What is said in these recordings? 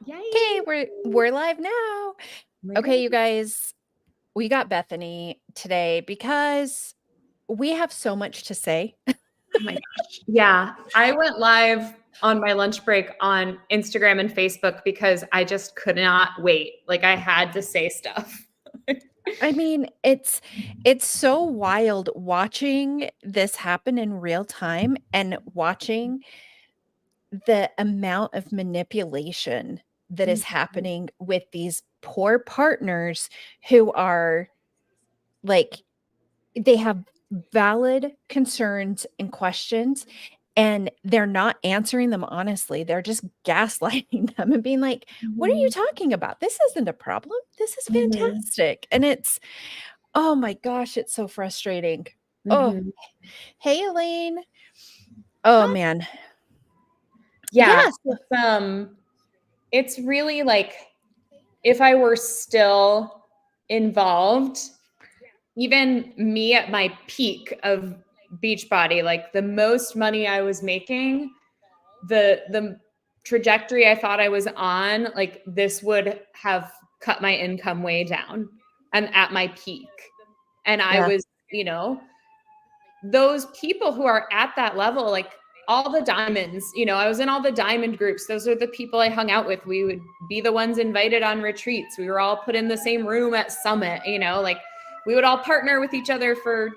Yay. Okay, we're live now. Okay, you guys, we got Bethany today because we have so much to say. Oh my gosh. Yeah, I went live on my lunch break on Instagram and Facebook because I just could not wait. Like I had to say stuff. I mean, it's so wild watching this happen in real time and watching the amount of manipulation that is happening with these poor partners who are like they have valid concerns and questions and they're not answering them honestly. They're just gaslighting them and being like, "What are you talking about? This isn't a problem. This is fantastic." And it's, oh my gosh, it's so frustrating. Oh, hey Elaine. Oh man. Yeah. Yes. It's really like if I were still involved, even me at my peak of Beachbody, like the most money I was making, the trajectory I thought I was on, like this would have cut my income way down. I'm at my peak. And I was, those people who are at that level, like all the diamonds, I was in all the diamond groups. Those are the people I hung out with. We would be the ones invited on retreats. We were all put in the same room at Summit, like we would all partner with each other for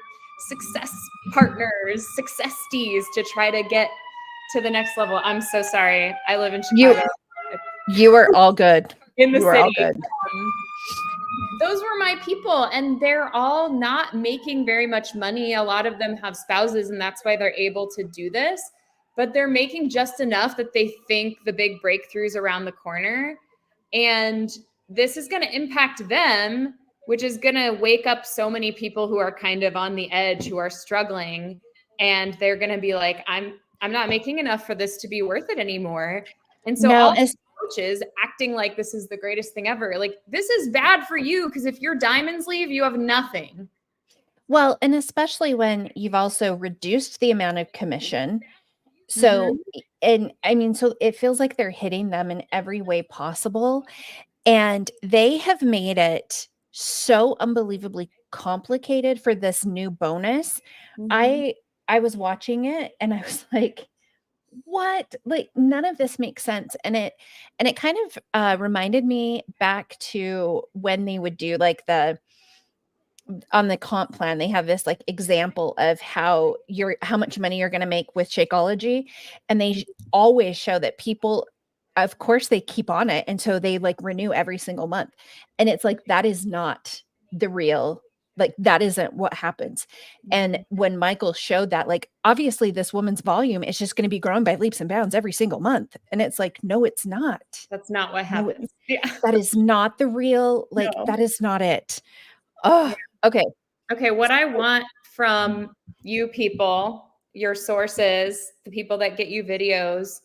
success partners, successees to try to get to the next level. I'm so sorry. I live in Chicago. You are all good. In the you city. All good. Those were my people, and they're all not making very much money. A lot of them have spouses, and that's why they're able to do this. But they're making just enough that they think the big breakthroughs around the corner. And this is going to impact them, which is going to wake up so many people who are kind of on the edge, who are struggling. And they're going to be like, I'm not making enough for this to be worth it anymore. And so all coaches acting like this is the greatest thing ever. Like, this is bad for you because if your diamonds leave, you have nothing. Well, and especially when you've also reduced the amount of commission. So, and I mean, so it feels like they're hitting them in every way possible. And they have made it so unbelievably complicated for this new bonus. I was watching it and I was like, what? Like, none of this makes sense. And it kind of reminded me back to when they would do like on the comp plan, they have this like example of how much money you're going to make with Shakeology. And they always show that people, of course, they keep on it. And so they like renew every single month. And it's like, that is not the real, like, that isn't what happens. And when Michael showed that, like, obviously this woman's volume is just going to be growing by leaps and bounds every single month. And it's like, no, it's not. That's not what happens. That is not the real, like, that is not it. Oh, okay. Okay. What I want from you people, your sources, the people that get you videos,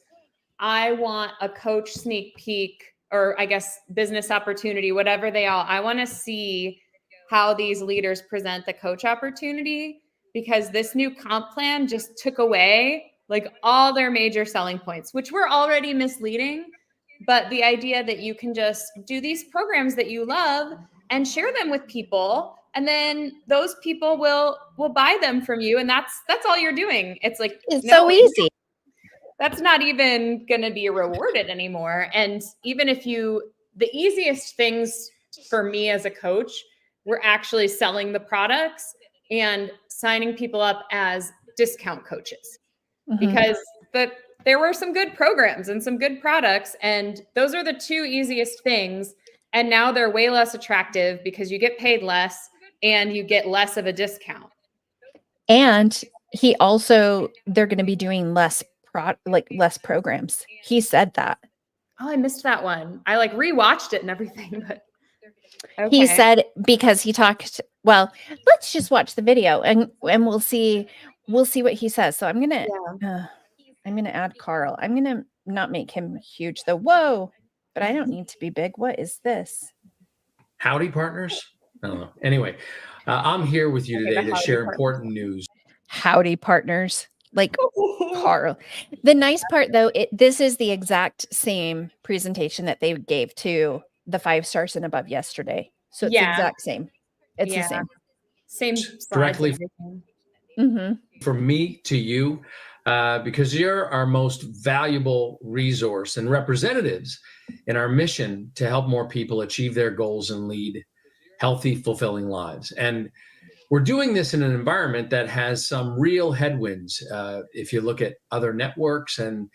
I want a coach sneak peek, or I guess business opportunity, whatever they are. I want to see how these leaders present the coach opportunity, because this new comp plan just took away like all their major selling points, which were already misleading. But the idea that you can just do these programs that you love and share them with people, and then those people will buy them from you, and that's all you're doing. It's like, it's so easy. That's not even going to be rewarded anymore. And even if the easiest things for me as a coach were actually selling the products and signing people up as discount coaches, because there were some good programs and some good products, and those are the two easiest things. And now they're way less attractive because you get paid less and you get less of a discount. And they're going to be doing less programs. He said that. Oh, I missed that one. I like rewatched it and everything, but okay. He said, because he talked, well, let's just watch the video and we'll see what he says. So I'm going to add Carl. I'm going to not make him huge though. Whoa, but I don't need to be big. What is this? Howdy, partners. I don't know. Anyway, I'm here with you today to share important news. Howdy, partners. Like, Carl. The nice part though, this is the exact same presentation that they gave to the 5 stars and above yesterday. So it's the Yeah. exact same. It's the Yeah. same. Same slides. Directly and everything. Mm-hmm. from me to you, because you're our most valuable resource and representatives in our mission to help more people achieve their goals and lead healthy, fulfilling lives. And we're doing this in an environment that has some real headwinds. If you look at other networks and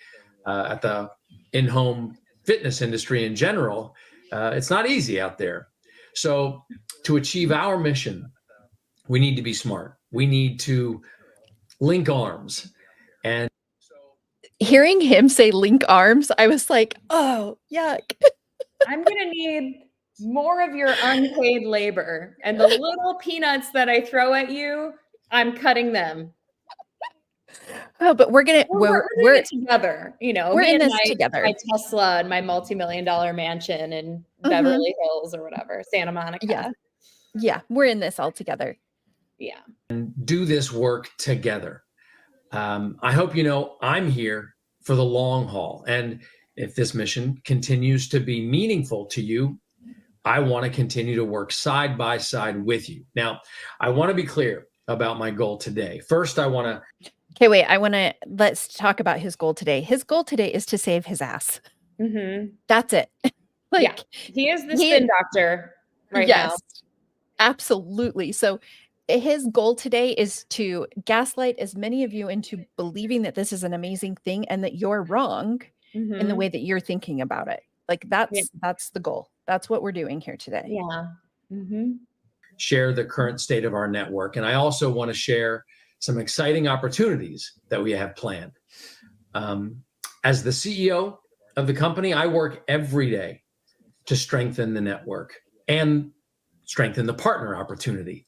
at the in-home fitness industry in general, it's not easy out there. So to achieve our mission, we need to be smart. We need to link arms. And Hearing him say link arms, I was like, oh, yuck. I'm going to need more of your unpaid labor, and the little peanuts that I throw at you, I'm cutting them. Oh, but we're doing it together. You know, we're me in and this together. my Tesla and my multi-million-dollar mansion in Beverly Hills or whatever, Santa Monica. Yeah, we're in this all together. Yeah. And do this work together. I hope you know I'm here for the long haul. And if this mission continues to be meaningful to you, I want to continue to work side by side with you. Now, I want to be clear about my goal today. First, I want to. Okay, wait. Let's talk about his goal today. His goal today is to save his ass. Mm-hmm. That's it. Yeah, he is the spin doctor right now. Absolutely. So his goal today is to gaslight as many of you into believing that this is an amazing thing and that you're wrong in the way that you're thinking about it. Like that's the goal. That's what we're doing here today. Yeah. Mm-hmm. Share the current state of our network. And I also want to share some exciting opportunities that we have planned. As the CEO of the company, I work every day to strengthen the network and strengthen the partner opportunity.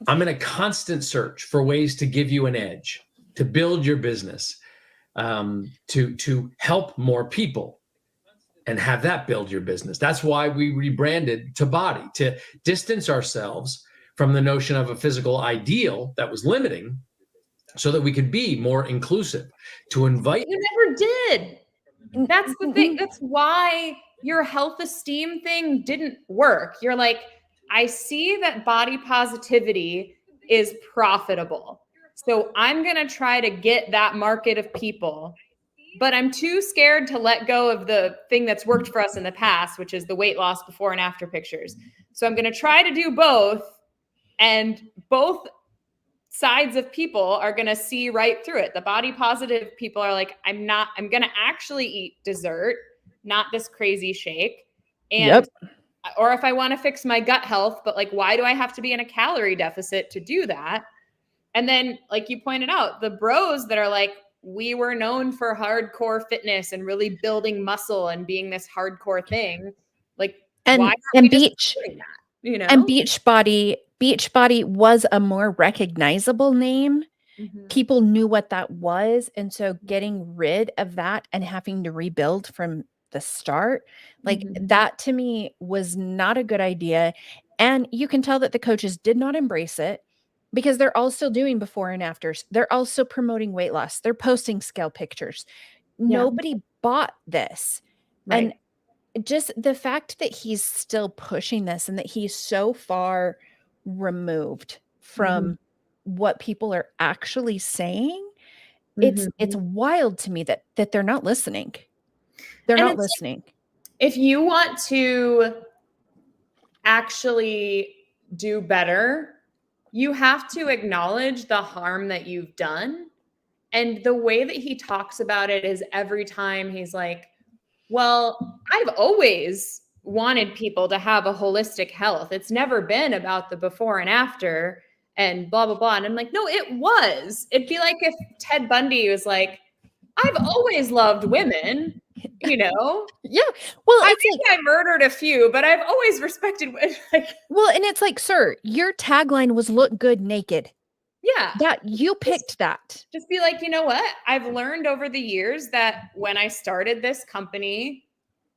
I'm in a constant search for ways to give you an edge, to build your business, to help more people and have that build your business. That's why we rebranded to Body, to distance ourselves from the notion of a physical ideal that was limiting so that we could be more inclusive, to invite. You never did. That's the thing. That's why your health esteem thing didn't work. You're like, I see that body positivity is profitable. So I'm going to try to get that market of people, but I'm too scared to let go of the thing that's worked for us in the past, which is the weight loss before and after pictures. So I'm going to try to do both, and both sides of people are going to see right through it. The body positive people are like, I'm going to actually eat dessert, not this crazy shake. And or if I want to fix my gut health, but like, why do I have to be in a calorie deficit to do that? And then, like you pointed out, the bros that are like, we were known for hardcore fitness and really building muscle and being this hardcore thing. Like, why aren't we just doing that? You know? And Beachbody was a more recognizable name. Mm-hmm. People knew what that was. And so getting rid of that and having to rebuild from the start, like that to me was not a good idea. And you can tell that the coaches did not embrace it because they're all still doing before and afters. They're also promoting weight loss. They're posting scale pictures. Nobody bought this. Right. And just the fact that he's still pushing this and that he's so far removed from what people are actually saying, it's wild to me that they're not listening. They're not listening. If you want to actually do better, you have to acknowledge the harm that you've done. And the way that he talks about it is every time he's like, well, I've always wanted people to have a holistic health. It's never been about the before and after and blah, blah, blah. And I'm like, no, it was. It'd be like if Ted Bundy was like, I've always loved women, you know? Yeah. Well, I think I murdered a few, but I've always respected women. Well, and it's like, sir, your tagline was look good naked. Yeah. That you picked that. Just be like, you know what? I've learned over the years that when I started this company,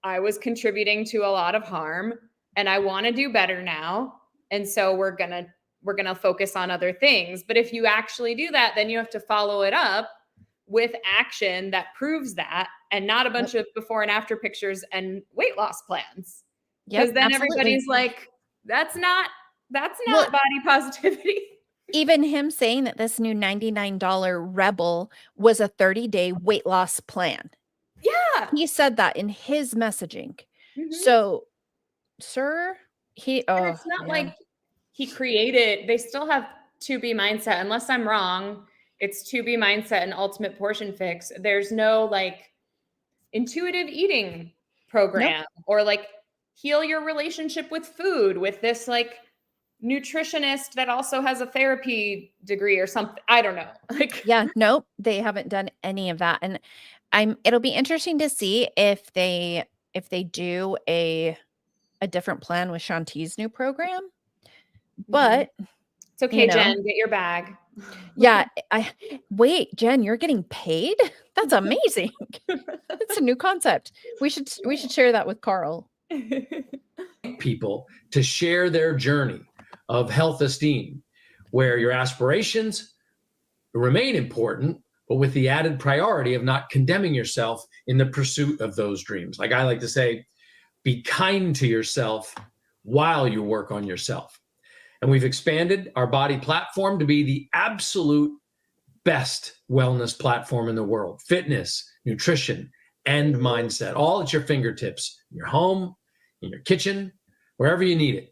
I was contributing to a lot of harm and I want to do better now. And so we're going to we're going to focus on other things. But if you actually do that, then you have to follow it up with action that proves that, and not a bunch of before and after pictures and weight loss plans. Because then everybody's like, that's not body positivity. Even him saying that this new $99 Rebel was a 30-day weight loss plan. Yeah. He said that in his messaging. So, sir, and it's not like he created, they still have 2B mindset, unless I'm wrong. It's 2B mindset and ultimate portion fix. There's no like intuitive eating program or like heal your relationship with food with this like nutritionist that also has a therapy degree or something. I don't know. Like, nope, they haven't done any of that. And it'll be interesting to see if they do a different plan with Shanti's new program. But it's okay, Jen, get your bag. Yeah. Wait, Jen, you're getting paid? That's amazing. That's a new concept. We should share that with Carl. People to share their journey of health esteem, where your aspirations remain important, but with the added priority of not condemning yourself in the pursuit of those dreams. Like I like to say, be kind to yourself while you work on yourself. And we've expanded our body platform to be the absolute best wellness platform in the world. Fitness, nutrition, and mindset, all at your fingertips, in your home, in your kitchen, wherever you need it.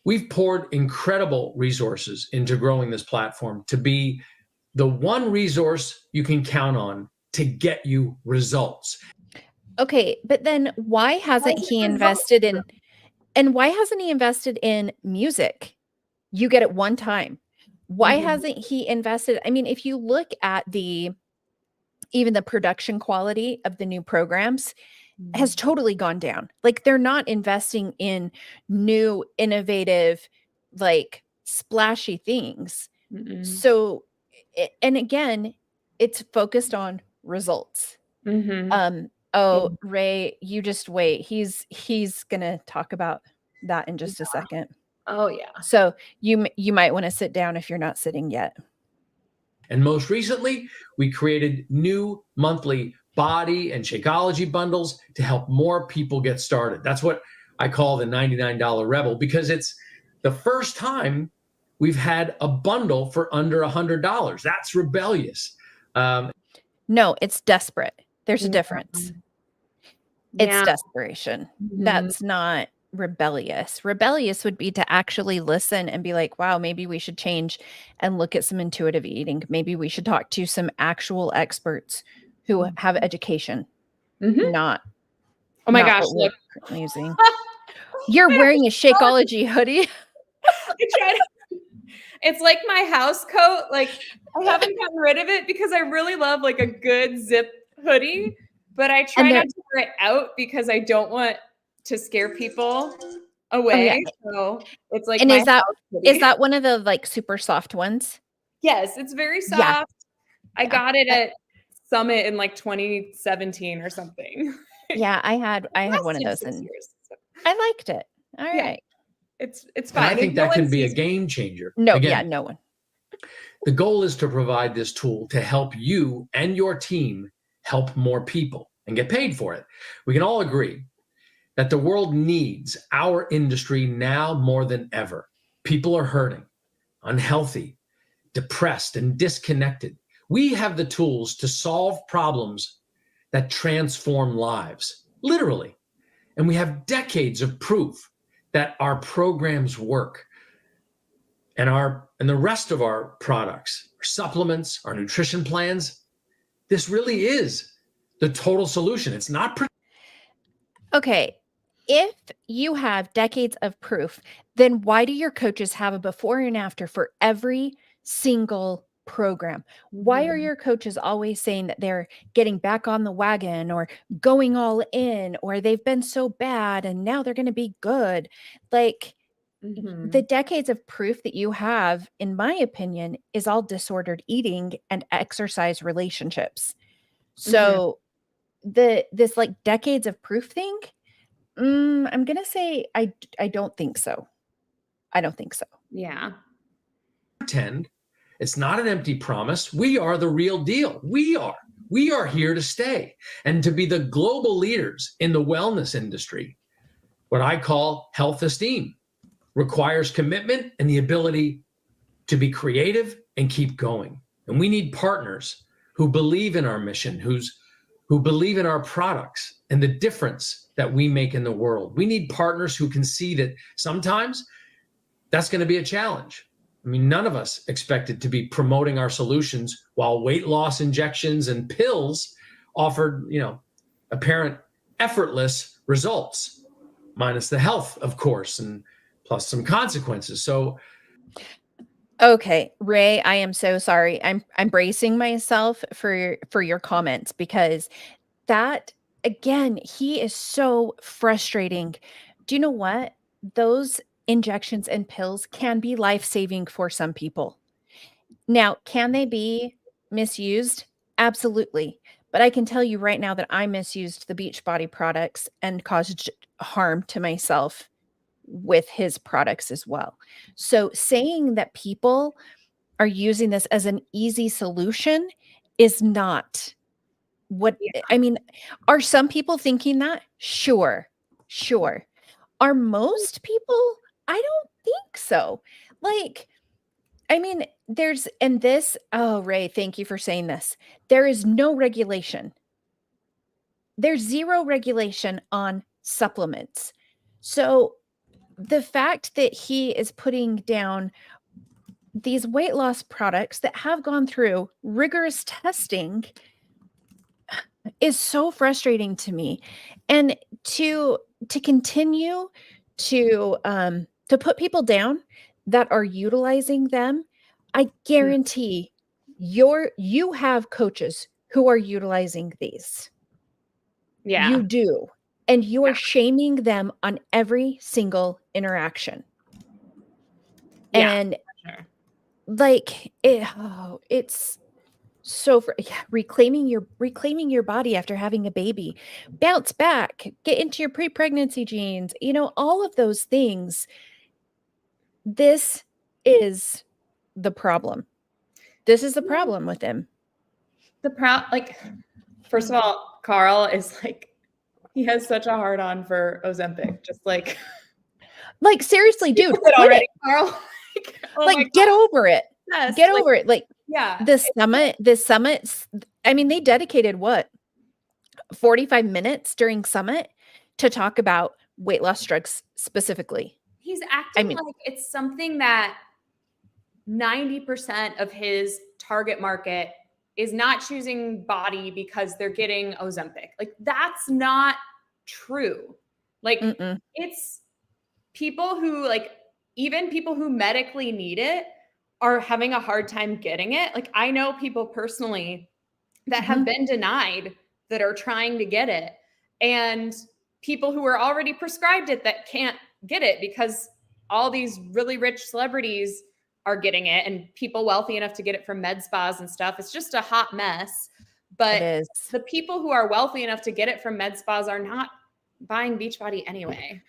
We've poured incredible resources into growing this platform to be the one resource you can count on to get you results. Okay, but then why hasn't he invested in music? You get it one time. Why hasn't he invested? I mean, if you look at even the production quality of the new programs has totally gone down. Like they're not investing in new, innovative, like splashy things. So, and again, it's focused on results. Ray, you just wait. He's gonna talk about that in just a second. Oh yeah. So you might want to sit down if you're not sitting yet. And most recently, we created new monthly body and Shakeology bundles to help more people get started. That's what I call the $99 Rebel, because it's the first time we've had a bundle for under $100. That's rebellious. No, it's desperate. There's a difference. It's desperation. That's not rebellious. Rebellious would be to actually listen and be like, wow, maybe we should change and look at some intuitive eating. Maybe we should talk to some actual experts who have education, not. Oh my gosh, look. Using. You're wearing a Shakeology hoodie. It's like my house coat. Like I haven't gotten rid of it because I really love like a good zip hoodie, but I try not to wear it out because I don't want to scare people away. So it's like, and is that one of the like super soft ones? Yes, it's very soft. I got it at Summit in like 2017 or something. Yeah, I had one of those and I liked it. All right. It's fine. And I think that can be a game changer. No, no one. The goal is to provide this tool to help you and your team help more people and get paid for it. We can all agree that the world needs our industry now more than ever. People are hurting, unhealthy, depressed, and disconnected. We have the tools to solve problems that transform lives, literally. And we have decades of proof that our programs work. And the rest of our products, our supplements, our nutrition plans, this really is the total solution. It's not. Okay. If you have decades of proof, then why do your coaches have a before and after for every single program? Why are your coaches always saying that they're getting back on the wagon or going all in, or they've been so bad and now they're going to be good? Like the decades of proof that you have, in my opinion, is all disordered eating and exercise relationships. So this like decades of proof thing, I'm going to say I don't think so. I don't think so. Yeah. pretend. It's not an empty promise. We are the real deal. We are here to stay and to be the global leaders in the wellness industry. What I call health esteem requires commitment and the ability to be creative and keep going. And we need partners who believe in our mission, who believe in our products and the difference that we make in the world. We need partners who can see that sometimes that's going to be a challenge. I mean, none of us expected to be promoting our solutions while weight loss injections and pills offered, apparent effortless results, minus the health, of course, and plus some consequences. So, okay, Ray, I am so sorry. I'm bracing myself for your comments, because that, again, he is so frustrating. Do you know what? Those injections and pills can be life-saving for some people. Now, can they be misused? Absolutely. But I can tell you right now that I misused the Beachbody products and caused harm to myself with his products as well. So saying that people are using this as an easy solution is not what I mean. Are some people thinking that? Sure. Sure. Are most people? I don't think so. Like, I mean, oh, Ray, thank you for saying this. There is no regulation. There's zero regulation on supplements. So the fact that he is putting down these weight loss products that have gone through rigorous testing is so frustrating to me. And to continue to put people down that are utilizing them, I guarantee you have coaches who are utilizing these. Yeah. You do. And you are shaming them on every single interaction. Yeah, And sure. like it's so reclaiming your body after having a baby, bounce back, get into your pre-pregnancy genes, all of those things. This is the problem. This is the problem with him. First of all, Carl is he has such a hard on for Ozempic. Just like seriously, dude, quit already, Carl. Get over it. Yes, Get over it. Yeah. This summit, I mean, they dedicated 45 minutes during summit to talk about weight loss drugs specifically. He's acting like it's something that 90% of his target market is not choosing body because they're getting Ozempic. That's not true. It's people who even people who medically need it are having a hard time getting it. I know people personally that have been denied that are trying to get it, and people who are already prescribed it that can't get it because all these really rich celebrities are getting it, and people wealthy enough to get it from med spas and stuff. It's just a hot mess. But the people who are wealthy enough to get it from med spas are not buying Beachbody anyway.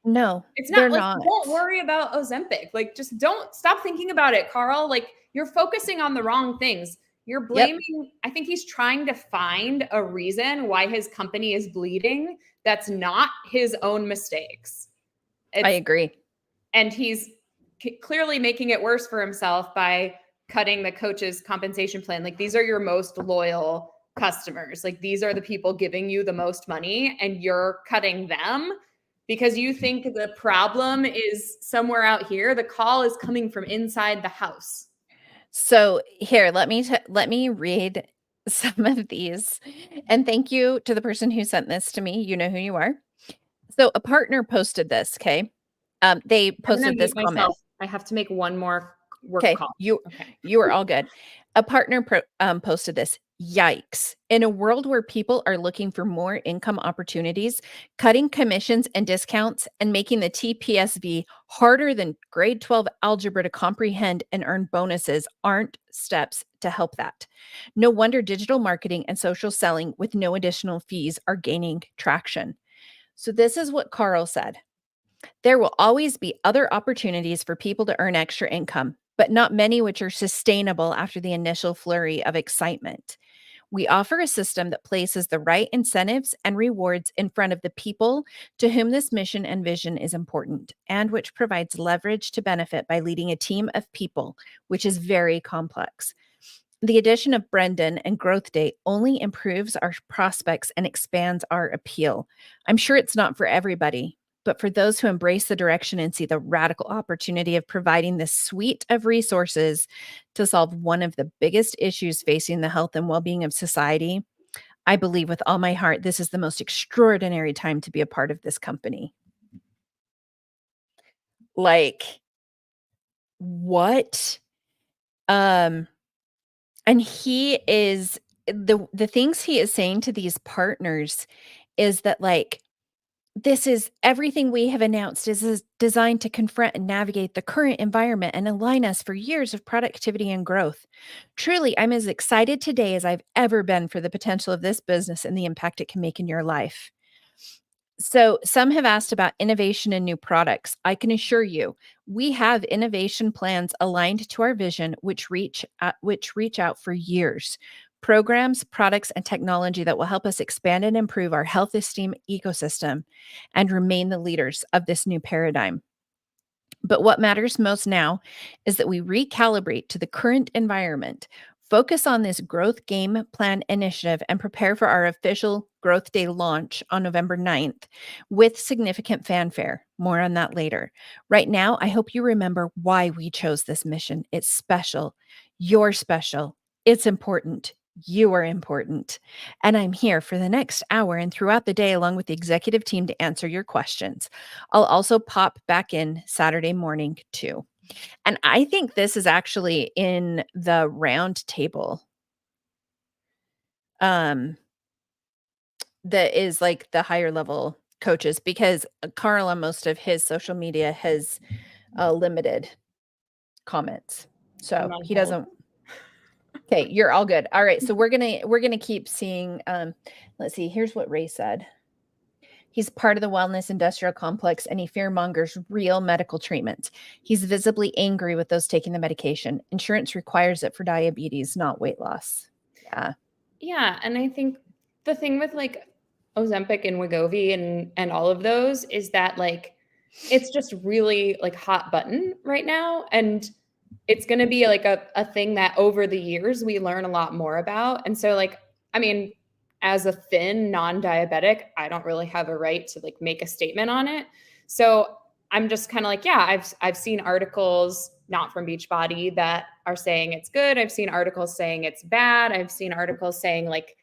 No, it's not don't worry about Ozempic. Just don't stop thinking about it, Carl. You're focusing on the wrong things. You're blaming, I think he's trying to find a reason why his company is bleeding. That's not his own mistakes. I agree. And he's clearly making it worse for himself by cutting the coach's compensation plan. These are your most loyal customers. These are the people giving you the most money, and you're cutting them because you think the problem is somewhere out here. The call is coming from inside the house. So here, let me read some of these. And thank you to the person who sent this to me. You know who you are. So a partner posted this, okay? They posted this comment. I have to make one more work call. You are all good. A partner posted this. Yikes. In a world where people are looking for more income opportunities, cutting commissions and discounts and making the TPSV harder than grade 12 algebra to comprehend and earn bonuses aren't steps to help that. No wonder digital marketing and social selling with no additional fees are gaining traction. So this is what Carl said. There will always be other opportunities for people to earn extra income, but not many which are sustainable after the initial flurry of excitement. We offer a system that places the right incentives and rewards in front of the people to whom this mission and vision is important, and which provides leverage to benefit by leading a team of people, which is very complex. The addition of Brendan and Growth Day only improves our prospects and expands our appeal. I'm sure it's not for everybody, but for those who embrace the direction and see the radical opportunity of providing this suite of resources to solve one of the biggest issues facing the health and well-being of society, I believe with all my heart this is the most extraordinary time to be a part of this company. Like, what? And he is the things he is saying to these partners is that, like, this is everything we have announced is designed to confront and navigate the current environment and align us for years of productivity and growth. Truly, I'm as excited today as I've ever been for the potential of this business and the impact it can make in your life. So, some have asked about innovation and new products. I can assure you, we have innovation plans aligned to our vision, which reach out for years. Programs, products, and technology that will help us expand and improve our health esteem ecosystem and remain the leaders of this new paradigm. But what matters most now is that we recalibrate to the current environment, focus on this growth game plan initiative, and prepare for our official Growth Day launch on November 9th with significant fanfare. More on that later. Right now, I hope you remember why we chose this mission. It's special. You're special. It's important. You are important. And I'm here for the next hour and throughout the day, along with the executive team, to answer your questions. I'll also pop back in Saturday morning too. And I think this is actually in the round table. That is like the higher level coaches, because Carl on most of his social media has limited comments. So he doesn't. Okay, you're all good. All right, so we're gonna keep seeing. Let's see. Here's what Ray said. He's part of the wellness industrial complex, and he fearmongers real medical treatment. He's visibly angry with those taking the medication. Insurance requires it for diabetes, not weight loss. Yeah. Yeah, and I think the thing with like Ozempic and Wegovy and all of those is that like it's just really like hot button right now, and it's going to be like a thing that over the years we learn a lot more about. And so like, I mean, as a thin non-diabetic, I don't really have a right to like make a statement on it. So I'm just kind of like, yeah, I've seen articles not from Beachbody that are saying it's good. I've seen articles saying it's bad. I've seen articles saying like,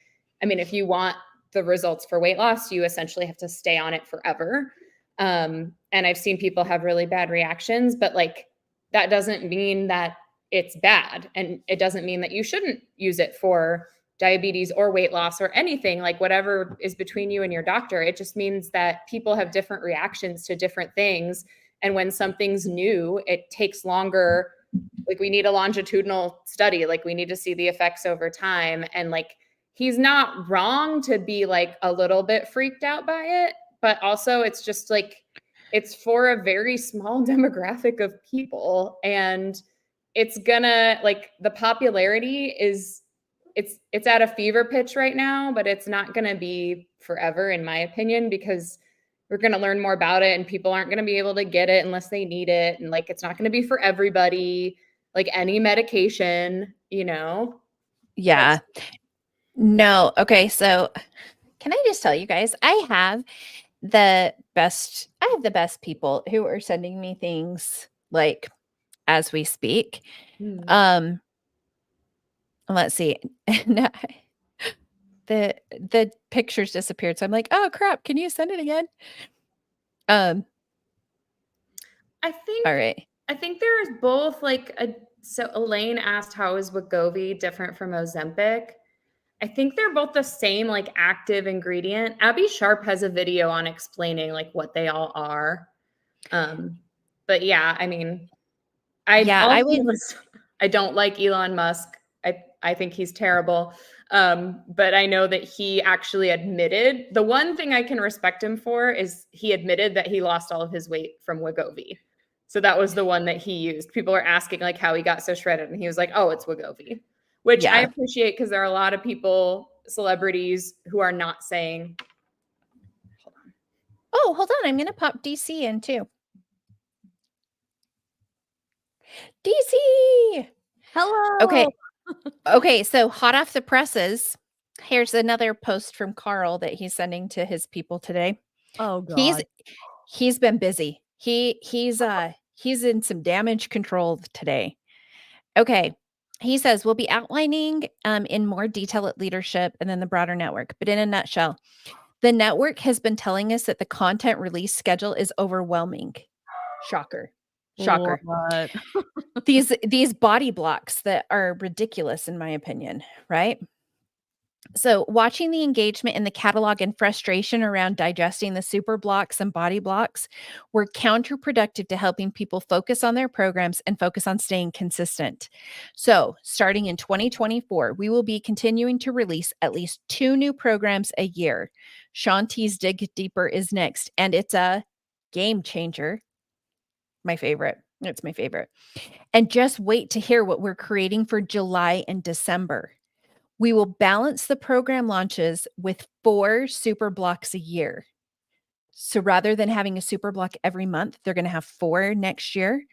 I mean, if you want the results for weight loss, you essentially have to stay on it forever. And I've seen people have really bad reactions, but like that doesn't mean that it's bad. And it doesn't mean that you shouldn't use it for diabetes or weight loss or anything, like whatever is between you and your doctor. It just means that people have different reactions to different things. And when something's new, it takes longer. Like we need a longitudinal study, like we need to see the effects over time. And like, he's not wrong to be like a little bit freaked out by it, but also it's just like, it's for a very small demographic of people. And it's gonna like the popularity is it's at a fever pitch right now, but it's not going to be forever, in my opinion, because we're going to learn more about it and people aren't going to be able to get it unless they need it. And like, it's not going to be for everybody, like any medication, you know? Yeah. No. Okay. So can I just tell you guys, I have the best people who are sending me things like as we speak. Let's see. The pictures disappeared. So I'm like, oh crap, can you send it again? I think there's both like so Elaine asked, how is Wegovy different from Ozempic? I think they're both the same like active ingredient. Abby Sharp has a video on explaining like what they all are. But yeah, I mean, I don't like Elon Musk. I think he's terrible. But I know that he actually admitted, the one thing I can respect him for is he admitted that he lost all of his weight from Wegovy. So that was the one that he used. People are asking like how he got so shredded, and he was like, "Oh, it's Wegovy," which I appreciate because there are a lot of people, celebrities, who are not saying. Hold on. Oh, hold on. I'm going to pop DC in too. DC. Hello. Okay. So hot off the presses. Here's another post from Carl that he's sending to his people today. Oh God. He's been busy. He's in some damage control today. Okay. He says we'll be outlining in more detail at leadership and then the broader network. But in a nutshell, the network has been telling us that the content release schedule is overwhelming. Shocker. What? These body blocks that are ridiculous in my opinion, right? So watching the engagement in the catalog and frustration around digesting the super blocks and body blocks were counterproductive to helping people focus on their programs and focus on staying consistent. So starting in 2024, we will be continuing to release at least 2 new programs a year. Shanti's Dig Deeper is next, and it's a game changer. My favorite. It's my favorite. And just wait to hear what we're creating for July and December. We will balance the program launches with 4 super blocks a year. So rather than having a super block every month, they're going to have 4 next year.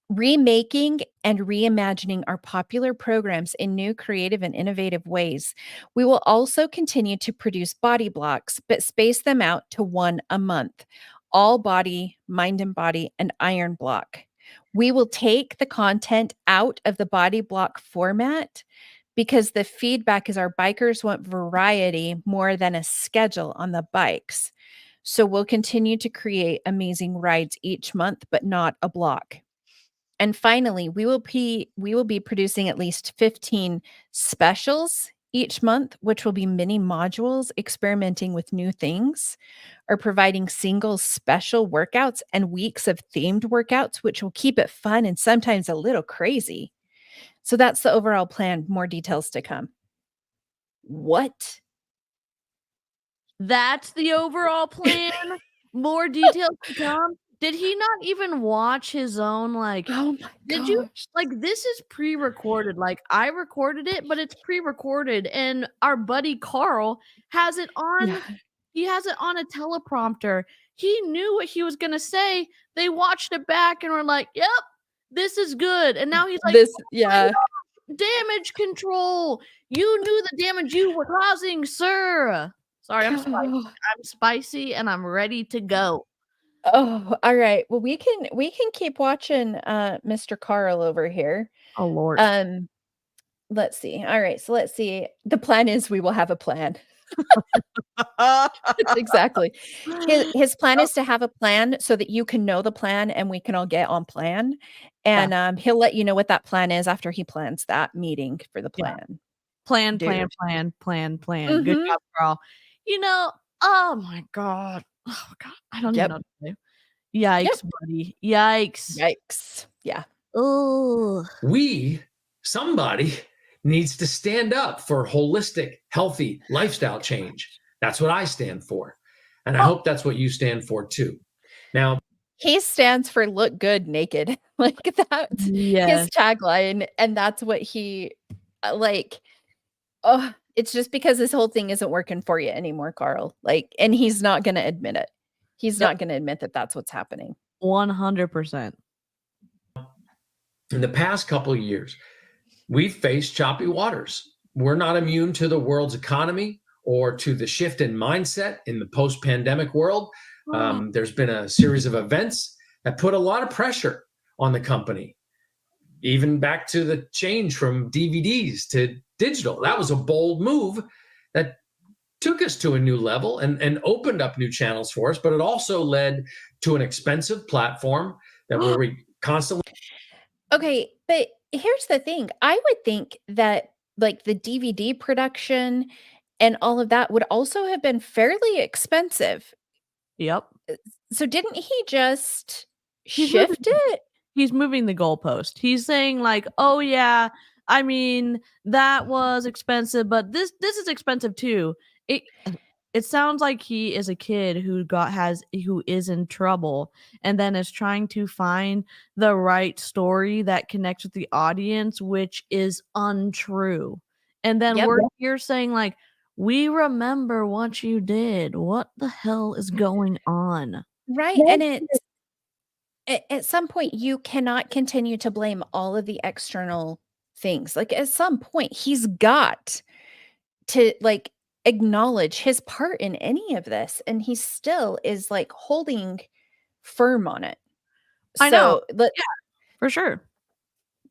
Remaking and reimagining our popular programs in new, creative, and innovative ways. We will also continue to produce body blocks, but space them out to 1 a month. All body, mind and body, and iron block. We will take the content out of the body block format because the feedback is our bikers want variety more than a schedule on the bikes. So we'll continue to create amazing rides each month, but not a block. And finally, we will be producing at least 15 specials each month, which will be mini modules experimenting with new things, or providing single special workouts and weeks of themed workouts, which will keep it fun and sometimes a little crazy. So that's the overall plan. More details to come. What? That's the overall plan? More details to come? Did he not even watch his own, like, Oh my did you, like, this is pre-recorded, like, I recorded it, but it's pre-recorded, and our buddy Carl has it on, he has it on a teleprompter. He knew what he was gonna say. They watched it back and were like, yep, this is good, and now he's like, damage control. You knew the damage you were causing, sir. Sorry, I'm spicy. I'm spicy and I'm ready to go. Oh, all right. Well, we can keep watching Mr. Carl over here. Oh Lord. Let's see. All right. So let's see. The plan is we will have a plan. Exactly. His plan is to have a plan so that you can know the plan and we can all get on plan. And he'll let you know what that plan is after he plans that meeting for the plan. Plan. Good job, Carl. You know, oh my God. Oh God. I don't even know what to do. Yikes, buddy. Yikes. Yeah. Oh. Somebody needs to stand up for holistic, healthy lifestyle change. That's what I stand for. And I hope that's what you stand for too. Now, he stands for look good naked. Like that's his tagline. And that's what he like. Oh, it's just because this whole thing isn't working for you anymore, Carl. Like, and he's not going to admit it. He's not going to admit that that's what's happening. 100%. In the past couple of years, we've faced choppy waters. We're not immune to the world's economy or to the shift in mindset in the post-pandemic world. There's been a series of events that put a lot of pressure on the company, even back to the change from DVDs to digital. That was a bold move that took us to a new level and opened up new channels for us, but it also led to an expensive platform that where we constantly. Okay, but here's the thing. I would think that like the DVD production and all of that would also have been fairly expensive. Yep. So didn't he just shift it? He's moving the goalpost. He's saying like, oh yeah, I mean, that was expensive, but this is expensive too. It sounds like he is a kid who is in trouble and then is trying to find the right story that connects with the audience, which is untrue. And then Yep. we're here saying like, we remember what you did. What the hell is going on? Right. And it's at some point you cannot continue to blame all of the external things. Like at some point he's got to like acknowledge his part in any of this, and he still is like holding firm on it. I know. So For sure.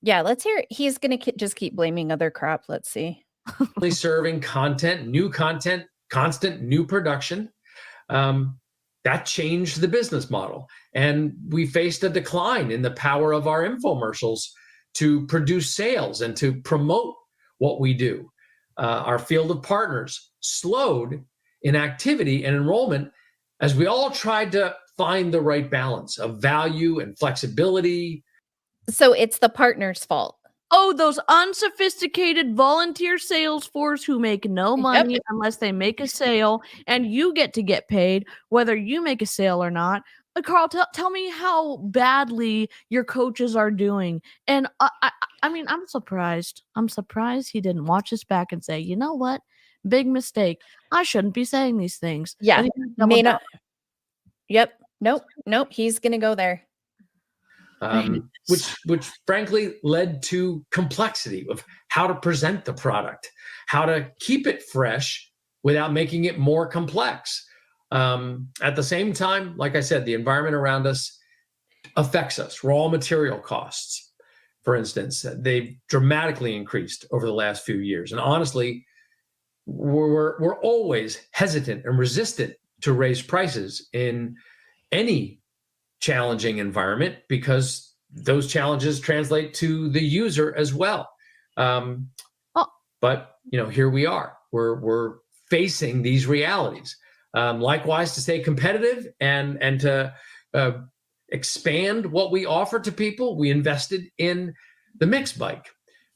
let's hear it. He's gonna just keep blaming other crap. Let's see. Serving content, constant new production. That changed the business model. And we faced a decline in the power of our infomercials to produce sales and to promote what we do. Our field of partners slowed in activity and enrollment as we all tried to find the right balance of value and flexibility. So it's the partner's fault. Oh, those unsophisticated volunteer sales force who make no money unless they make a sale, and you get to get paid whether you make a sale or not. Carl, tell me how badly your coaches are doing. And I mean, I'm surprised. I'm surprised he didn't watch this back and say, you know what? Big mistake. I shouldn't be saying these things. Yeah. And he doubled down. Yep. Nope. He's gonna go there. Which frankly led to complexity of how to present the product, how to keep it fresh without making it more complex. At the same time, like I said, the environment around us affects us. Raw material costs, for instance, they've dramatically increased over the last few years. And honestly, we're always hesitant and resistant to raise prices in any challenging environment because those challenges translate to the user as well. But here we are. We're facing these realities. Likewise, to stay competitive and to expand what we offer to people, we invested in the mixed bike.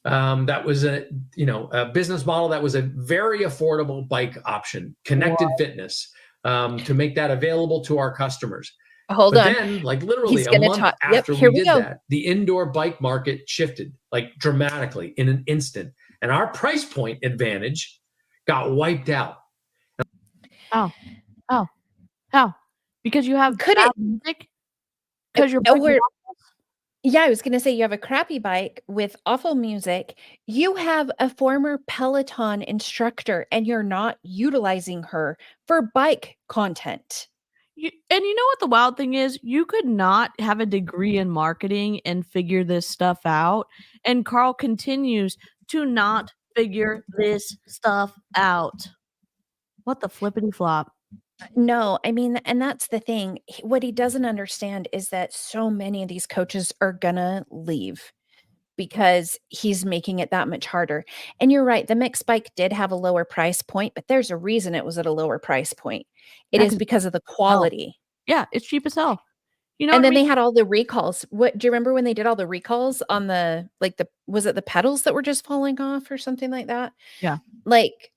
That was a business model that was a very affordable bike option, connected fitness, to make that available to our customers. Hold on. Then, like literally a month after we did that, the indoor bike market shifted like dramatically in an instant, and our price point advantage got wiped out. How? Because you have bad music? Because you're yeah, I was going to say you have a crappy bike with awful music. You have a former Peloton instructor and you're not utilizing her for bike content. And you know what the wild thing is? You could not have a degree in marketing and figure this stuff out. And Carl continues to not figure this stuff out. What the flippity flop? No, I mean, and that's the thing. What he doesn't understand is that so many of these coaches are gonna leave because he's making it that much harder. And you're right, the mixed bike did have a lower price point, but there's a reason it was at a lower price point. It is because of the quality. Yeah, it's cheap as hell. And then they had all the recalls. What do you remember when they did all the recalls on was it the pedals that were just falling off or something like that? Yeah. Like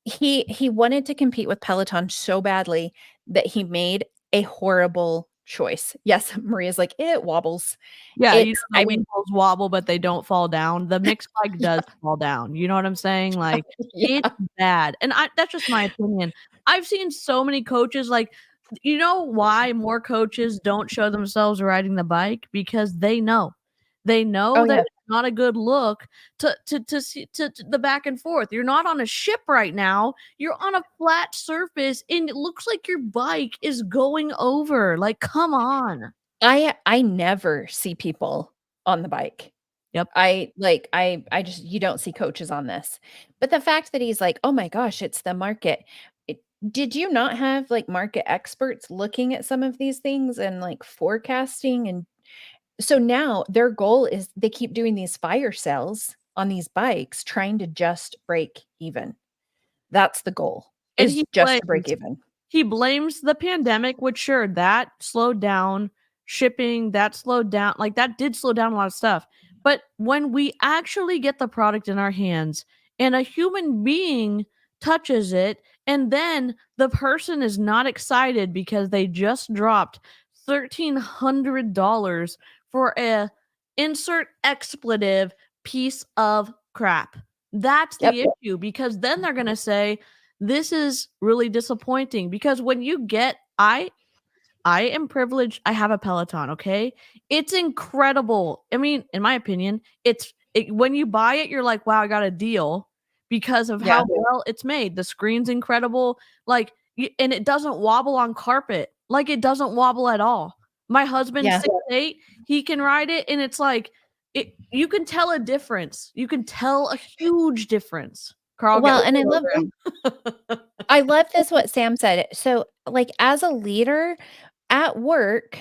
he wanted to compete with Peloton so badly that he made a horrible choice. Yes, Maria's like, it wobbles. Yeah, wheels wobble, but they don't fall down. The mixed bike does fall down. You know what I'm saying? Like, it's bad. And that's just my opinion. I've seen so many coaches, like, you know why more coaches don't show themselves riding the bike? Because they know. They know that it's not a good look to see to the back and forth. You're not on a ship right now. You're on a flat surface, and it looks like your bike is going over. Like, come on. I never see people on the bike. Yep. I just, you don't see coaches on this. But the fact that he's like, oh my gosh, it's the market. Did you not have like market experts looking at some of these things and like forecasting? And so now their goal is they keep doing these fire sales on these bikes, trying to just break even. That's the goal, is just to break even. He blames the pandemic, which sure, that slowed down shipping, that slowed down, like that did slow down a lot of stuff. But when we actually get the product in our hands and a human being touches it And then the person is not excited because they just dropped $1,300 for a insert expletive piece of crap. That's the issue, because then they're going to say, this is really disappointing, because when you get, I am privileged. I have a Peloton. Okay. It's incredible. I mean, in my opinion, when you buy it, you're like, wow, I got a deal because of how well it's made. The screen's incredible. Like, and it doesn't wobble on carpet. Like, it doesn't wobble at all. My husband's 6'8", he can ride it, and it's like, you can tell a difference. You can tell a huge difference. Carl, well, and I love this, what Sam said. So, like, as a leader at work,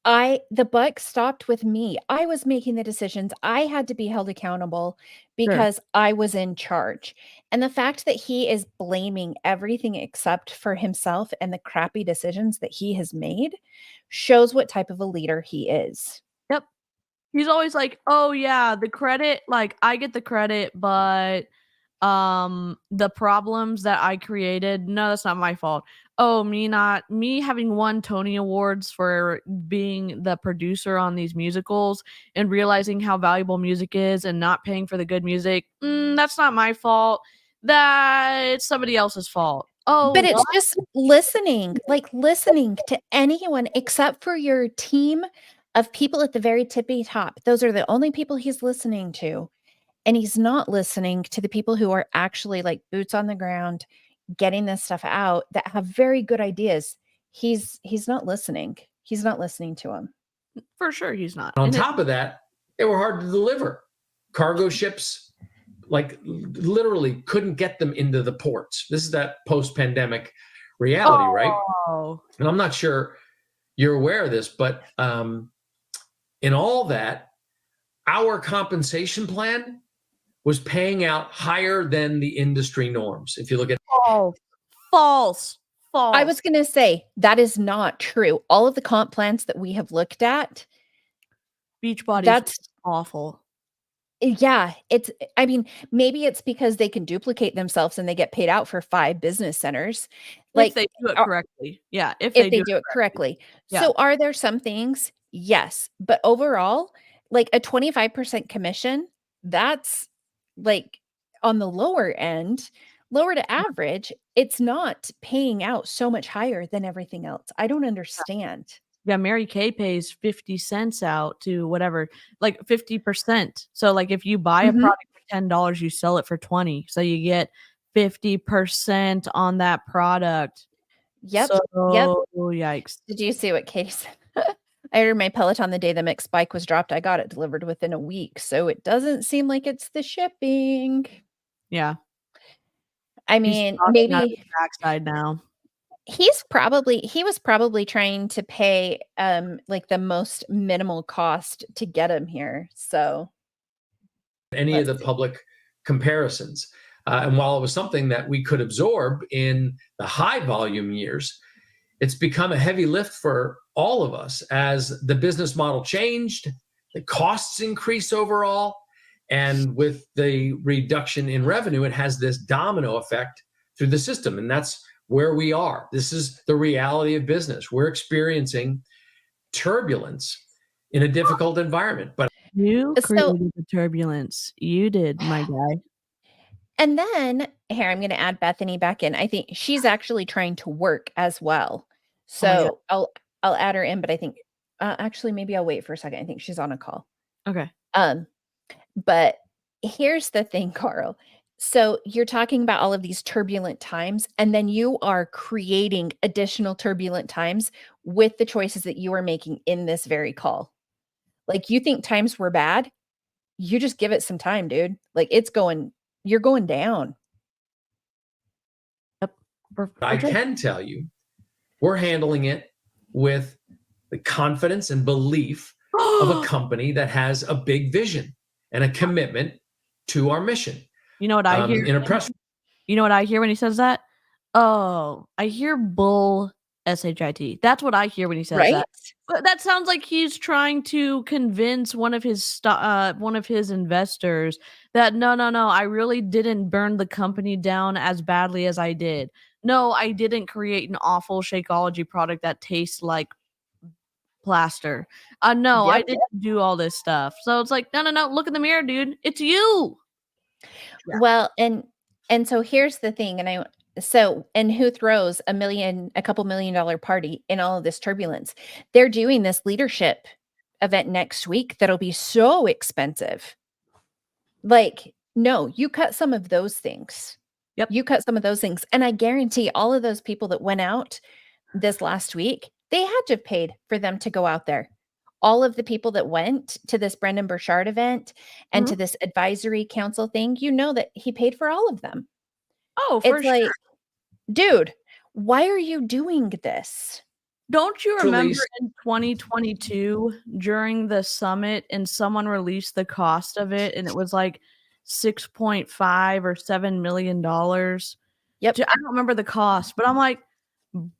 the buck stopped with me. I was making the decisions. I had to be held accountable because I was in charge. And the fact that he is blaming everything except for himself and the crappy decisions that he has made shows what type of a leader he is. Yep. He's always like, oh yeah, the credit, like, I get the credit, but the problems that I created, no, that's not my fault. Oh, me having won Tony Awards for being the producer on these musicals and realizing how valuable music is and not paying for the good music, that's not my fault. That's somebody else's fault. Oh, but it's just listening to anyone except for your team of people at the very tippy top. Those are the only people he's listening to. And he's not listening to the people who are actually, like, boots on the ground, getting this stuff out, that have very good ideas. He's not listening. He's not listening to them. For sure he's not. On top of that, they were hard to deliver. Cargo ships, like, literally couldn't get them into the ports. This is that post-pandemic reality, right? And I'm not sure you're aware of this, but in all that, our compensation plan was paying out higher than the industry norms. If you look at false. I was going to say that is not true. All of the comp plans that we have looked at, Beachbody, that's awful. Yeah, I mean, maybe it's because they can duplicate themselves and they get paid out for 5 business centers. Like, if they do it correctly. Yeah, if they do it correctly. Yeah. So are there some things? Yes, but overall, like, a 25% commission, that's, like, on the lower end, lower to average. It's not paying out so much higher than everything else. I don't understand. Yeah, Mary Kay pays 50 cents out to whatever, like 50%. So, like, if you buy a product for $10, you sell it for 20. So you get 50% on that product. Yep. So, yep. Yikes. Did you see what Katie said? I ordered my Peloton the day the mixed bike was dropped. I got it delivered within a week. So it doesn't seem like it's the shipping. Yeah. I mean, maybe backside now. He was probably trying to pay like the most minimal cost to get him here. So any of the public comparisons. And while it was something that we could absorb in the high volume years, it's become a heavy lift for all of us as the business model changed, the costs increase overall, and with the reduction in revenue, it has this domino effect through the system. And that's where we are. This is the reality of business. We're experiencing turbulence in a difficult environment. But you created the turbulence. You did, my guy. And then here, I'm going to add Bethany back in. I think she's actually trying to work as well. So I'll add her in, but I think actually maybe I'll wait for a second. I think she's on a call. Okay. But here's the thing, Carl. So you're talking about all of these turbulent times, and then you are creating additional turbulent times with the choices that you are making in this very call. Like, you think times were bad, you just give it some time, dude. Like, you're going down. I can tell you, we're handling it with the confidence and belief of a company that has a big vision and a commitment to our mission. You know what I hear? In a press. You know what I hear when he says that? Oh, I hear bull SHIT. That's what I hear when he says Right? that. But that sounds like he's trying to convince one of his investors that no, I really didn't burn the company down as badly as I did. No, I didn't create an awful Shakeology product that tastes like plaster. No, I Yep. didn't do all this stuff. So it's like, no, look in the mirror, dude. It's you. Yeah. Well, and so here's the thing, and who throws a couple $1 million party in all of this turbulence? They're doing this leadership event next week that'll be so expensive. Like, no, you cut some of those things. Yep. You cut some of those things. And I guarantee all of those people that went out this last week, they had to have paid for them to go out there. All of the people that went to this Brendan Burchard event and to this advisory council thing, you know that he paid for all of them. Oh, for It's sure. like, dude, why are you doing this? Don't you remember Release. in 2022 during the summit and someone released the cost of it and it was like 6.5 or $7 million? Yep. I don't remember the cost, but I'm like,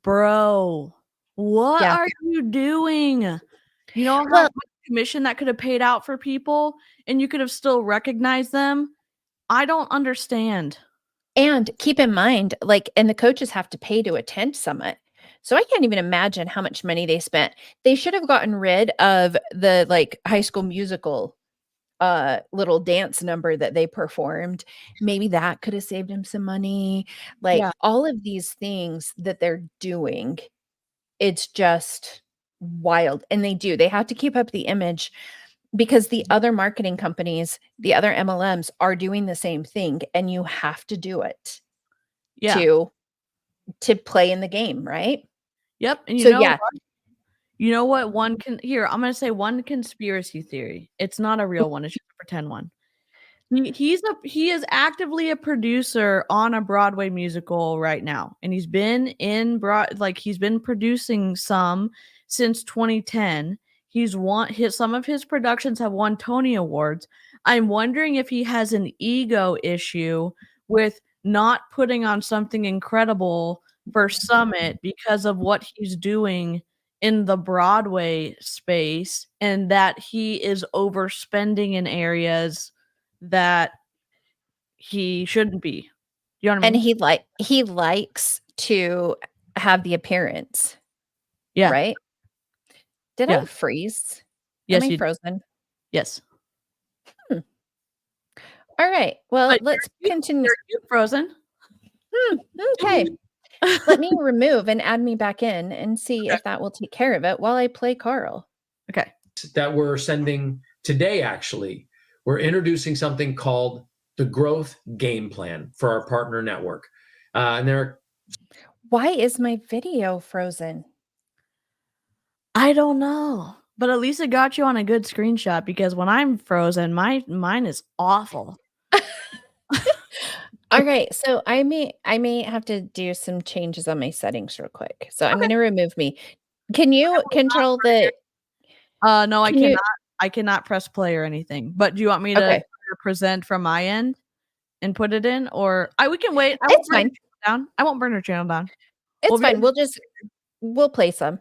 bro, what Yeah. are you doing? You know how Well- much commission that could have paid out for people and you could have still recognized them? I don't understand. And keep in mind, and the coaches have to pay to attend summit. So I can't even imagine how much money they spent. They should have gotten rid of the High School Musical little dance number that they performed. Maybe that could have saved him some money. Yeah. All of these things that they're doing, it's just wild. And they have to keep up the image because the other marketing companies, the other MLMs are doing the same thing, and you have to do it Yeah. to play in the game, right? Yep. And So, what? You know what? I'm going to say one conspiracy theory. It's not a real one. It's just a pretend one. He is actively a producer on a Broadway musical right now. And he's been he's been producing some since 2010. Some of his productions have won Tony Awards. I'm wondering if he has an ego issue with not putting on something incredible for Summit because of what he's doing in the Broadway space, and that he is overspending in areas that he shouldn't be. You know what I mean? And he likes to have the appearance. Yeah. Right? Did Yeah. I freeze? Yes, Am I you frozen? Yes. All right. Well, But let's continue. You're frozen. Okay. Let me remove and add me back in and see if that will take care of it while I play Carl. Okay. That we're sending today, actually, we're introducing something called the Growth Game Plan for our partner network. And Why is my video frozen? I don't know. But at least it got you on a good screenshot, because when I'm frozen, mine is awful. All right, so I may have to do some changes on my settings real quick. So I'm Okay. going to remove me. Can you control the? No, I Can you- cannot. I cannot press play or anything. But do you want me to Okay. present from my end and put it in, or we can wait? It's fine. I won't burn her channel down. It's We'll be- fine. We'll play some.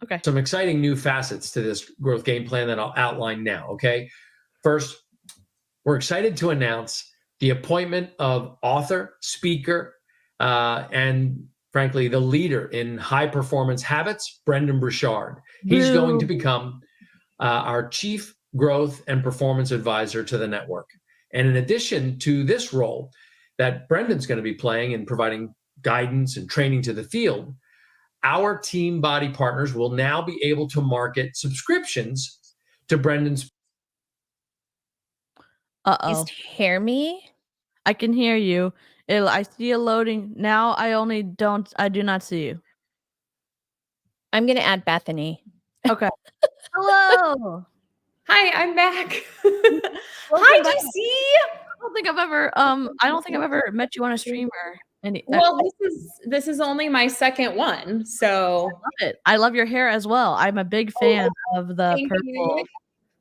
Okay. some exciting new facets to this growth game plan that I'll outline now. Okay. First, we're excited to announce the appointment of author, speaker, and frankly, the leader in high performance habits, Brendan Burchard. He's going to become our chief growth and performance advisor to the network. And in addition to this role that Brendan's going to be playing in providing guidance and training to the field, our team body partners will now be able to market subscriptions to Brendan's. You hear me? I can hear you. I see you loading now. I do not see you. I'm going to add Bethany. Okay. Hello. Hi, I'm back. Welcome Hi, back. DC. I don't think I've ever met you on a streamer. Well, this is only my second one, so love it. I love your hair as well. I'm a big fan of the thank purple. you.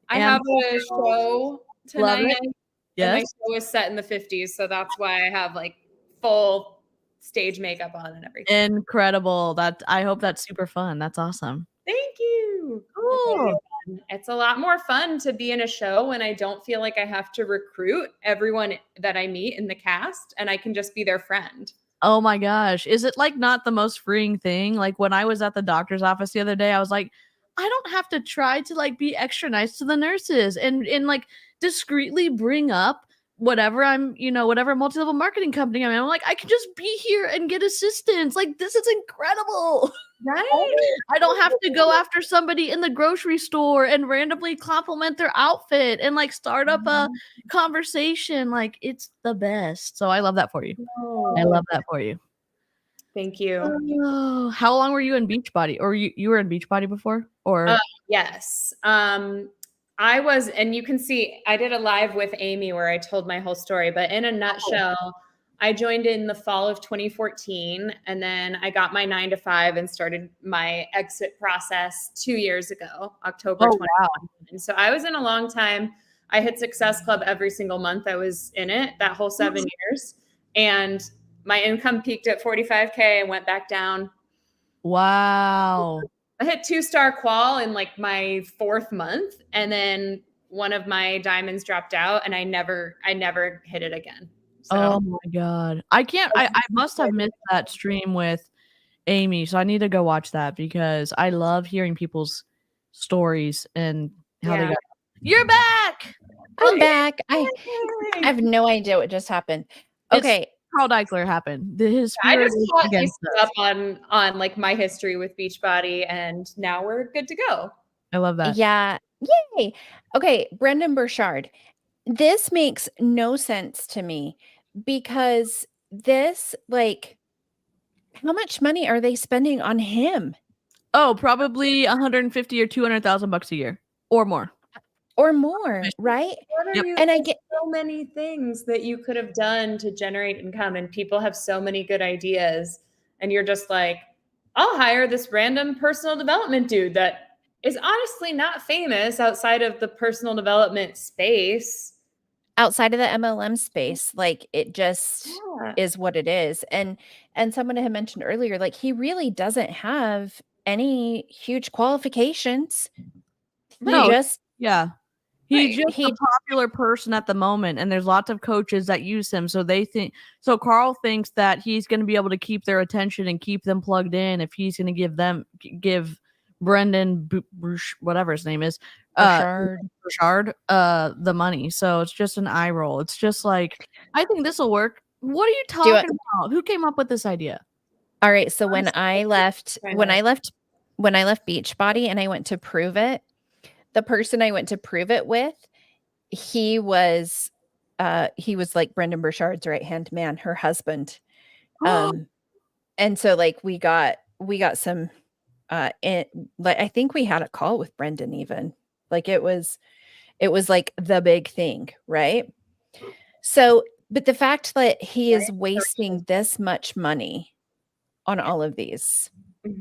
I and have a show Love tonight. it. And my Yes. show is set in the 50s, so that's why I have like full stage makeup on and everything. Incredible. I hope that's super fun. That's awesome. Thank you. Cool. It's a lot more fun to be in a show when I don't feel like I have to recruit everyone that I meet in the cast, and I can just be their friend. Oh my gosh. Is it like not the most freeing thing? Like when I was at the doctor's office the other day, I was like, I don't have to try to like be extra nice to the nurses and like discreetly bring up whatever I'm, whatever multi-level marketing company I'm in. I'm like, I can just be here and get assistance. Like, this is incredible. Right? I don't have to go after somebody in the grocery store and randomly compliment their outfit and like start up a conversation. Like, it's the best. So I love that for you. I love that for you. Thank you. Oh, how long were you in Beachbody? Or you were in Beachbody before? Or Yes. I was, and you can see, I did a live with Amy where I told my whole story, but in a nutshell, I joined in the fall of 2014, and then I got my 9-to-5 and started my exit process 2 years ago, October 2021. And so I was in a long time. I hit Success Club every single month I was in it, that whole 7 years. And my income peaked at 45K and went back down. wow. I hit 2-star qual in like my 4th month, and then one of my diamonds dropped out, and I never hit it again. So. Oh my God. I must have missed that stream with Amy. So I need to go watch that because I love hearing people's stories and how they got. You're back. I'm back. I have no idea what just happened. Okay. Carl Deichler happened. His I just thought you against up on like my history with Beachbody, and now we're good to go. I love that. Yeah. Yay. Okay. Brendan Burchard. This makes no sense to me because this, like, how much money are they spending on him? Oh, probably 150 or 200,000 bucks a year or more. Or more, right? Yep. And I get so many things that you could have done to generate income, and people have so many good ideas, and you're just like, I'll hire this random personal development dude that is honestly not famous outside of the personal development space. Outside of the MLM space, like it just is what it is. And someone had mentioned earlier, like he really doesn't have any huge qualifications. No, He's just a popular person at the moment, and there's lots of coaches that use him. So Carl thinks that he's going to be able to keep their attention and keep them plugged in if he's going to give Brendan whatever his name is, Burchard, the money. So it's just an eye roll. It's just like, I think this will work. What are you talking about? Who came up with this idea? All right. So when I left Beachbody and I went to prove it, the person I went to prove it with, he was like Brendan Burchard's right-hand man, her husband. And so like we got some like I think we had a call with Brendan even. Like it was like the big thing, right? So, but the fact that he is wasting this much money on all of these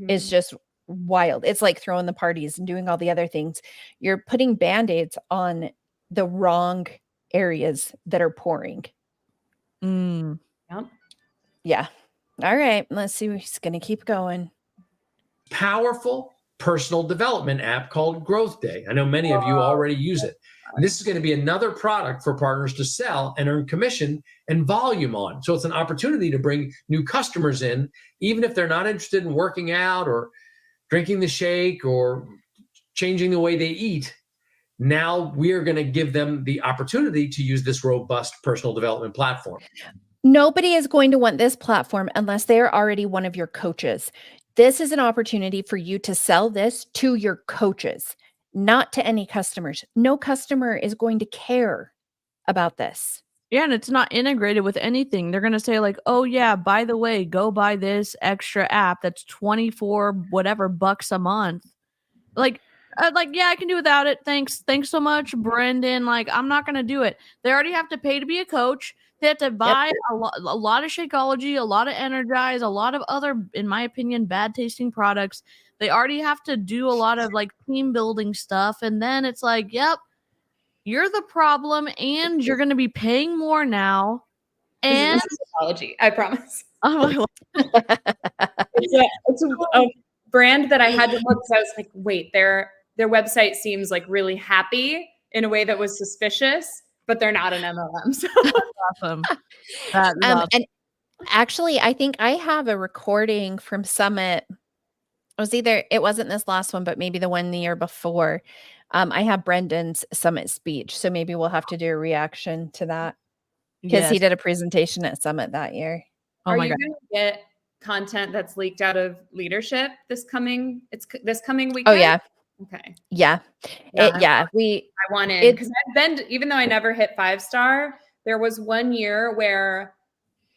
is just wild. It's like throwing the parties and doing all the other things. You're putting band-aids on the wrong areas that are pouring. Yep. Yeah. All right. Let's see. He's going to keep going. Powerful personal development app called Growth Day. I know many of you already use it. And this is going to be another product for partners to sell and earn commission and volume on. So it's an opportunity to bring new customers in, even if they're not interested in working out or drinking the shake or changing the way they eat. Now we are going to give them the opportunity to use this robust personal development platform. Nobody is going to want this platform unless they are already one of your coaches. This is an opportunity for you to sell this to your coaches, not to any customers. No customer is going to care about this. Yeah, and it's not integrated with anything. They're going to say like, oh yeah, by the way, go buy this extra app that's 24 whatever bucks a month. Like, yeah, I can do without it. Thanks so much, Brendan. Like, I'm not going to do it. They already have to pay to be a coach. They have to buy a lot of Shakeology, a lot of Energize, a lot of other, in my opinion, bad tasting products. They already have to do a lot of like team building stuff. And then it's like, yep, you're the problem and you're going to be paying more now. And This is an apology, I promise. oh my It's a brand that I had to look because I was like, wait, their website seems like really happy in a way that was suspicious, but they're not an MLM. So awesome. That is awesome. And actually, I think I have a recording from Summit. It wasn't this last one, but maybe the one the year before. I have Brendan's Summit speech, so maybe we'll have to do a reaction to that because he Yes. did a presentation at Summit that year. Oh are my you God. going to get content that's leaked out of leadership this coming weekend? Oh yeah, Okay. yeah, I want in it- because I've been, even though I never hit 5-star, there was one year where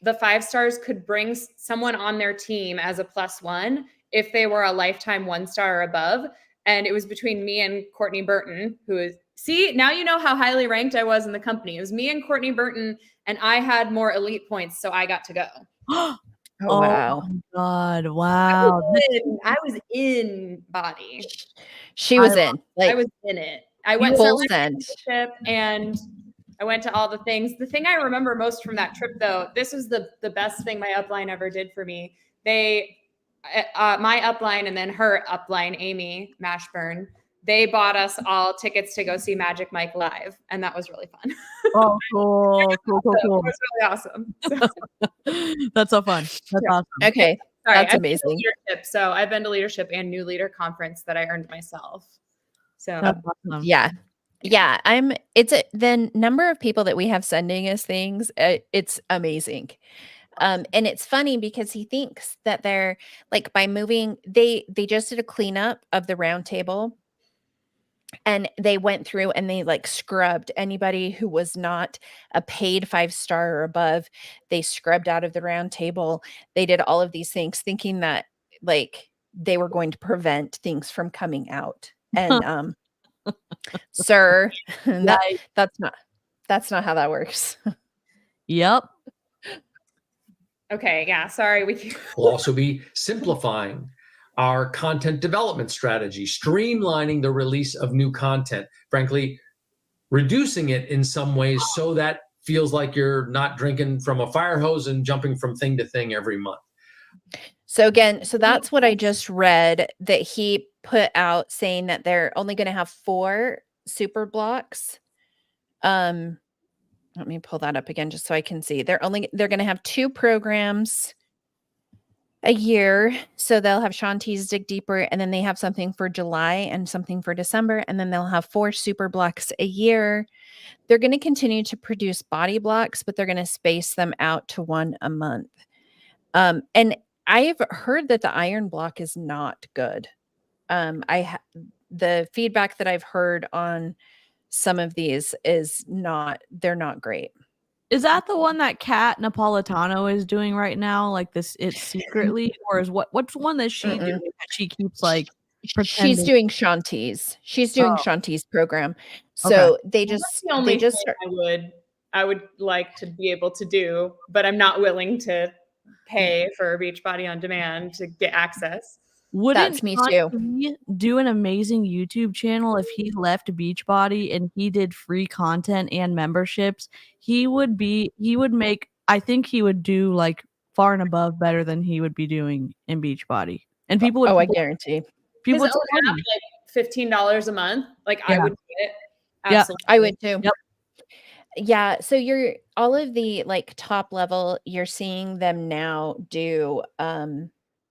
the 5 stars could bring someone on their team as a +1 if they were a lifetime 1-star or above. And it was between me and Courtney Burton, who is, see, now you know how highly ranked I was in the company. It was me and Courtney Burton, and I had more elite points, so I got to go. oh Oh wow, my God. Wow. I was in body. she was in I like was in it. I went full to send. and I went to all the things. The thing I remember most from that trip, though, this was the best thing my upline ever did for me. They, my upline and then her upline, Amy Mashburn, they bought us all tickets to go see Magic Mike live, and that was really fun. Oh, cool. Cool. It was really awesome. So, That's so fun. That's Yeah. awesome. Okay, sorry, that's I've been to amazing. leadership. So I've been to leadership and new leader conference that I earned myself. So That's awesome. Yeah. The number of people that we have sending us things, it's amazing. And it's funny because he thinks that they're like, by moving, they just did a cleanup of the round table, and they went through and they like scrubbed anybody who was not a paid 5-star or above. They scrubbed out of the round table. They did all of these things thinking that like they were going to prevent things from coming out. And sir, that's not how that works. Yep. okay, yeah, sorry. We'll also be simplifying our content development strategy, streamlining the release of new content, frankly, reducing it in some ways so that feels like you're not drinking from a fire hose and jumping from thing to thing every month. So that's what I just read that he put out, saying that they're only going to have 4 super blocks. Let me pull that up again just so I can see. They're going to have 2 programs a year. So they'll have Shanti's Dig Deeper, and then they have something for July and something for December, and then they'll have 4 super blocks a year. They're going to continue to produce body blocks, but they're going to space them out to 1 a month. And I've heard that the iron block is not good. The feedback that I've heard on some of these is they're not great. Is that the one that Kat Napolitano is doing right now? Like this, it's secretly, or is what's one that she doing that she keeps like pretending? She's doing Shanti's. She's doing Shanti's program. Okay. So Well, that's the only thing I would like to be able to do, but I'm not willing to pay for Beachbody on Demand to get access. Wouldn't That's me too. he do an amazing YouTube channel if he left Beachbody and he did free content and memberships? He would make, I think he would do like far and above better than he would be doing in Beachbody. And people would, I guarantee. people would His own app, like $15 a month. Like Yeah. I would do it. Yeah. Absolutely. I would too. Yep. Yeah. So you're all of the like top level, you're seeing them now do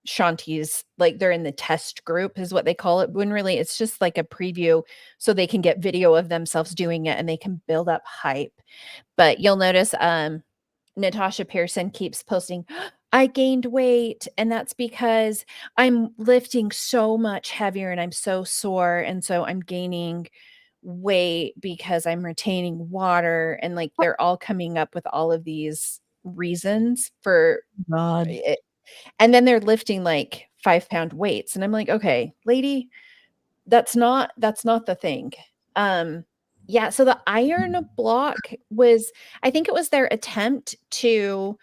Shanti's, like they're in the test group is what they call it, when really it's just like a preview so they can get video of themselves doing it and they can build up hype. But you'll notice Natasha Pearson keeps posting, I gained weight, and that's because I'm lifting so much heavier and I'm so sore, and so I'm gaining weight because I'm retaining water, and like they're all coming up with all of these reasons for God. it. And then they're lifting like 5-pound weights, and I'm like, okay, lady, that's not the thing. Yeah, so the iron block was, I think it was their attempt to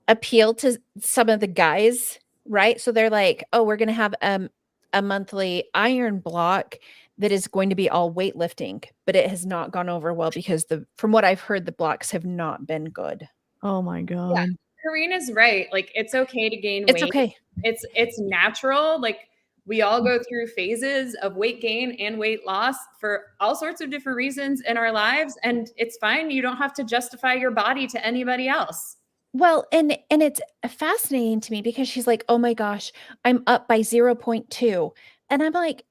appeal to some of the guys, right? So they're like, oh, we're going to have a monthly iron block that is going to be all weightlifting, but it has not gone over well because from what I've heard, the blocks have not been good. Oh my God. Karina's right. Like, it's okay to gain It's weight. okay. It's natural. Like, we all go through phases of weight gain and weight loss for all sorts of different reasons in our lives. And it's fine. You don't have to justify your body to anybody else. Well, and it's fascinating to me because she's like, "Oh my gosh, I'm up by 0.2." And I'm like,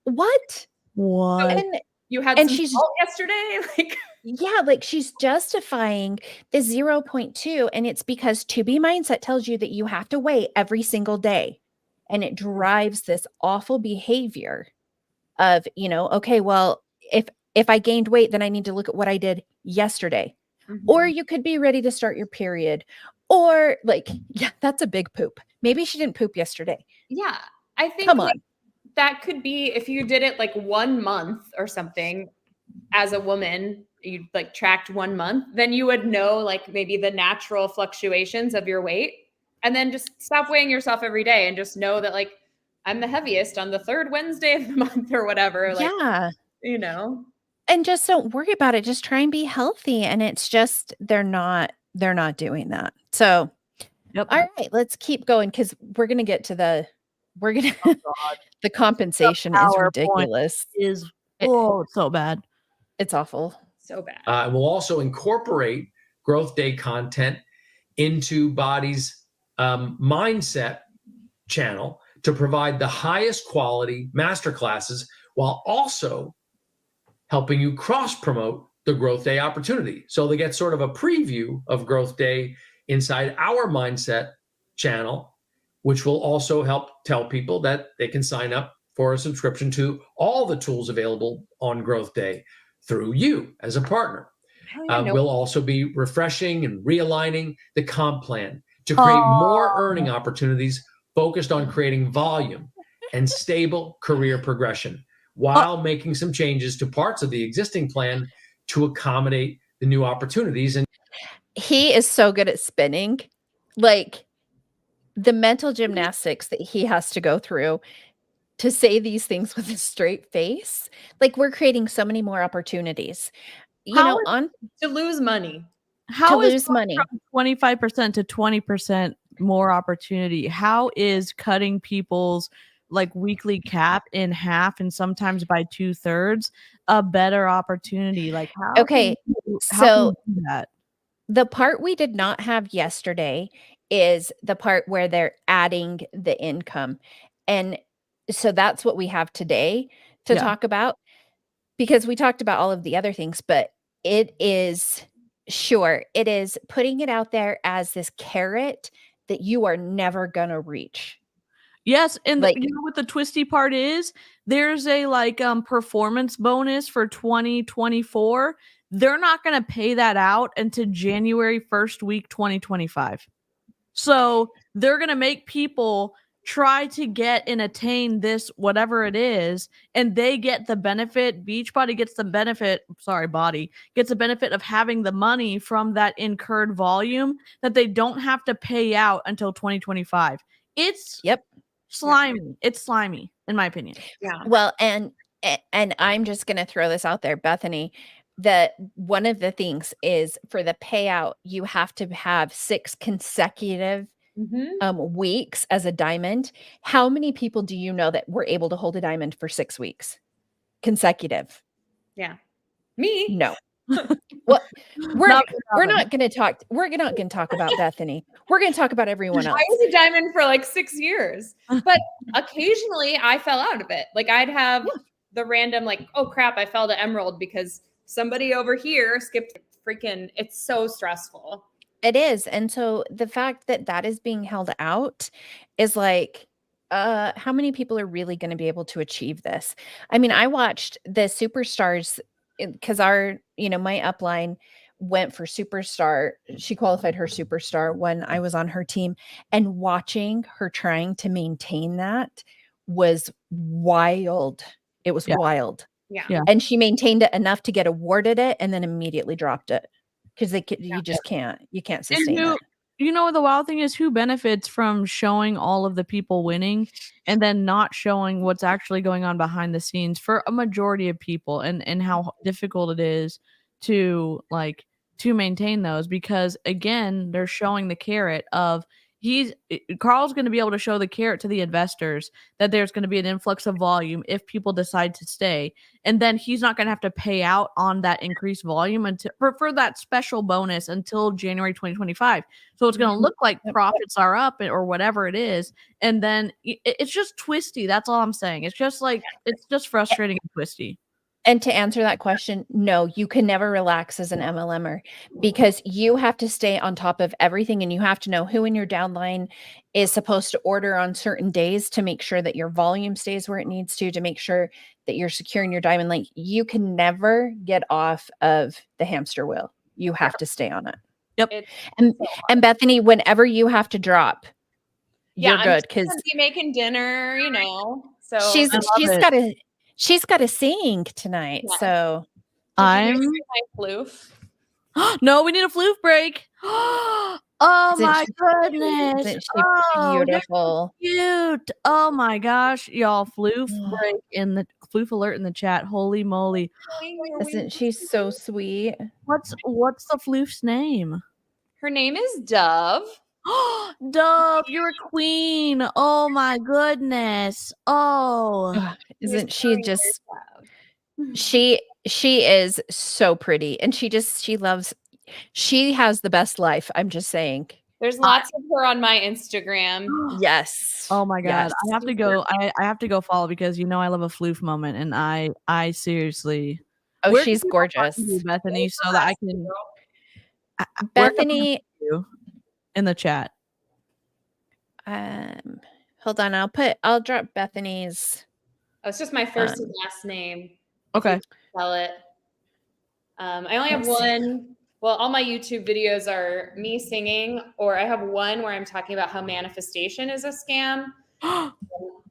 "What?" What? And You had And some she's salt yesterday? Like, yeah, like she's justifying the 0.2, and it's because 2B mindset tells you that you have to weigh every single day. And it drives this awful behavior of, okay, well, if I gained weight, then I need to look at what I did yesterday. Or you could be ready to start your period. Or like, yeah, that's a big poop. Maybe she didn't poop yesterday. yeah, I think Come like, on. that could be if you did it like 1 month or something as a woman, you like tracked 1 month, then you would know like maybe the natural fluctuations of your weight. And then just stop weighing yourself every day and just know that like I'm the heaviest on the 3rd Wednesday of the month or whatever. Like, Yeah. And just don't worry about it. Just try and be healthy. And it's just they're not doing that. So Yep. all right, let's keep going because we're gonna get to the God. the compensation is PowerPoint ridiculous. Is it's so bad. It's awful. So bad. We'll also incorporate Growth Day content into Body's mindset channel to provide the highest quality masterclasses while also helping you cross promote the Growth Day opportunity. So they get sort of a preview of Growth Day inside our mindset channel, which will also help tell people that they can sign up for a subscription to all the tools available on Growth Day through you as a partner. We'll also be refreshing and realigning the comp plan to create more earning opportunities focused on creating volume and stable career progression while making some changes to parts of the existing plan to accommodate the new opportunities. And he is so good at spinning, like the mental gymnastics that he has to go through to say these things with a straight face. Like we're creating so many more opportunities, on To lose money. How to is lose money. from 25% to 20% more opportunity? How is cutting people's like weekly cap in half and sometimes by 2/3 a better opportunity? Like how Okay, how so can you do that? the part we did not have yesterday is the part where they're adding the income. And so that's what we have today to Yeah. talk about because we talked about all of the other things, but it is putting it out there as this carrot that you are never going to reach. Yes, and Like, you know what the twisty part is? There's a like performance bonus for 2024. They're not going to pay that out until January 1st week 2025. So, they're going to make people try to get and attain this whatever it is, and they get the benefit. Beachbody gets the benefit, body gets the benefit of having the money from that incurred volume that they don't have to pay out until 2025. It's yep. slimy. It's slimy, in my opinion. Yeah. Well, and I'm just going to throw this out there, Bethany, that one of the things is for the payout, you have to have 6 consecutive weeks as a diamond. How many people do you know that were able to hold a diamond for 6 weeks consecutive? Yeah. Me? No. Well, we're Not not going to talk. We're not going to talk about Bethany. We're going to talk about everyone else. I was a diamond for like 6 years, but occasionally I fell out of it. Like I'd have the random like, oh crap, I fell to emerald because somebody over here skipped freaking. It's so stressful. It is. And so the fact that that is being held out is like, how many people are really going to be able to achieve this? I mean, I watched the superstars because my upline went for superstar. She qualified her superstar when I was on her team, and watching her trying to maintain that was wild. It was wild. Yeah. And she maintained it enough to get awarded it and then immediately dropped it. Because you just can't sustain it. You know, the wild thing is who benefits from showing all of the people winning and then not showing what's actually going on behind the scenes for a majority of people and how difficult it is to like to maintain those, because again, they're showing the carrot of Carl's going to be able to show the carrot to the investors that there's going to be an influx of volume if people decide to stay. And then he's not going to have to pay out on that increased volume until for that special bonus until January 2025. So it's going to look like profits are up or whatever it is. And then it's just twisty. That's all I'm saying. It's just like, it's just frustrating and twisty. And to answer that question, no, you can never relax as an MLMer, because you have to stay on top of everything, and you have to know who in your downline is supposed to order on certain days to make sure that your volume stays where it needs to make sure that you're securing your diamond link. You can never get off of the hamster wheel. You have to stay on it. Yep. And Bethany, whenever you have to drop, you're good, because be making dinner, So she's got a sing tonight. Yeah. So I'm my floof. No, we need a floof break. Oh my goodness. Isn't she beautiful? Cute. Oh my gosh. Y'all, floof break in the floof alert in the chat. Holy moly. Isn't she so sweet? What's the floof's name? Her name is Dove. Dove, you're a queen. Oh my goodness. Oh, isn't she just she is so pretty, and she has the best life. I'm just saying. There's lots of her on my Instagram. Yes. Oh my god. Yes. I have to go. I have to go follow, because I love a floof moment, and I seriously. Oh, she's gorgeous, Bethany, so that I can. Bethany in the chat. Hold on. I'll drop Bethany's. Oh, it's just my first and last name. Okay. Spell it. I only have one. Well, all my YouTube videos are me singing, or I have one where I'm talking about how manifestation is a scam. But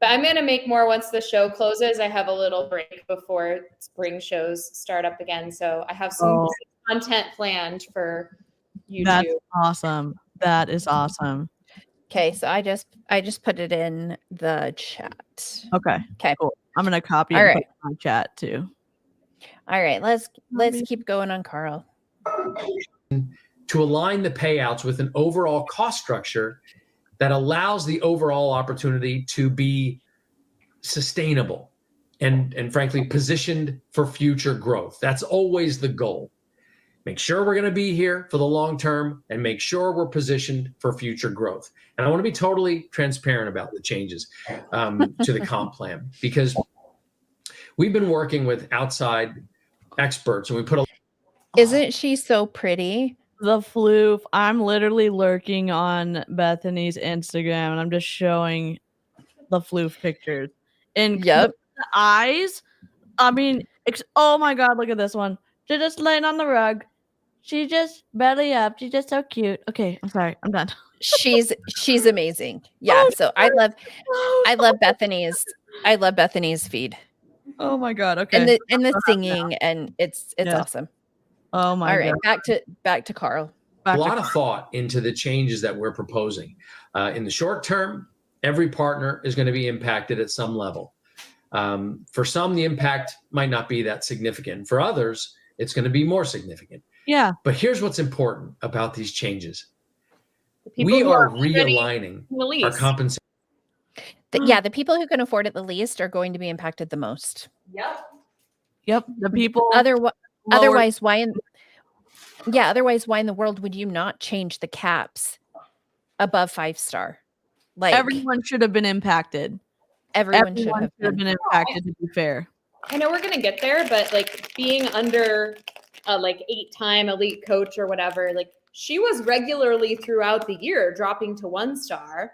I'm going to make more once the show closes. I have a little break before spring shows start up again. So I have some content planned for YouTube. That's awesome. That is awesome. Okay, so I just put it in the chat. Okay. Cool. I'm gonna copy and put it in my chat too. All right, let's keep going on Carl. To align the payouts with an overall cost structure that allows the overall opportunity to be sustainable and frankly positioned for future growth. That's always the goal. Make sure we're going to be here for the long term, and make sure we're positioned for future growth. And I want to be totally transparent about the changes to the comp plan, because we've been working with outside experts, and we put a. Isn't she so pretty? The floof. I'm literally lurking on Bethany's Instagram, and I'm just showing the floof pictures. And the eyes. I mean, oh my god, look at this one. She's just laying on the rug. She's just belly up. She's just so cute. Okay, I'm sorry. I'm done. She's amazing. Yeah. So I love Bethany's feed. Oh my god. Okay. And the singing, and it's awesome. Oh my god. All right, back to Carl. A lot of thought into the changes that we're proposing. In the short term, every partner is going to be impacted at some level. For some, the impact might not be that significant. For others, it's going to be more significant. Yeah. But here's what's important about these changes. We are realigning our compensation. The people who can afford it the least are going to be impacted the most. Yep. The people. Otherwise, why in the world would you not change the caps above 5-star? Like, everyone should have been impacted. Everyone should have been impacted, to be fair. I know we're going to get there, but like being under like 8-time elite coach or whatever, like she was regularly throughout the year dropping to 1-star.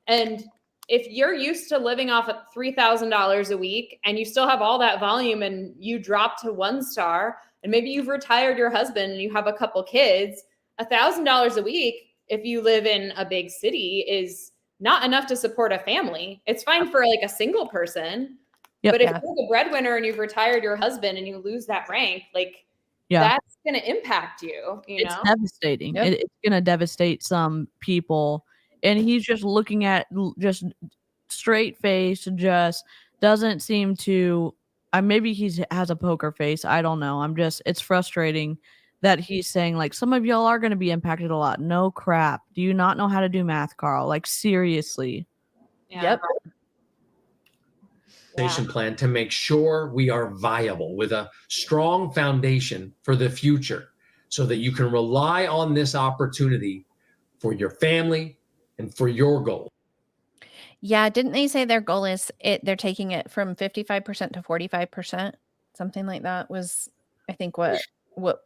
And if you're used to living off of $3,000 a week and you still have all that volume and you drop to 1-star, and maybe you've retired your husband and you have a couple kids, $1,000 a week, if you live in a big city, is not enough to support a family. It's fine for like a single person. But if you're the breadwinner and you've retired your husband and you lose that rank, like that's going to impact you. It's devastating. It's going to devastate some people. And he's just looking at just straight face, just doesn't seem to. Maybe he has a poker face. I don't know. It's frustrating that he's saying, like, some of y'all are going to be impacted a lot. No crap. Do you not know how to do math, Carl? Like, seriously. Yep. Plan to make sure we are viable with a strong foundation for the future so that you can rely on this opportunity for your family and for your goals. Yeah, didn't they say their goal is they're taking it from 55% to 45%? Something like that was, I think, what It's what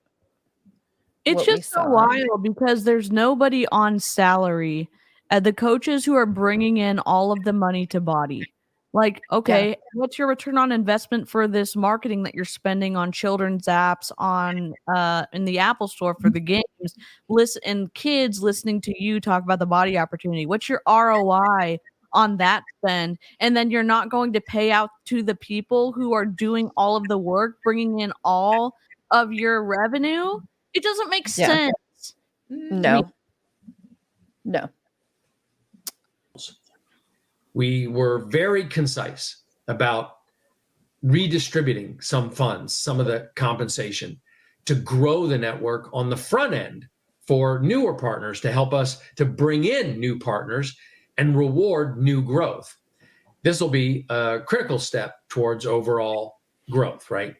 we just so saw. wild because there's nobody on salary. The coaches who are bringing in all of the money to Body. Like, okay, what's your return on investment for this marketing that you're spending on children's apps on in the Apple Store for the games? And kids listening to you talk about the Body opportunity. What's your ROI on that spend? And then you're not going to pay out to the people who are doing all of the work, bringing in all of your revenue. It doesn't make sense. No. No. We were very concise about redistributing some funds, some of the compensation to grow the network on the front end for newer partners to help us to bring in new partners and reward new growth. This will be a critical step towards overall growth, right?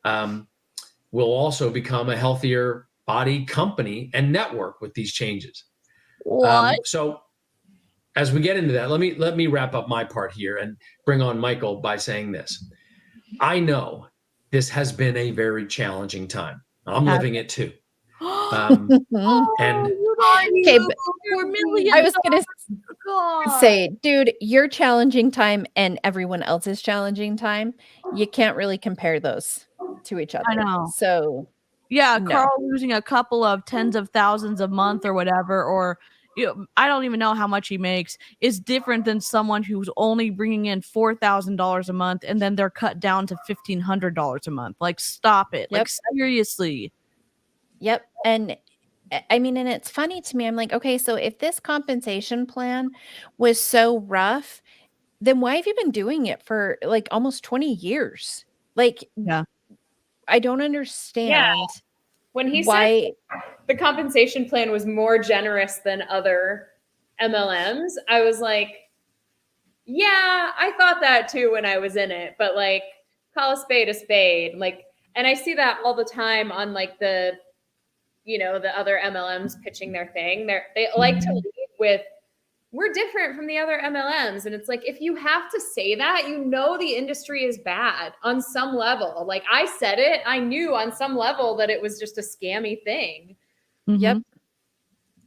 We'll also become a healthier Body company and network with these changes. So as we get into that, let me wrap up my part here and bring on Michael by saying this. I know this has been a very challenging time. I'm living it too. And okay, but I was going to say, dude, your challenging time and everyone else's challenging time, you can't really compare those to each other. I know. So yeah, no. Carl losing a couple of tens of thousands a month or whatever, or I don't even know how much he makes, is different than someone who's only bringing in $4,000 a month and then they're cut down to $1,500 a month. Like, stop it. Yep. Like, seriously. Yep. And I mean, and it's funny to me. I'm like, okay, so if this compensation plan was so rough, then why have you been doing it for like almost 20 years? Like, yeah, I don't understand. When he why said the compensation plan was more generous than other MLMs, I was like, yeah, I thought that too when I was in it, but like, call a spade a spade. Like, and I see that all the time on like the other MLMs pitching their thing. They like to lead with, we're different from the other MLMs. And it's like, if you have to say that, the industry is bad on some level. Like, I said it, I knew on some level that it was just a scammy thing. Yep.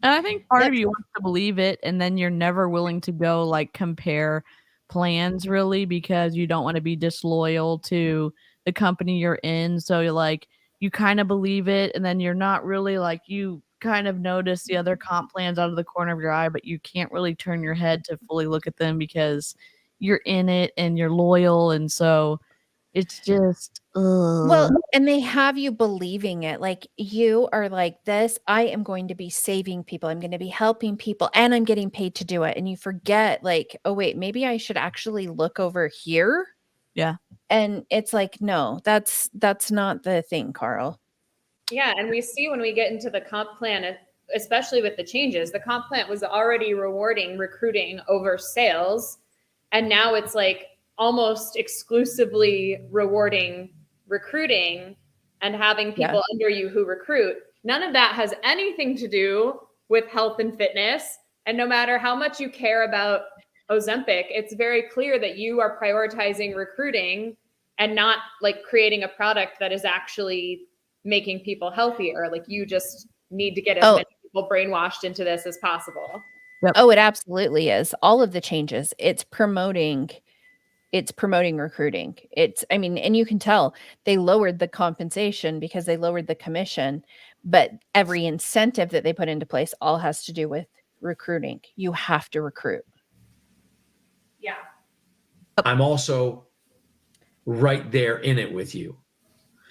And I think part of you wants to believe it, and then you're never willing to go like compare plans really because you don't want to be disloyal to the company you're in. So you're like, you kind of believe it, and then you're not really like, you kind of notice the other comp plans out of the corner of your eye, but you can't really turn your head to fully look at them because you're in it and you're loyal. And so it's just, well, and they have you believing it. Like, you are like, this, I am going to be saving people. I'm going to be helping people, and I'm getting paid to do it. And you forget, like, oh wait, maybe I should actually look over here. Yeah. And it's like, no, that's not the thing, Carl. Yeah, and we see when we get into the comp plan, especially with the changes, the comp plan was already rewarding recruiting over sales. And now it's like almost exclusively rewarding recruiting and having people under you who recruit. None of that has anything to do with health and fitness. And no matter how much you care about Ozempic, it's very clear that you are prioritizing recruiting and not like creating a product that is actually making people healthier. Like, you just need to get as many people brainwashed into this as possible. Yep. Oh, it absolutely is. All of the changes, it's promoting recruiting. And you can tell they lowered the compensation because they lowered the commission, but every incentive that they put into place all has to do with recruiting. You have to recruit. Yeah. I'm also right there in it with you.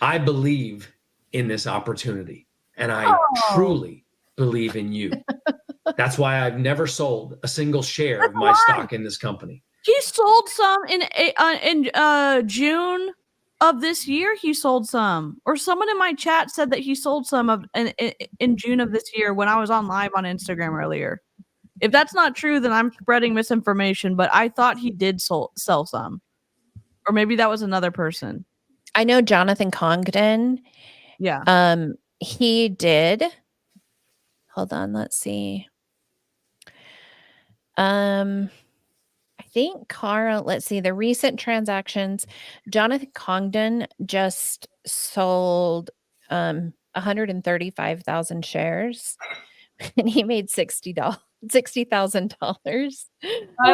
I believe in this opportunity, and I truly believe in you. That's why I've never sold a single share of my stock in this company. He sold some in June of this year he sold some, or someone in my chat said that he sold some of in June of this year when I was on live on Instagram earlier. If that's not true, then I'm spreading misinformation, but I thought he did sell some, or maybe that was another person. I know Jonathan Congdon. Yeah. He did. Hold on, let's see. I think Carl, let's see, the recent transactions, Jonathan Congdon just sold 135,000 shares and he made $60,000. I thought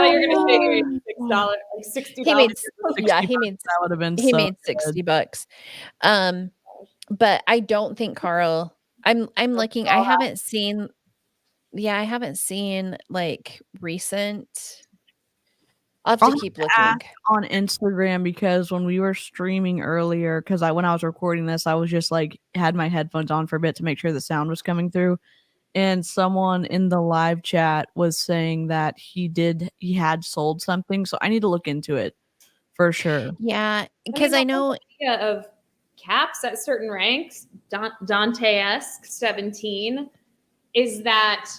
you were gonna say he made $6, like $60. He made, $60 that would have been he so made $60. But I don't think Carl, I'm looking, I haven't seen like recent. I'll have to keep looking on Instagram, because when we were streaming earlier, because when I was recording this, I was just like had my headphones on for a bit to make sure the sound was coming through. And someone in the live chat was saying that he had sold something. So I need to look into it for sure. Yeah, because I know idea of caps at certain ranks, Dante-esque 17, is that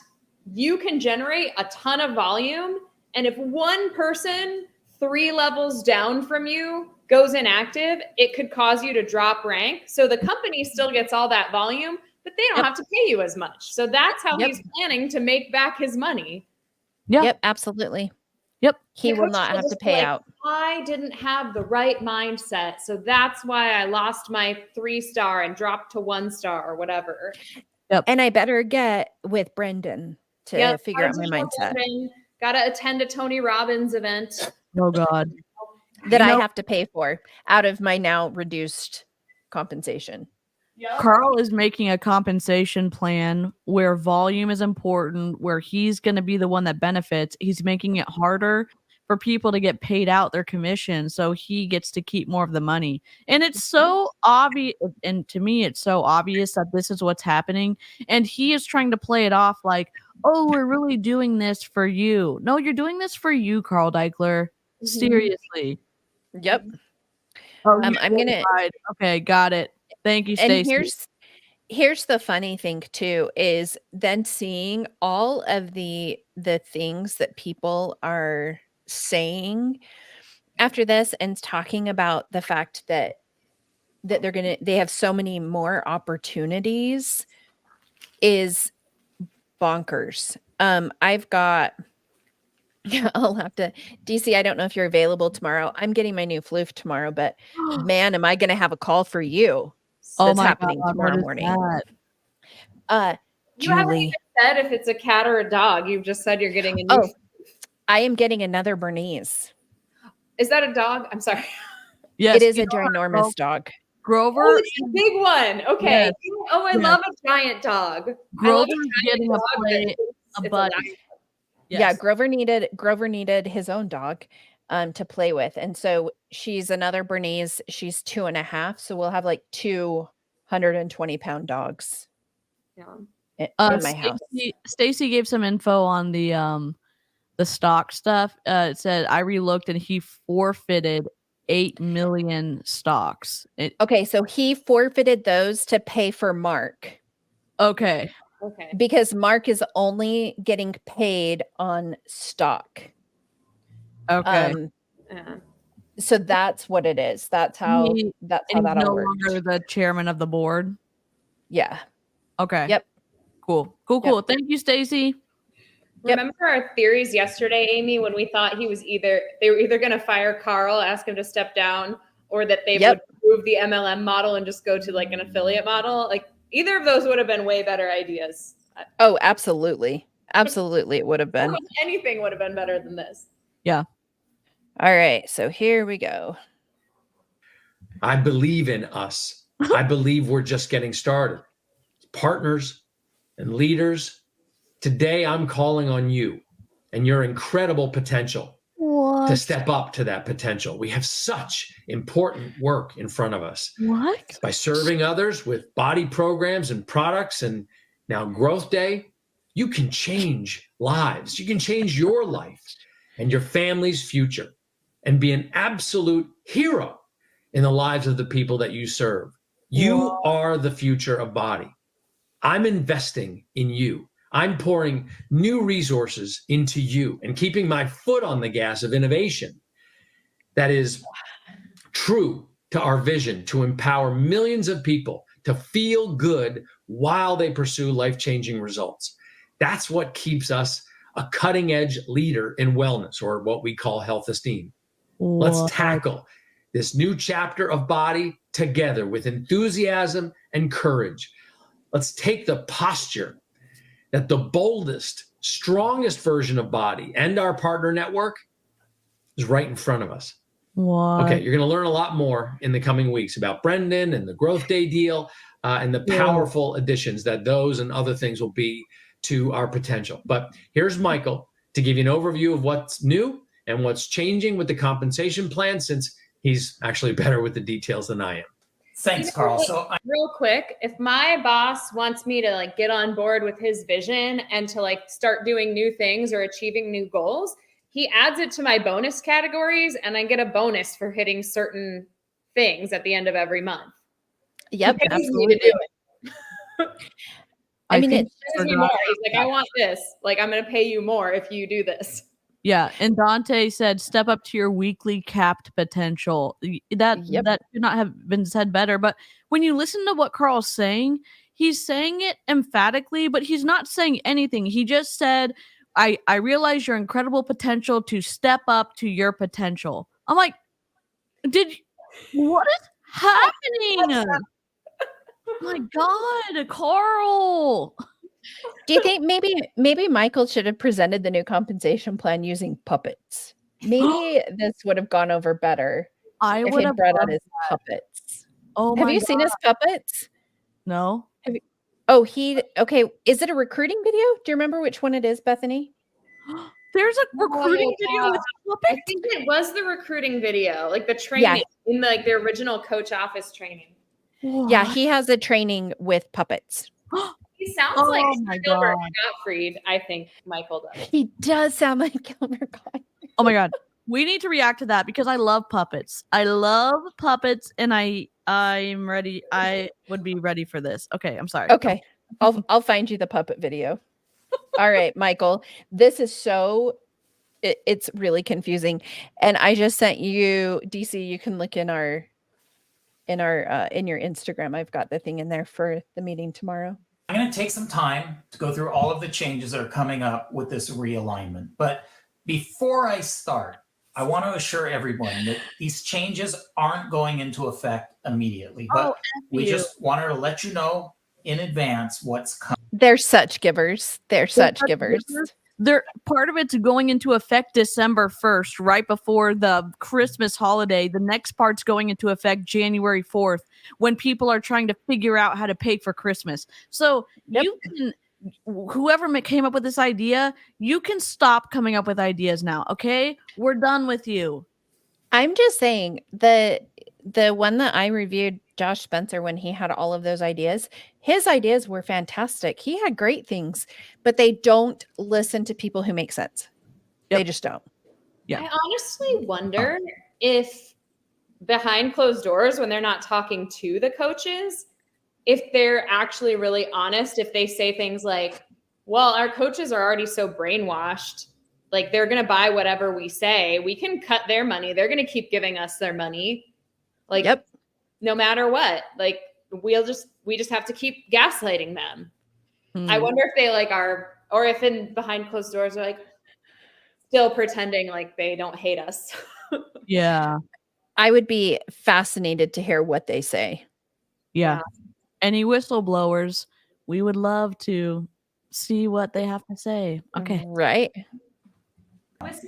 you can generate a ton of volume. And if one person 3 levels down from you goes inactive, it could cause you to drop rank. So the company still gets all that volume, but they don't have to pay you as much. So that's how he's planning to make back his money. Yep, absolutely. Yep. He will not have to pay out. I didn't have the right mindset. So that's why I lost my 3-star and dropped to 1-star or whatever. Yep. And I better get with Brendan to figure out my mindset. Got to attend a Tony Robbins event. Oh, God. That I have to pay for out of my now reduced compensation. Yep. Carl is making a compensation plan where volume is important, where he's going to be the one that benefits. He's making it harder for people to get paid out their commission, so he gets to keep more of the money. And it's so obvious, and to me, it's so obvious that this is what's happening. And he is trying to play it off like, oh, we're really doing this for you. No, you're doing this for you, Carl Deichler. Seriously. Yep. Oh, I'm gonna. Okay, got it. Thank you, Stacey. And here's the funny thing too, is then seeing all of the things that people are saying after this and talking about the fact that they have so many more opportunities is bonkers. I've got, I'll have to, DC, I don't know if you're available tomorrow. I'm getting my new floof tomorrow, but man, am I going to have a call for you. That's happening tomorrow morning. You haven't even said if it's a cat or a dog. You've just said you're getting a new. I am getting another Bernese. Is that a dog? I'm sorry. Yes, it is a ginormous dog. Grover, oh, it's a big one. Okay. Yes. Oh, I love a giant dog. Grover's getting a buddy. Yes. Yeah, Grover needed his own dog to play with, and so she's another Bernese. She's 2.5, so we'll have like 220-pound dogs. Yeah. In my house. Stacey gave some info on the stock stuff. It said I relooked and he forfeited 8 million stocks. Okay, so he forfeited those to pay for Mark. Okay. Because Mark is only getting paid on stock. Okay. So that's what it is. That's how that all works. No longer the chairman of the board. Yeah. Okay. Yep. Cool. Yep. Thank you, Stacey. Remember our theories yesterday, Amy, when we thought they were either going to fire Carl, ask him to step down, or that they would move the MLM model and just go to like an affiliate model? Like either of those would have been way better ideas. Oh, absolutely. Absolutely. It would have been. Anything would have been better than this. Yeah. All right. So here we go. I believe in us. I believe we're just getting started. Partners and leaders, today I'm calling on you and your incredible potential to step up to that potential. We have such important work in front of us. What? By serving others with body programs and products, and now Growth Day, you can change lives. You can change your life and your family's future and be an absolute hero in the lives of the people that you serve. You are the future of body. I'm investing in you. I'm pouring new resources into you and keeping my foot on the gas of innovation that is true to our vision to empower millions of people to feel good while they pursue life-changing results. That's what keeps us a cutting-edge leader in wellness, or what we call health esteem. Let's tackle this new chapter of body together with enthusiasm and courage. Let's take the posture that the boldest, strongest version of body and our partner network is right in front of us. Okay, you're going to learn a lot more in the coming weeks about Brendan and the Growth Day deal and the powerful additions that those and other things will be to our potential. But here's Michael to give you an overview of what's new and what's changing with the compensation plan, since he's actually better with the details than I am. Thanks, Carl. So real quick, if my boss wants me to like get on board with his vision and to like start doing new things or achieving new goals, he adds it to my bonus categories and I get a bonus for hitting certain things at the end of every month. Yep, He pays me absolutely. to do it. I mean, think it's Pays me more. He's like, I want this. Like, I'm going to pay you more if you do this. Yeah, and Dante said, "Step up to your weekly capped potential." That could not have been said better. But when you listen to what Carl's saying, he's saying it emphatically, but he's not saying anything. He just said, "I realize your incredible potential to step up to your potential." I'm like, what is happening? My God, Carl. do you think maybe Michael should have presented the new compensation plan using puppets? Maybe this would have gone over better I if would he have brought out loved his that. puppets. Oh Have my you God. seen his puppets? No. Oh, okay. Is it a recruiting video? Do you remember which one it is, Bethany? There's a recruiting video with I puppets. think it was the recruiting video, like the training in like the original coach office training. Yeah, he has a training with puppets. He sounds Oh like my Gilbert God. Gottfried, I think Michael does. He does sound like Gilbert Gottfried. Oh my God. We need to react to that because I love puppets. I love puppets, and I'm ready. I would be ready for this. Okay, I'm sorry. Okay. I'll find you the puppet video. All right, Michael. This is it's really confusing. And I just sent you, DC, you can look in your Instagram. I've got the thing in there for the meeting tomorrow. I'm going to take some time to go through all of the changes that are coming up with this realignment. But before I start, I want to assure everyone that these changes aren't going into effect immediately. But we just wanted to let you know in advance what's coming. They're such givers. They're such givers. Part of it's going into effect December 1st, right before the Christmas holiday. The next part's going into effect January 4th, when people are trying to figure out how to pay for Christmas. So you can, whoever came up with this idea, you can stop coming up with ideas now. Okay, we're done with you. I'm just saying the one that I reviewed, Josh Spencer, when he had all of those ideas, his ideas were fantastic. He had great things, but they don't listen to people who make sense. They just don't. I honestly wonder if behind closed doors, when they're not talking to the coaches, if they're actually really honest, if they say things like, well, our coaches are already so brainwashed, like they're going to buy whatever we say. We can cut their money. They're going to keep giving us their money. Like, no matter what, like we just have to keep gaslighting them. I wonder if they like are, or if in behind closed doors are like still pretending like they don't hate us. Yeah. I would be fascinated to hear what they say. Yeah. Any whistleblowers, we would love to see what they have to say. Okay. Right.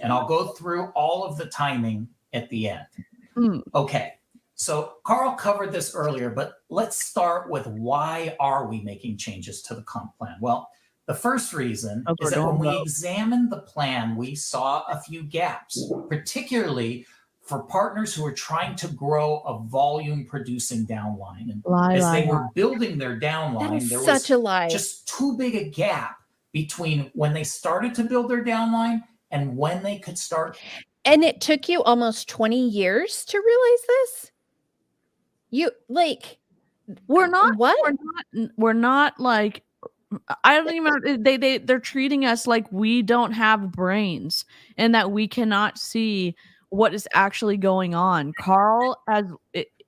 And I'll go through all of the timing at the end. Okay. So Carl covered this earlier, but let's start with why are we making changes to the comp plan? Well, the first reason is that when we examined the plan, we saw a few gaps, particularly for partners who are trying to grow a volume producing downline. And as they were building their downline, there was just too big a gap between when they started to build their downline and when they could start. And it took you almost 20 years to realize this? You like We're not. what? We're not like. I don't even. They're treating us like we don't have brains and that we cannot see what is actually going on. Carl, as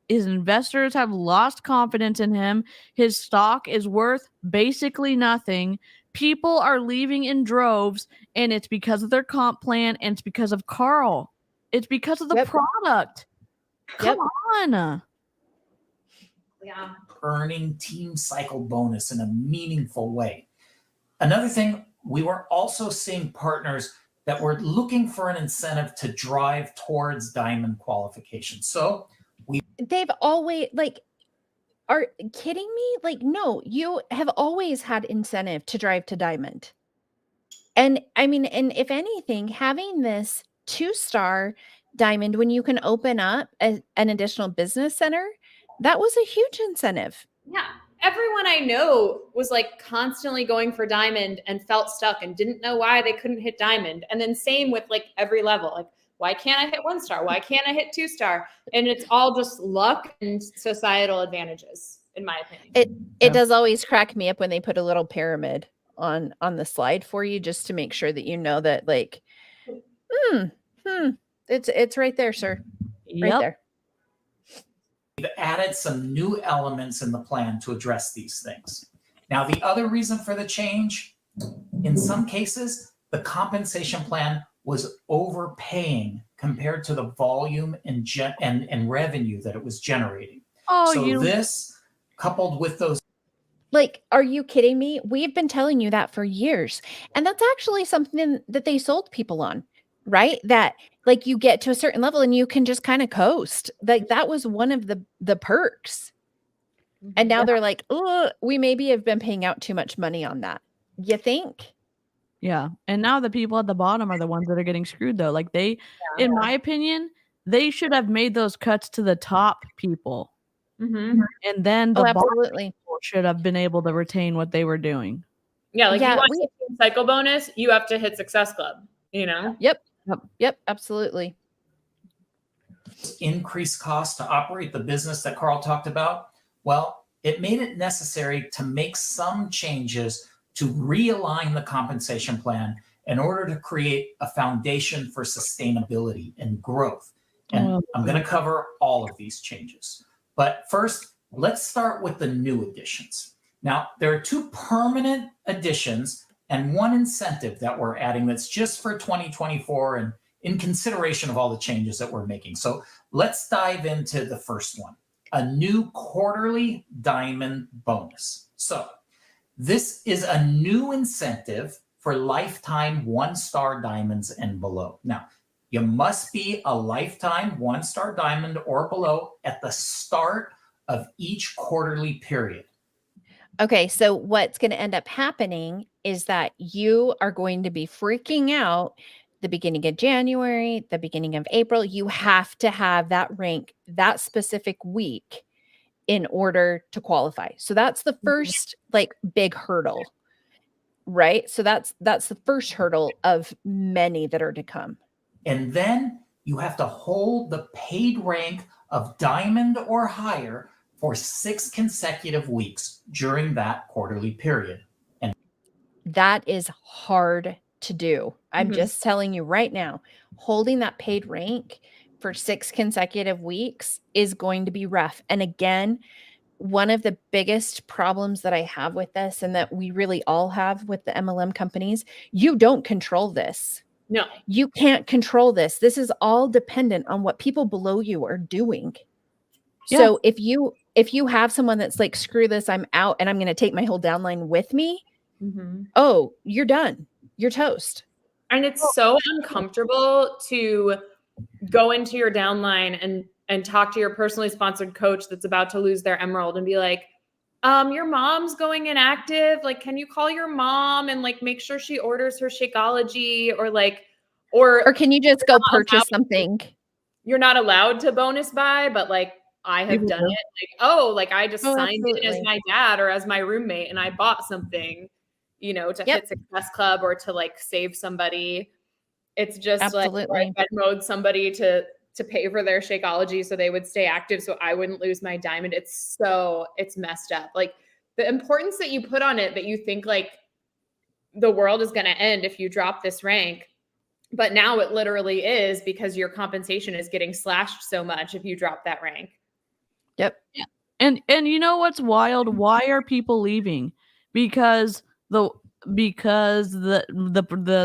his investors have lost confidence in him. His stock is worth basically nothing. People are leaving in droves, and it's because of their comp plan, and it's because of Carl. It's because of the Yep. product. Come on. Yeah. Earning team cycle bonus in a meaningful way. Another thing, we were also seeing partners that were looking for an incentive to drive towards diamond qualification. So They've always like, are kidding me? Like, no, you have always had incentive to drive to diamond. And I mean, and if anything, having this 2-star diamond when you can open up an additional business center, that was a huge incentive. Yeah. Everyone I know was like constantly going for diamond and felt stuck and didn't know why they couldn't hit diamond. And then same with like every level. Like, why can't I hit 1-star? Why can't I hit 2-star? And it's all just luck and societal advantages, in my opinion. It does always crack me up when they put a little pyramid on the slide for you, just to make sure that you know that, like, it's right there, sir. Right there. we've added some new elements in the plan to address these things. Now, the other reason for the change, in some cases, the compensation plan was overpaying compared to the volume and revenue that it was generating. Oh, so this, coupled with those. Like, are you kidding me? We've been telling you that for years. And that's actually something that they sold people on, right? That like you get to a certain level and you can just kind of coast. Like that was one of the perks. And now they're like, oh, we maybe have been paying out too much money on that. You think? Yeah. And now the people at the bottom are the ones that are getting screwed, though. Like in my opinion, they should have made those cuts to the top people. Mm-hmm. And then the bottom absolutely people should have been able to retain what they were doing. Yeah. Like you want a cycle bonus, you have to hit Success Club, you know? Yep. Absolutely. Increased cost to operate the business that Carl talked about. Well, it made it necessary to make some changes to realign the compensation plan in order to create a foundation for sustainability and growth. And I'm going to cover all of these changes. But first, let's start with the new additions. Now, there are 2 permanent additions and 1 incentive that we're adding that's just for 2024 and in consideration of all the changes that we're making. So let's dive into the first one, a new quarterly diamond bonus. So this is a new incentive for lifetime 1-star diamonds and below. Now, you must be a lifetime 1-star diamond or below at the start of each quarterly period. Okay, so what's going to end up happening is that you are going to be freaking out the beginning of January, the beginning of April. You have to have that rank that specific week in order to qualify. So that's the first like big hurdle, right? So that's the first hurdle of many that are to come. And then you have to hold the paid rank of diamond or higher for 6 consecutive weeks during that quarterly period. And that is hard to do. I'm just telling you right now, holding that paid rank for 6 consecutive weeks is going to be rough. And again, one of the biggest problems that I have with this, and that we really all have with the MLM companies, you don't control this. No, you can't control this. This is all dependent on what people below you are doing. Yeah. So if you have someone that's like, screw this, I'm out and I'm going to take my whole downline with me. Oh, you're done. You're toast. And it's so uncomfortable to go into your downline and talk to your personally sponsored coach that's about to lose their emerald and be like, your mom's going inactive. Like, can you call your mom and like make sure she orders her Shakeology or can you just go purchase something? You're not allowed to bonus buy, but like I have done it. Like, I just signed in as my dad or as my roommate and I bought something, to hit Success Club or to like save somebody. It's just like I Venmo'd somebody to to pay for their Shakeology so they would stay active so I wouldn't lose my diamond. It's messed up. Like the importance that you put on it, that you think like the world is going to end if you drop this rank. But now it literally is, because your compensation is getting slashed so much if you drop that rank. Yep. And you know what's wild? Why are people leaving? Because the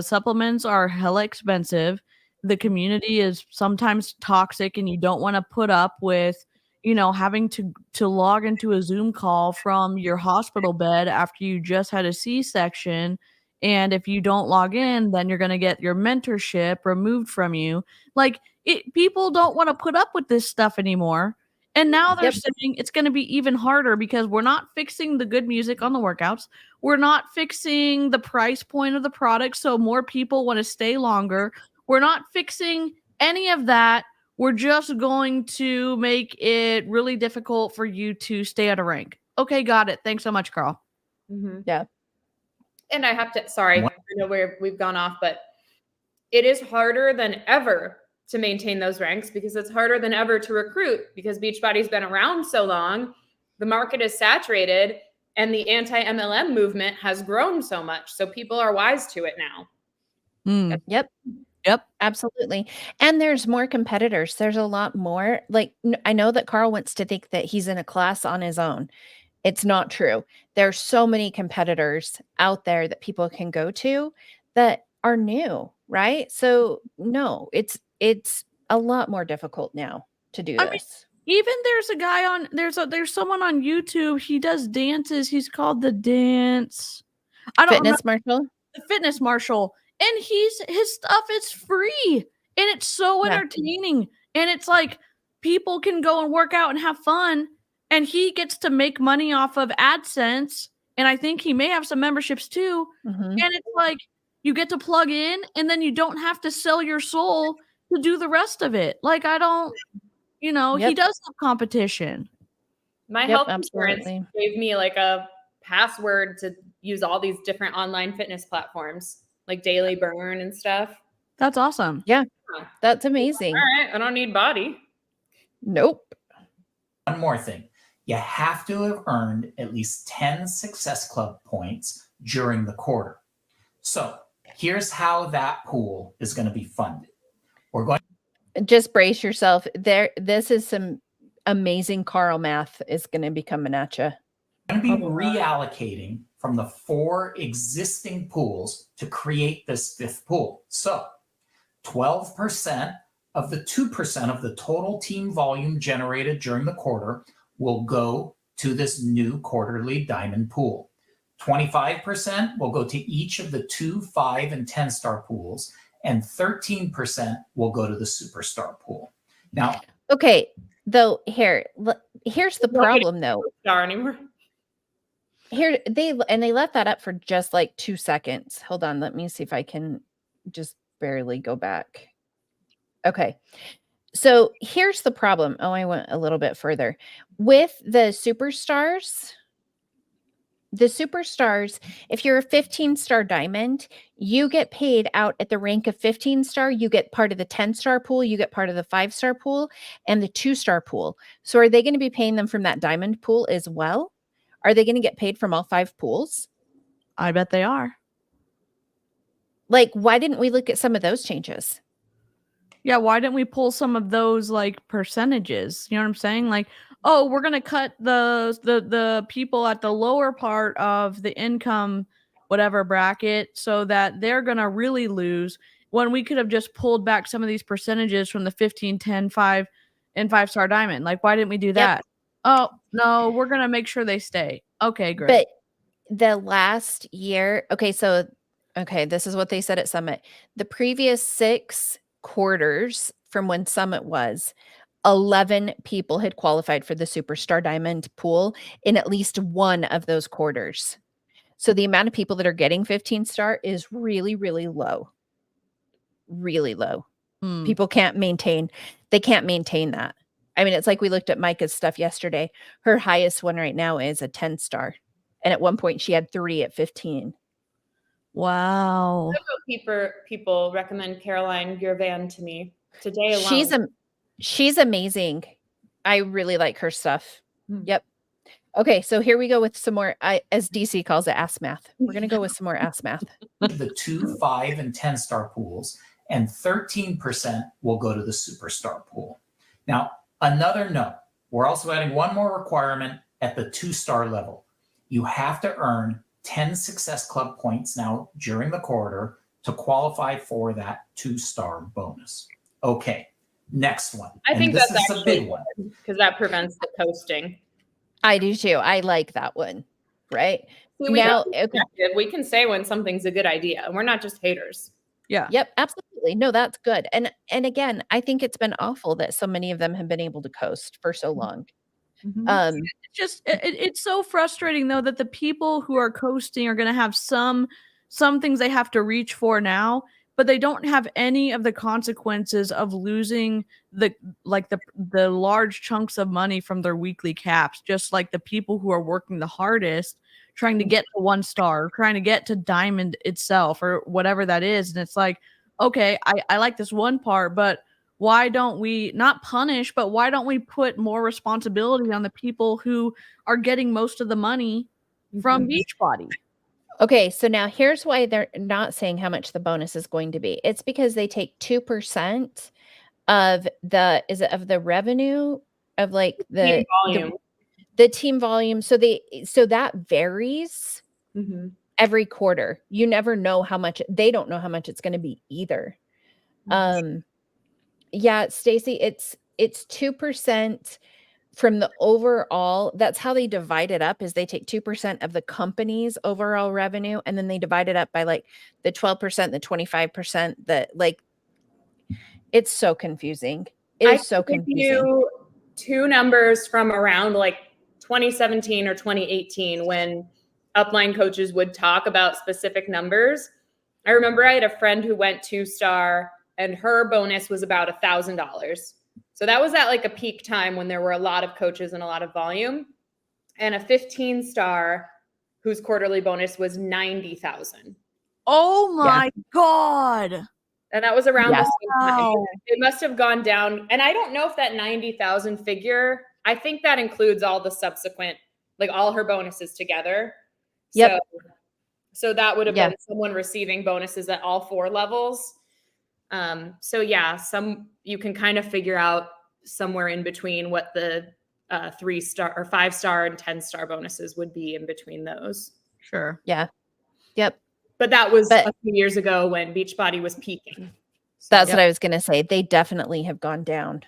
supplements are hella expensive. The community is sometimes toxic, and you don't want to put up with, you know, having to log into a Zoom call from your hospital bed after you just had a C-section. And if you don't log in, then you're going to get your mentorship removed from you. Like, people don't want to put up with this stuff anymore. And now they're saying it's going to be even harder because we're not fixing the good music on the workouts. We're not fixing the price point of the product, so more people want to stay longer. We're not fixing any of that. We're just going to make it really difficult for you to stay at a rank. Okay, got it. Thanks so much, Carl. Mm-hmm. Yeah. And I have to, sorry, I know we've gone off, but it is harder than ever to maintain those ranks, because it's harder than ever to recruit, because Beachbody's been around so long, the market is saturated, and the anti-MLM movement has grown so much. So people are wise to it now. Yep, absolutely. And there's more competitors. There's a lot more. Like, I know that Carl wants to think that he's in a class on his own. It's not true. There's so many competitors out there that people can go to that are new, right? So no, it's a lot more difficult now to do this. Even there's a guy on there's someone on YouTube. He does dances. He's called the dance. Fitness Marshall. The Fitness Marshall, and his stuff is free, and it's so entertaining. And it's like people can go and work out and have fun, and he gets to make money off of AdSense. And I think he may have some memberships too. Mm-hmm. And it's like you get to plug in, and then you don't have to sell your soul to do the rest of it. Like, I don't, you know, he does have competition. My health insurance gave me like a password to use all these different online fitness platforms like Daily Burn and stuff. That's awesome. Yeah, that's amazing. All right, I don't need Body. Nope. One more thing. You have to have earned at least 10 Success Club points during the quarter. So here's how that pool is going to be funded. We're going just brace yourself there. This is some amazing Carl math is going to be coming at you. We're going to be reallocating from the 4 existing pools to create this 5th pool. So 12% of the 2% of the total team volume generated during the quarter will go to this new quarterly diamond pool. 25% will go to each of the 2, 5, and 10-star pools, and 13% will go to the superstar pool. Now, okay, though here's the problem though. Star anymore. Here they let that up for just like 2 seconds. Hold on, let me see if I can just barely go back. Okay. So here's the problem. Oh, I went a little bit further. With the superstars, if you're a 15-star diamond, you get paid out at the rank of 15-star. You get part of the 10-star pool, you get part of the 5-star pool, and the 2-star pool. So are they going to be paying them from that diamond pool as well? Are they going to get paid from all 5 pools? I bet they are. Like, why didn't we look at some of those changes? Yeah, why didn't we pull some of those like percentages? You know what I'm saying? Like, oh, we're gonna cut the people at the lower part of the income whatever bracket so that they're gonna really lose, when we could have just pulled back some of these percentages from the 15, 10, 5, and 5-star diamond. Like, why didn't we do that? Oh, no, we're gonna make sure they stay. Okay, great. But the last year, this is what they said at Summit. The previous 6 quarters from when Summit was, 11 people had qualified for the Superstar Diamond pool in at least one of those quarters. So the amount of people that are getting 15-star is really, really low. Really low. People can't maintain that. I mean, it's like we looked at Micah's stuff yesterday. Her highest one right now is a 10-star. And at one point she had 3 at 15. Wow. People recommend Caroline Gurvan to me today alone. She's amazing. I really like her stuff. Hmm. Yep. Okay, so here we go with some more, as DC calls it, ass math. We're going to go with some more ass math. The 2, 5, and 10-star pools, and 13% will go to the superstar pool. Now, another note, we're also adding one more requirement at the 2-star level. You have to earn 10 Success Club points now during the quarter to qualify for that 2-star bonus. Okay, next one. I think this that's is a actually big one. because that prevents the coasting. I do too. I like that one. Right? See, Now, okay. We can say when something's a good idea, and we're not just haters. Yeah. Yep, absolutely. No, that's good. And again, I think it's been awful that so many of them have been able to coast for so long. It's just it's so frustrating though that the people who are coasting are going to have some things they have to reach for now, but they don't have any of the consequences of losing the large chunks of money from their weekly caps, just like the people who are working the hardest trying to get to 1 star, trying to get to diamond itself or whatever that is. And it's like, okay, I like this one part, but why don't we not punish, but why don't we put more responsibility on the people who are getting most of the money from Beachbody? Okay, so now here's why they're not saying how much the bonus is going to be. It's because they take 2% of the revenue of like Team volume. the team volume. So that varies every quarter. You never know how much, they don't know how much it's going to be either. Yeah, Stacy, it's 2% from the overall. That's how they divide it up, is they take 2% of the company's overall revenue, and then they divide it up by like the 12%, the 25%, it's so confusing. It is so confusing. You 2 numbers from around like 2017 or 2018 when upline coaches would talk about specific numbers. I remember I had a friend who went 2-star and her bonus was about $1,000. So that was at like a peak time when there were a lot of coaches and a lot of volume. And a 15-star whose quarterly bonus was $90,000. Oh my God. And that was around the same time. Wow. It must have gone down. And I don't know if that 90,000 figure, I think that includes all the subsequent, like all her bonuses together. Yep. So that would have been someone receiving bonuses at all 4 levels. So yeah, you can kind of figure out somewhere in between what the 3-star or 5-star and 10-star bonuses would be in between those. Sure. Yeah. Yep. But that was a few years ago when Beachbody was peaking. So, that's what I was going to say. They definitely have gone down.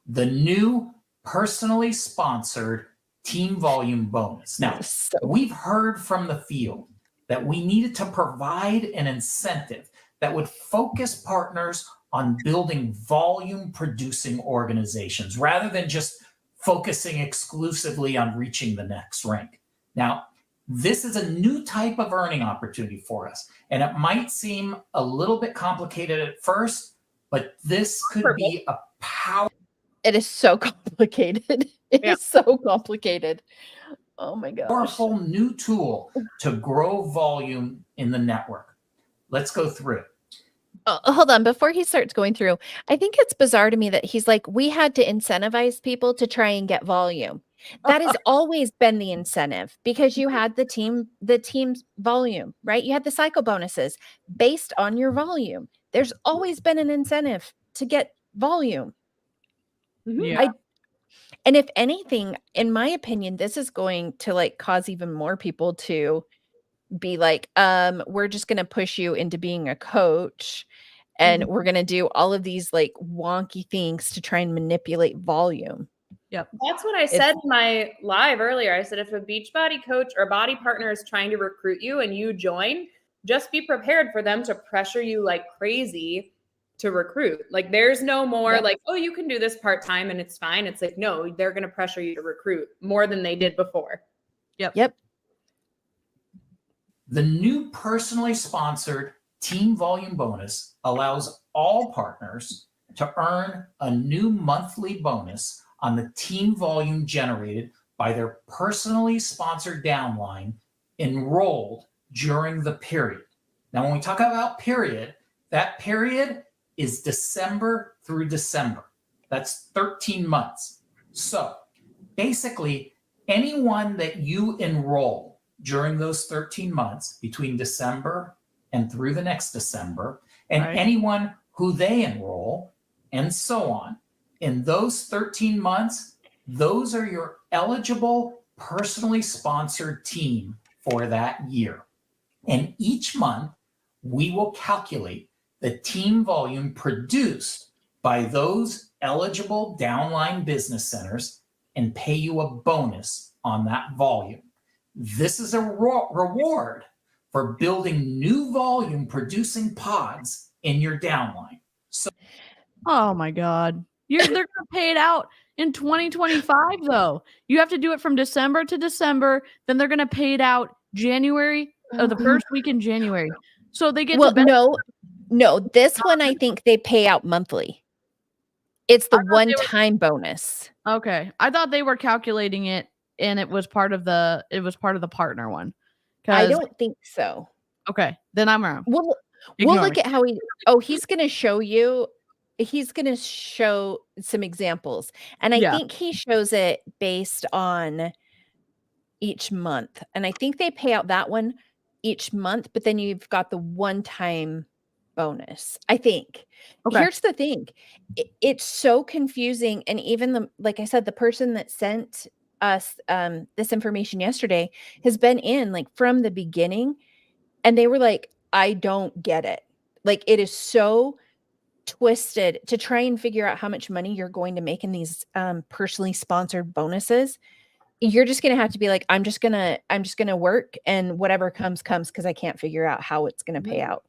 The new personally sponsored team volume bonus. Now, we've heard from the field that we needed to provide an incentive that would focus partners on building volume producing organizations rather than just focusing exclusively on reaching the next rank. Now, this is a new type of earning opportunity for us, and it might seem a little bit complicated at first, but this could be a It is so complicated. It is so complicated. Oh my gosh. Powerful new tool to grow volume in the network. Let's go through it. Hold on. Before he starts going through, I think it's bizarre to me that he's like, we had to incentivize people to try and get volume. That has always been the incentive, because you had the team's volume, right? You had the cycle bonuses based on your volume. There's always been an incentive to get volume. Yeah. And if anything, in my opinion, this is going to like cause even more people to be like, we're just going to push you into being a coach, and we're going to do all of these like wonky things to try and manipulate volume. Yep. That's what I said in my live earlier. I said, if a Beachbody coach or body partner is trying to recruit you and you join, just be prepared for them to pressure you like crazy to recruit. Like there's no more like, oh, you can do this part-time and it's fine. It's like, no, they're going to pressure you to recruit more than they did before. Yep. The new personally sponsored team volume bonus allows all partners to earn a new monthly bonus on the team volume generated by their personally sponsored downline enrolled during the period. Now, when we talk about period, that period is December through December. That's 13 months. So basically, anyone that you enroll during those 13 months between December and through the next December, and anyone who they enroll, and so on, in those 13 months, those are your eligible, personally sponsored team for that year. And each month, we will calculate the team volume produced by those eligible downline business centers and pay you a bonus on that volume. This is a reward for building new volume producing pods in your downline. So, oh my God. They're going to pay it out in 2025, though. You have to do it from December to December. Then they're going to pay it out January, or the first week in January. So they get no, this one I think they pay out monthly. It's the one-time bonus. Okay. I thought they were calculating it and it was part of the partner one. I don't think so. Okay. Then I'm wrong. We'll look at how he's going to show you. He's going to show some examples. And I think he shows it based on each month. And I think they pay out that one each month, but then you've got the one-time bonus, I think. Okay. Here's the thing. It's so confusing. And even like I said, the person that sent us this information yesterday has been in like from the beginning, and they were like, I don't get it. Like, it is so twisted to try and figure out how much money you're going to make in these personally sponsored bonuses. You're just going to have to be like, I'm just going to work, and whatever comes because I can't figure out how it's going to pay out.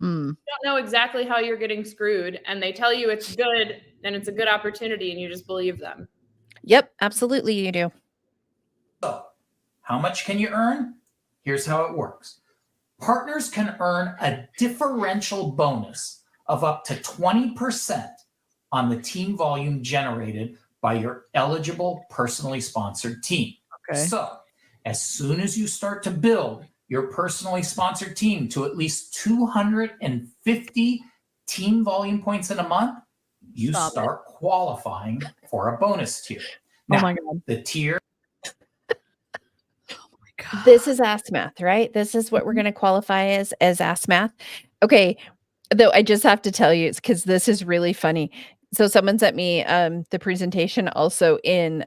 You don't know exactly how you're getting screwed, and they tell you it's good and it's a good opportunity, and you just believe them. Yep, absolutely you do. So, how much can you earn? Here's how it works. Partners can earn a differential bonus of up to 20% on the team volume generated by your eligible personally sponsored team. Okay. So, as soon as you start to build your personally sponsored team to at least 250 team volume points in a month, you start qualifying for a bonus tier. Now, oh my God. The tier. Oh my God. This is ass math, right? This is what we're going to qualify as ass math. Okay. Though I just have to tell you, it's because this is really funny. So someone sent me the presentation also in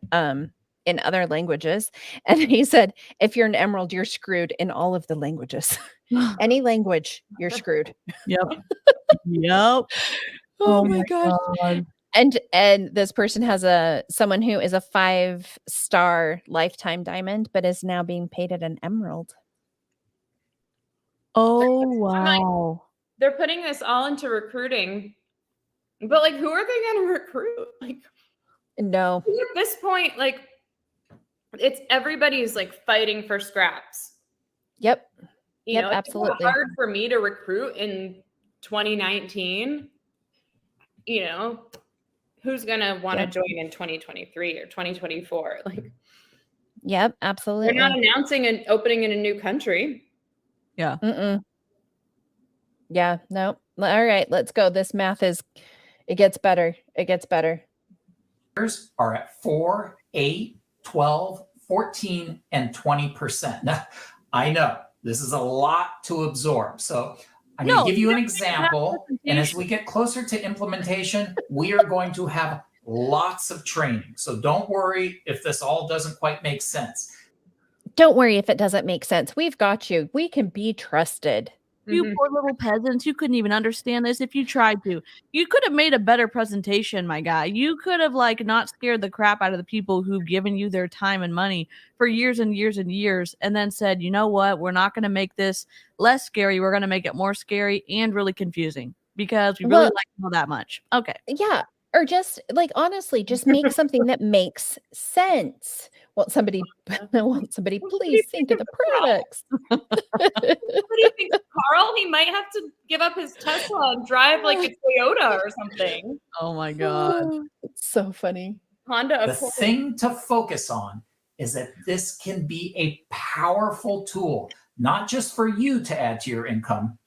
other languages. And he said, if you're an emerald, you're screwed in all of the languages. Any language, you're screwed. Yep. Yep. Oh my gosh. And this person has someone who is a 5-star lifetime diamond, but is now being paid at an emerald. Oh, wow. They're putting this all into recruiting, but like, who are they going to recruit? Like, no. At this point, like, it's everybody's like fighting for scraps. Yep. You know, absolutely. It's hard for me to recruit in 2019. You know, who's going to want to join in 2023 or 2024? Like, yep, absolutely. They're not announcing an opening in a new country. Yeah. Yeah, no. All right, let's go. This math it gets better. It gets better. Are at 4, 8, 12, 14, and 20%. Now, I know this is a lot to absorb. So I'm going to give you an example. And as we get closer to implementation, we are going to have lots of training. So don't worry if this all doesn't quite make sense. Don't worry if it doesn't make sense. We've got you. We can be trusted. You poor little peasants, you couldn't even understand this if you tried to. You could have made a better presentation, my guy. You could have like not scared the crap out of the people who've given you their time and money for years and years and years, and then said, you know what, we're not going to make this less scary. We're going to make it more scary and really confusing because we really like to know that much. Okay. Yeah. Or just like, honestly, just make something that makes sense. Won't somebody please think of the products? What do you think, Carl? He might have to give up his Tesla and drive like a Toyota or something. Oh my God. It's so funny. Honda. The thing to focus on is that this can be a powerful tool, not just for you to add to your income,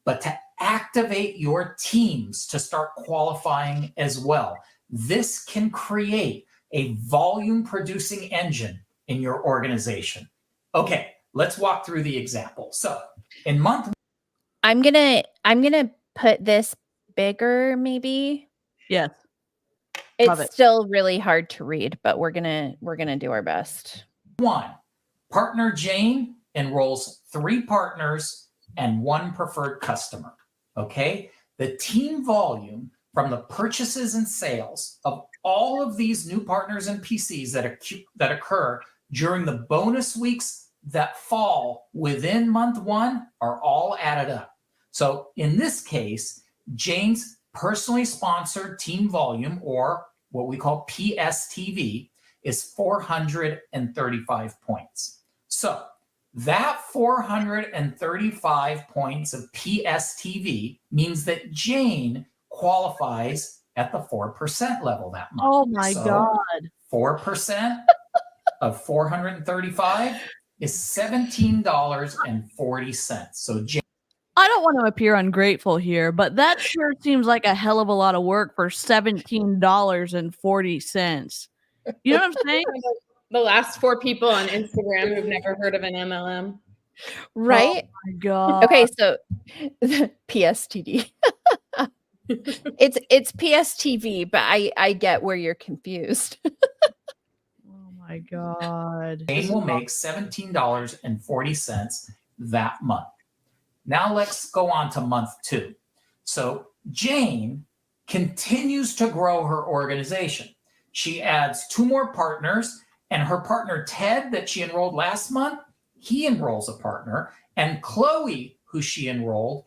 but to activate your teams to start qualifying as well. This can create a volume producing engine in your organization. Okay, let's walk through the example. So in month, I'm gonna put this bigger, maybe. Yes. Love It's it. still really hard to read, but we're gonna do our best. 1, partner Jane enrolls 3 partners and 1 preferred customer. Okay, the team volume from the purchases and sales of all of these new partners and PCs that occur during the bonus weeks that fall within month 1 are all added up. So in this case, Jane's personally sponsored team volume, or what we call PSTV, is 435 points. So that 435 points of PSTV means that Jane qualifies at the 4% level that month. Oh my God. 4% of 435 is $17.40. So Jane, I don't want to appear ungrateful here, but that sure seems like a hell of a lot of work for $17.40. You know what I'm saying? The last 4 people on Instagram who've never heard of an MLM. Right? Oh my God. Okay, so PSTD. it's PSTV, but I get where you're confused. Oh my God. Jane will make $17.40 that month. Now let's go on to month 2. So Jane continues to grow her organization. She adds 2 more partners, and her partner Ted that she enrolled last month, he enrolls a partner, and Chloe, who she enrolls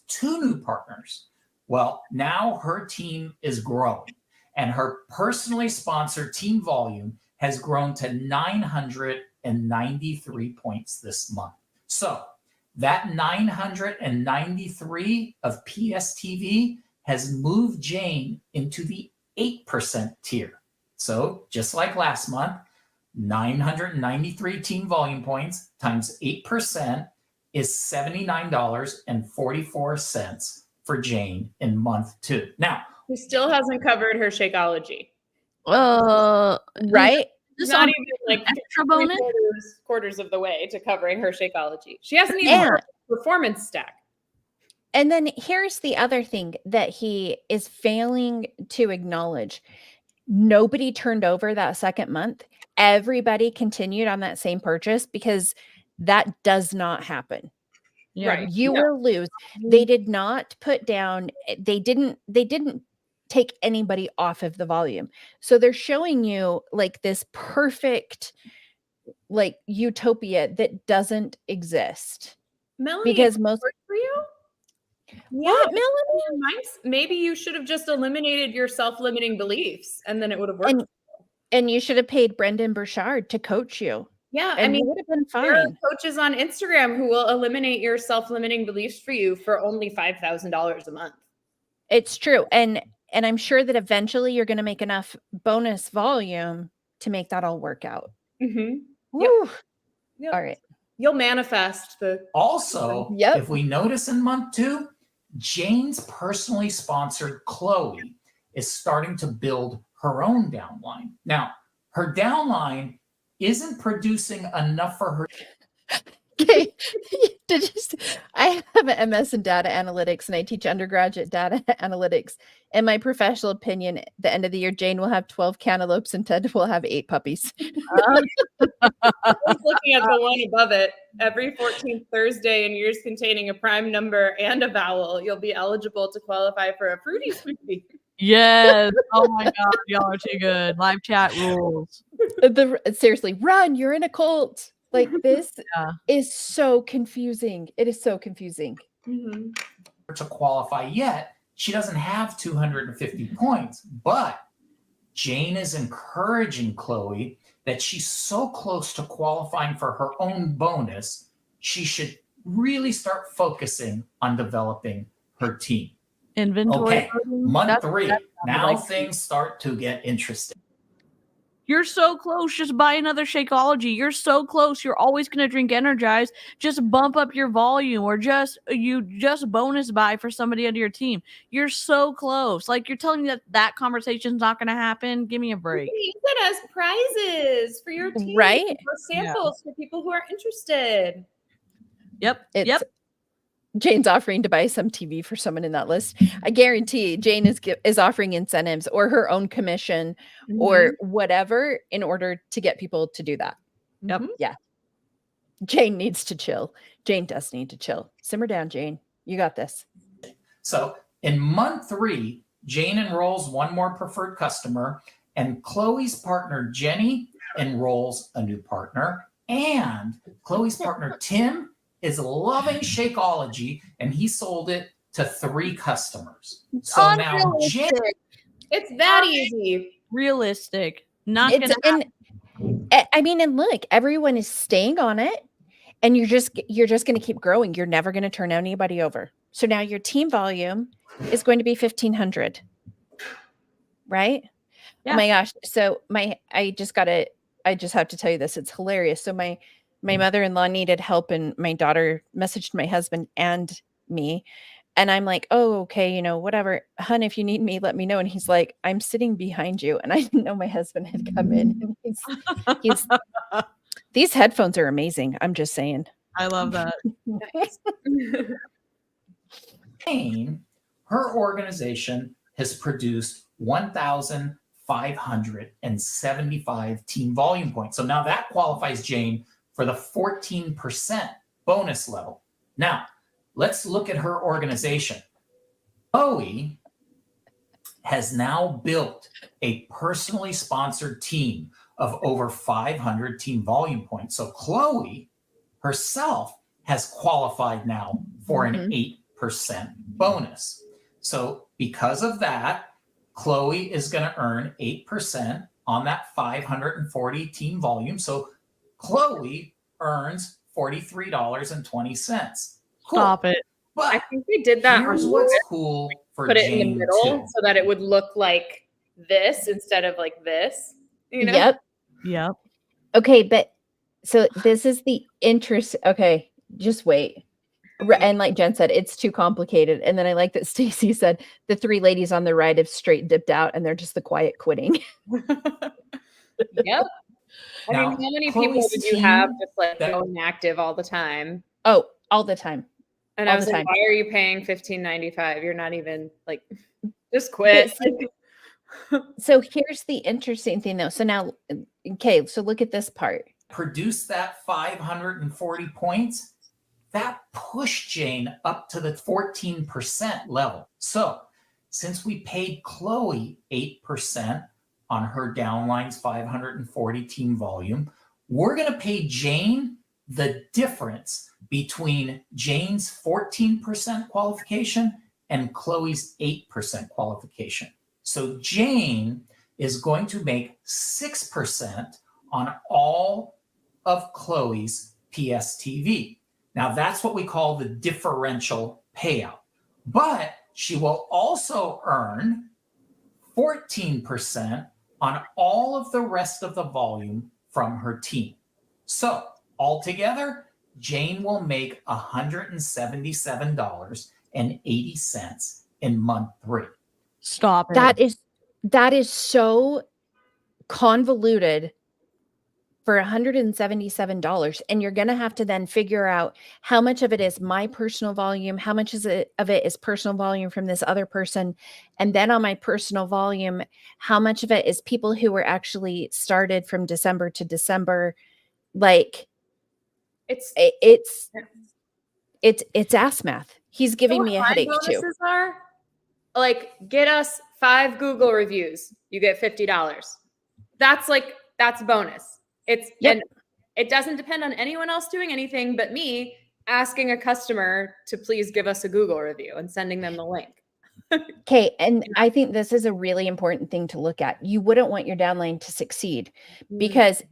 2 new partners. Well, now her team is growing, and her personally sponsored team volume has grown to 993 points this month. So that 993 of PSTV has moved Jane into the 8% tier. So just like last month, 993 team volume points times 8% is $79.44 for Jane in month 2. Now, Who still hasn't covered her Shakeology. Right? She's This not on even like extra bonus? quarters of the way to covering her Shakeology. She hasn't even And, heard the performance stack. and then here's the other thing that he is failing to acknowledge. Nobody turned over that second month. Everybody continued on that same purchase, because that does not happen. Yeah. Right. You No. will lose. They did not put down, they didn't take anybody off of the volume. So they're showing you like this perfect like utopia that doesn't exist. Melanie, Because it most worked for you? What, Melanie? Maybe you should have just eliminated your self-limiting beliefs, and then it would have worked. And you should have paid Brendan Burchard to coach you. Yeah, And I mean, it would have been there are fine. coaches on Instagram who will eliminate your self-limiting beliefs for you for only $5,000 a month. It's true. And I'm sure that eventually you're going to make enough bonus volume to make that all work out. Mm-hmm. Woo. Yep. All right. You'll manifest the. also, Yep. if we notice in month 2, Jane's personally sponsored Chloe is starting to build her own downline. Now, her downline isn't producing enough for her. Okay. I have an MS in data analytics, and I teach undergraduate data analytics. In my professional opinion, at the end of the year, Jane will have 12 cantaloupes and Ted will have 8 puppies. I was looking at the one above it. Every 14th Thursday in years containing a prime number and a vowel, you'll be eligible to qualify for a fruity smoothie. Yes. Oh my God. Y'all are too good. Live chat rules. Seriously, run, you're in a cult. Like this Yeah. is so confusing. It is so confusing. Mm-hmm. To qualify yet. She doesn't have 250 points, but Jane is encouraging Chloe that she's so close to qualifying for her own bonus, she should really start focusing on developing her team. Inventory. Okay, loading, month that's- 3. that sounded Now like- things start to get interesting. You're so close. Just buy another Shakeology. You're so close. You're always going to drink Energize. Just bump up your volume, or just bonus buy for somebody under your team. You're so close. Like, you're telling me that conversation's not going to happen? Give me a break. Use it as prizes for your team, Right? or samples for people who are interested. Yep. It's Jane's offering to buy some TV for someone in that list. I guarantee Jane is offering incentives or her own commission or whatever in order to get people to do that. Yep. Yeah. Jane needs to chill. Jane does need to chill. Simmer down, Jane. You got this. So in month 3, Jane enrolls one more preferred customer, and Chloe's partner, Jenny, enrolls a new partner. And Chloe's partner, Tim, is loving Shakeology, and he sold it to 3 customers. So now Jane, It's that easy. Realistic. Not going to happen. I mean, and look, everyone is staying on it, and you're just going to keep growing. You're never going to turn anybody over. So now your team volume is going to be 1,500, right? Yeah. Oh my gosh! So I just have to tell you this. It's hilarious. So my mother-in-law needed help, and my daughter messaged my husband and me, and I'm like, oh, okay, whatever, hun, if you need me, let me know. And he's like, I'm sitting behind you, and I didn't know my husband had come in. And he's these headphones are amazing. I'm just saying. I love that. Jane, her organization has produced 1,575 team volume points. So now that qualifies Jane for the 14% bonus level. Now, let's look at her organization. Chloe has now built a personally sponsored team of over 500 team volume points. So Chloe herself has qualified now for an 8% bonus. So because of that, Chloe is going to earn 8% on that 540 team volume. So Chloe earns $43.20. Cool. Stop it. But I think we did that. here's on what's purpose. cool for Put it Jane in the middle too. so that it would look like this instead of like this. Yep. Yep. Okay, but so this is the interest. Okay, just wait. And like Jen said, it's too complicated. And then I like that Stacy said the 3 ladies on the right have straight dipped out, and they're just the quiet quitting. Yep. I Now, mean, how many Chloe's people did you team have just like that- going active all the time? Oh, all the time. And all I was the like, time. why are you paying $15.95? You're not even like, just quit. So here's the interesting thing though. So now, okay, so look at this part. Produce that 540 points, that pushed Jane up to the 14% level. So since we paid Chloe 8% on her downline's 540 team volume, we're going to pay Jane the difference between Jane's 14% qualification and Chloe's 8% qualification. So Jane is going to make 6% on all of Chloe's PSTV. Now that's what we call the differential payout. But she will also earn 14% on all of the rest of the volume from her team. So altogether, Jane will make $177.80 in month 3. Stop it. That is so convoluted for $177. And you're going to have to then figure out how much of it is my personal volume, how much of it is personal volume from this other person. And then on my personal volume, how much of it is people who were actually started from December to December. Like it's ass math. He's giving me a headache too. Are? Like, get us 5 Google reviews. You get $50. That's bonus. And it doesn't depend on anyone else doing anything but me asking a customer to please give us a Google review and sending them the link. Okay. And I think this is a really important thing to look at. You wouldn't want your downline to succeed because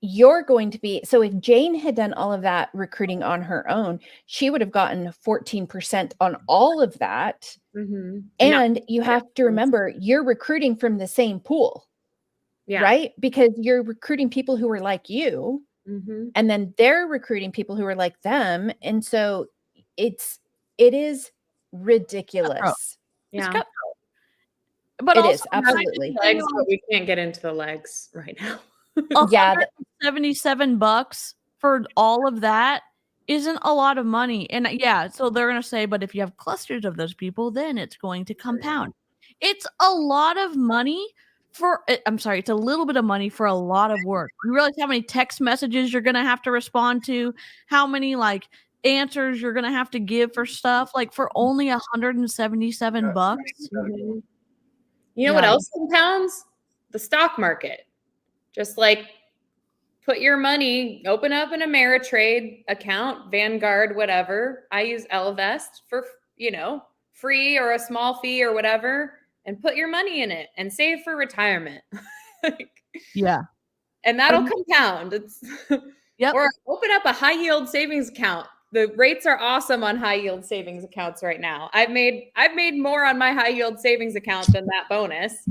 you're going to be, so if Jane had done all of that recruiting on her own, she would have gotten 14% on all of that. And you have to remember, you're recruiting from the same pool. Yeah. right? Because you're recruiting people who are like you, and then they're recruiting people who are like them. And so it is ridiculous. It's Yeah. cutthroat. But It also, is, absolutely. Legs, but we can't get into the legs right now. Yeah, $177 for all of that isn't a lot of money. And yeah, so they're going to say, but if you have clusters of those people, then it's going to compound. It's a lot of money for, I'm sorry, it's a little bit of money for a lot of work. You realize how many text messages you're going to have to respond to, how many like answers you're going to have to give for stuff, like for only $177. You know what else compounds? The stock market. Just like put your money, open up an Ameritrade account, Vanguard, whatever. I use Ellevest for, free or a small fee or whatever, and put your money in it and save for retirement. Yeah. And that'll compound. It's Yep. Or open up a high yield savings account. The rates are awesome on high yield savings accounts right now. I've made more on my high yield savings account than that bonus.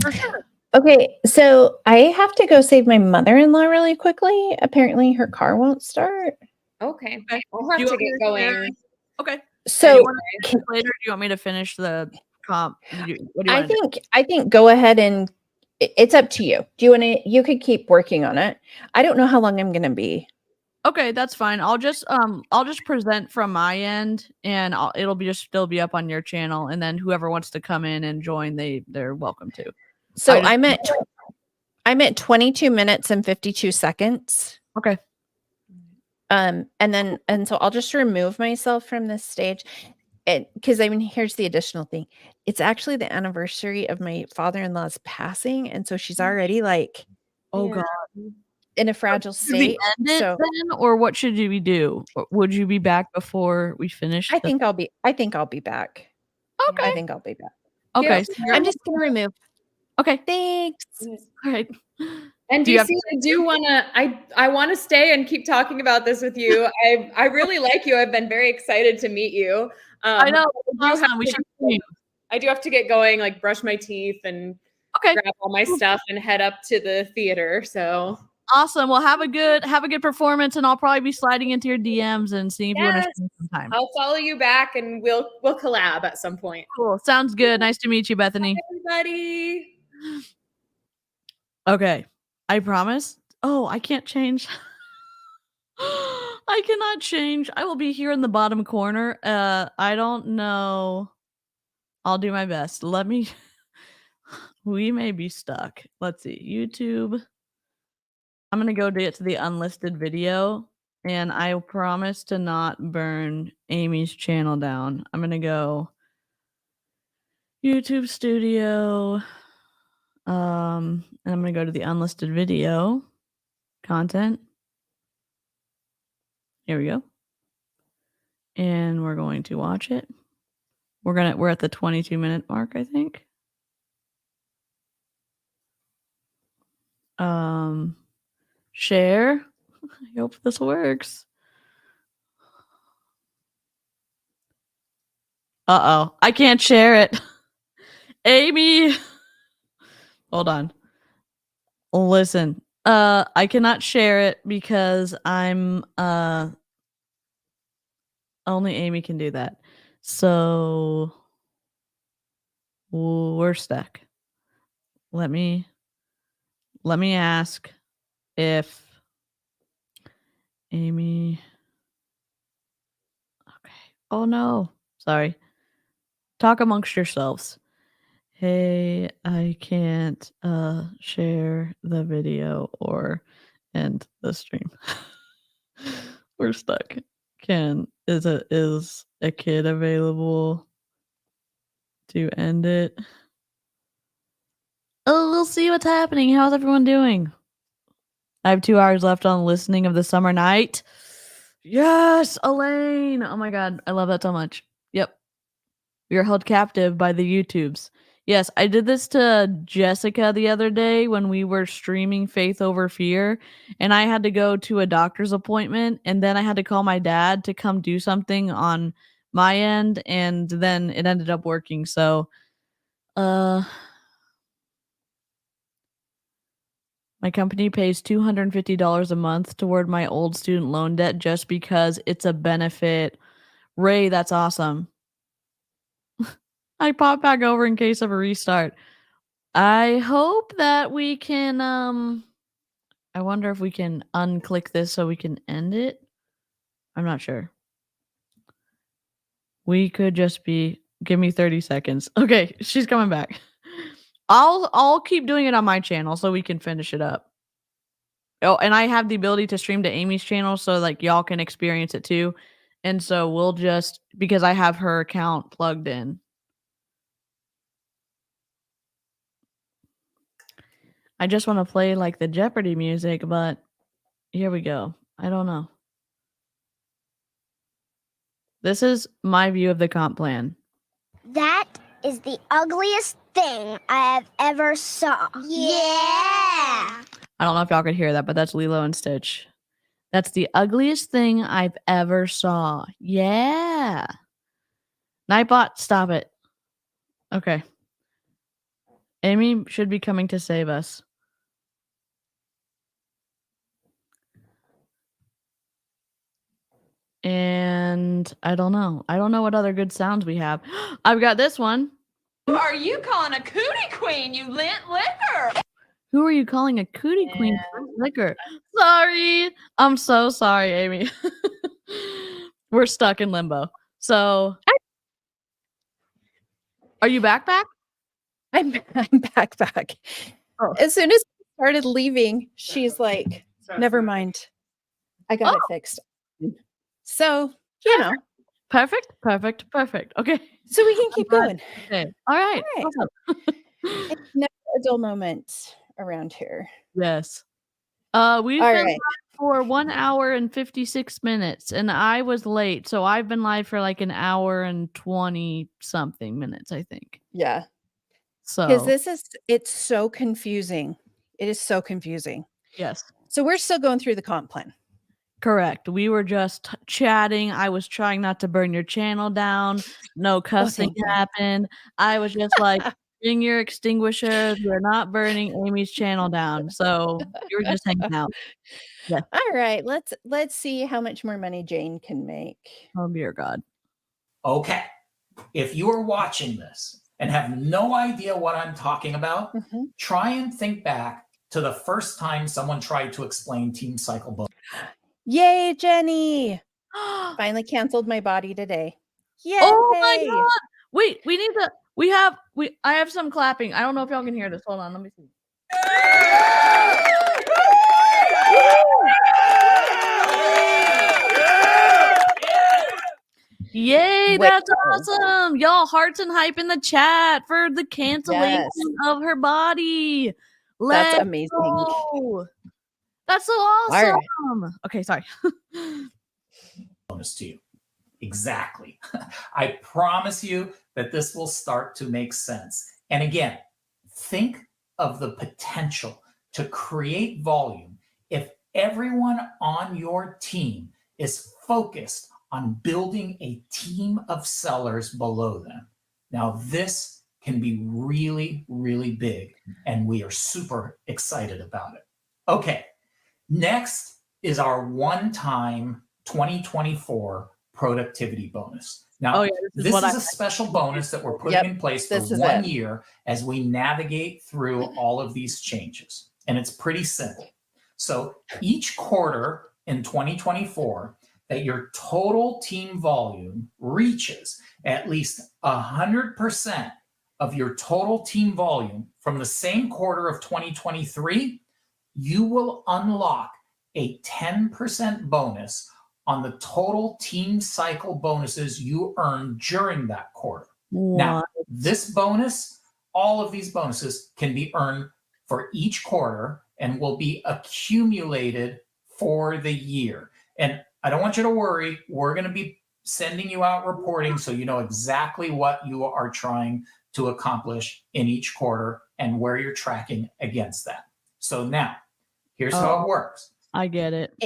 For sure. Okay, so I have to go save my mother-in-law really quickly. Apparently her car won't start. Okay. Okay. I'll have Do you to want me get to going. share? Okay. So you want to finish later? Do you want me to finish the comp? What do you I want to do? think go ahead and it's up to you. Do you want to? You could keep working on it. I don't know how long I'm going to be. Okay, that's fine. I'll just present from my end, and it'll be still be up on your channel, and then whoever wants to come in and join, they're welcome to. So I'm at 22 minutes and 52 seconds. Okay. And so I'll just remove myself from this stage. Because here's the additional thing. It's actually the anniversary of my father-in-law's passing, and so she's already like, oh god, in a fragile state. End it then, or what should we do? Would you be back before we finish? I think I'll be back. Okay. I think I'll be back. Okay. I'm just gonna remove. Okay. Thanks. All right. And DC, I do want to. I want to stay and keep talking about this with you. I really like you. I've been very excited to meet you. I know. I do have to get going, like brush my teeth and grab all my stuff and head up to the theater. So awesome. Well, have a good performance, and I'll probably be sliding into your DMs and seeing if you want to spend some time. I'll follow you back, and we'll collab at some point. Cool. Sounds good. Nice to meet you, Bethany. Bye, everybody. Okay. I promise. Oh, I can't change. I cannot change. I will be here in the bottom corner. I don't know. I'll do my best. We may be stuck. Let's see. YouTube. I'm going to go get to the unlisted video, and I promise to not burn Amy's channel down. I'm going to go YouTube Studio. And I'm going to go to the unlisted video content. Here we go. And we're going to watch it. We're at the 22-minute mark, I think. Share. I hope this works. Uh-oh. I can't share it. Amy. Hold on. Listen. I cannot share it because I'm only Amy can do that. So we're stuck. Let me ask if Amy. Okay. Oh no. Sorry. Talk amongst yourselves. Hey, I can't share the video or end the stream. We're stuck. Is a kid available to end it? Oh, we'll see what's happening. How's everyone doing? I have 2 hours left on listening of the summer night. Yes, Elaine. Oh my god, I love that so much. Yep. We are held captive by the YouTubes. Yes, I did this to Jessica the other day when we were streaming Faith Over Fear, and I had to go to a doctor's appointment, and then I had to call my dad to come do something on my end, and then it ended up working. So, My company pays $250 a month toward my old student loan debt just because it's a benefit. Ray, that's awesome. I pop back over in case of a restart. I hope that we can I wonder if we can unclick this so we can end it. I'm not sure. We could just be give me 30 seconds. Okay, she's coming back. I'll keep doing it on my channel so we can finish it up. Oh, and I have the ability to stream to Amy's channel so like y'all can experience it too. And so we'll just because I have her account plugged in. I just want to play like the Jeopardy music, but here we go. I don't know. This is my view of the comp plan. That is the ugliest thing I have ever saw. Yeah. I don't know if y'all could hear that, but that's Lilo and Stitch. That's the ugliest thing I've ever saw. Yeah. Nightbot, stop it. Okay. Amy should be coming to save us. And I don't know. I don't know what other good sounds we have. I've got this one. Who are you calling a cootie queen, you lint liquor? Who are you calling a cootie queen for liquor? Sorry. I'm so sorry, Amy. We're stuck in limbo. So are you back? I'm back. Oh. As soon as I started leaving, she's like, never mind. I got it fixed. So, you know. Perfect. Okay. So we can keep going. Okay. All right. Awesome. It's never a dull moment around here. Yes. We've All been right. live for 1 hour and 56 minutes, and I was late, so I've been live for like an hour and 20 something minutes, I think. Yeah. So Because it's so confusing. It is so confusing. yes. So we're still going through the comp plan. Correct. We were just chatting. I was trying not to burn your channel down. No cussing thank you. happened. I was just like, bring your extinguishers. We're not burning Amy's channel down. So you were just hanging out. Yeah. All right. Let's see how much more money Jane can make. Oh dear God. Okay. If you are watching this and have no idea what I'm talking about, try and think back to the first time someone tried to explain team cycle bonus. Yay, Jenny. Finally canceled my body today. Yay. Oh my God. Wait, I have some clapping. I don't know if y'all can hear this. Hold on, let me see. Yay, that's awesome. Y'all, hearts and hype in the chat for the cancellation of her body. That's amazing. Go. That's so awesome. Right. Okay, sorry. Bonus to you. Exactly. I promise you that this will start to make sense. And again, think of the potential to create volume if everyone on your team is focused on building a team of sellers below them. Now, this can be really, really big, and we are super excited about it. Okay, next is our one-time 2024 productivity bonus. Now, this is a special bonus that we're putting in place for 1 year as we navigate through all of these changes. And it's pretty simple. So each quarter in 2024, that your total team volume reaches at least 100% of your total team volume from the same quarter of 2023, you will unlock a 10% bonus on the total team cycle bonuses you earn during that quarter. What? Now, this bonus, all of these bonuses can be earned for each quarter and will be accumulated for the year. And I don't want you to worry. We're going to be sending you out reporting so you know exactly what you are trying to accomplish in each quarter and where you're tracking against that. So now, here's how it works. I get it.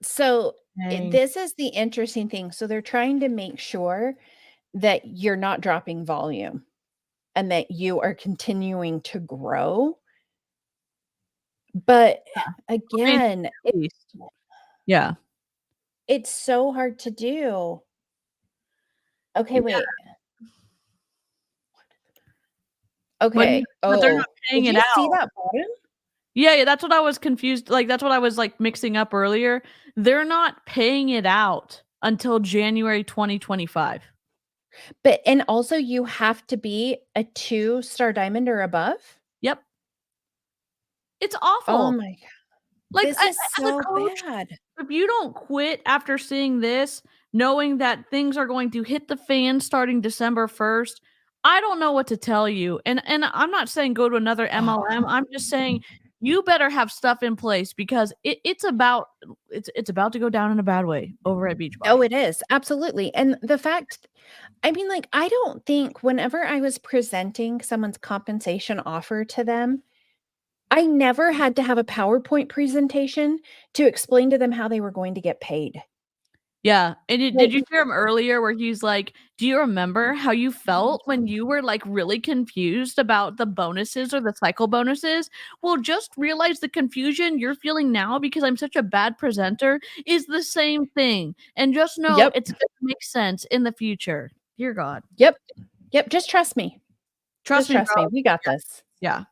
This is the interesting thing. So they're trying to make sure that you're not dropping volume and that you are continuing to grow. But again, At least. Yeah. it's so hard to do. Okay, wait. Okay. But they're not paying Did it you see out. that bottom? Yeah, that's what I was confused. Like, that's what I was like mixing up earlier. They're not paying it out until January 2025. But and also you have to be a 2-star diamond or above? Yep. It's Oh awful. my god. Like, This is as a so coach, bad. if you don't quit after seeing this, knowing that things are going to hit the fan starting December 1st, I don't know what to tell you. And I'm not saying go to another MLM. I'm just saying you better have stuff in place because it's about to go down in a bad way over at Beachbody. Oh, it is. Absolutely. And the fact I mean, like, I don't think whenever I was presenting someone's compensation offer to them, I never had to have a PowerPoint presentation to explain to them how they were going to get paid. Yeah, and did Like you hear him earlier where he's like, "Do you remember how you felt when you were, like, really confused about the bonuses or the cycle bonuses? Well, just realize the confusion you're feeling now because I'm such a bad presenter is the same thing, and just know Yep. it's gonna make sense in the future." Dear God. Yep. Yep. Just trust me. Trust me, Trust me. bro. We got this. Yeah.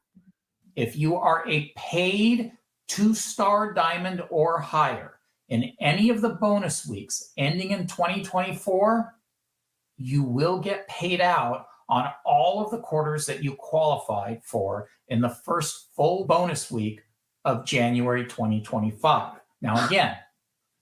If you are a paid 2-star diamond or higher in any of the bonus weeks ending in 2024, you will get paid out on all of the quarters that you qualified for in the first full bonus week of January 2025. Now, again,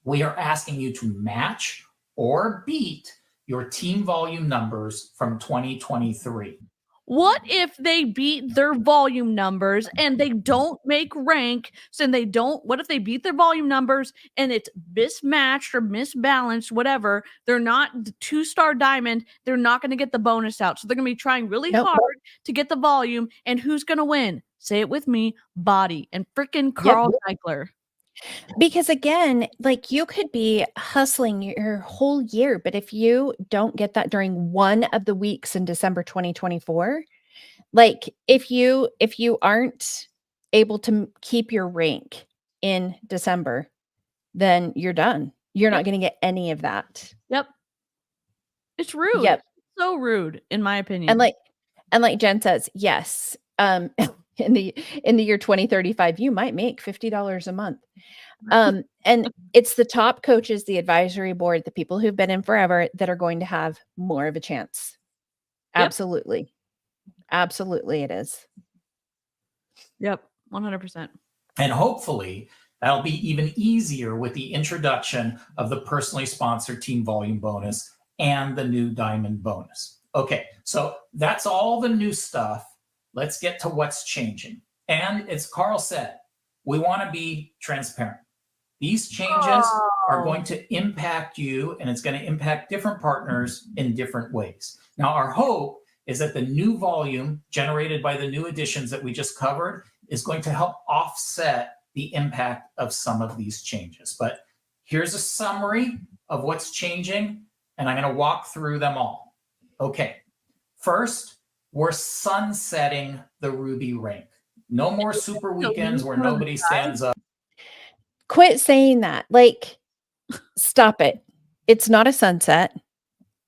we are asking you to match or beat your team volume numbers from 2023. What if they beat their volume numbers and they don't make rank? So they don't, what if they beat their volume numbers and it's mismatched or misbalanced, whatever? They're not 2-star diamond. They're not going to get the bonus out. So they're going to be trying really hard to get the volume. And who's going to win? Say it with me, Body and freaking Carl Zeichler. Because again, like you could be hustling your whole year, but if you don't get that during one of the weeks in December 2024, like if you aren't able to keep your rank in December, then you're done. You're not going to get any of that. Yep. It's rude. Yep. So rude, in my opinion. And like Jen says, yes. In the year 2035, you might make $50 a month. And it's the top coaches, the advisory board, the people who've been in forever that are going to have more of a chance. Yep. Absolutely. Absolutely it is. Yep. 100%. And hopefully that'll be even easier with the introduction of the personally sponsored team volume bonus and the new diamond bonus. Okay, so that's all the new stuff. Let's get to what's changing. And as Carl said, we want to be transparent. These changes are going to impact you, and it's going to impact different partners in different ways. Now, our hope is that the new volume generated by the new additions that we just covered is going to help offset the impact of some of these changes. But here's a summary of what's changing, and I'm going to walk through them all. Okay, first, we're sunsetting the Ruby rank. No more super weekends where nobody stands up. Quit saying that. Like, stop it. It's not a sunset.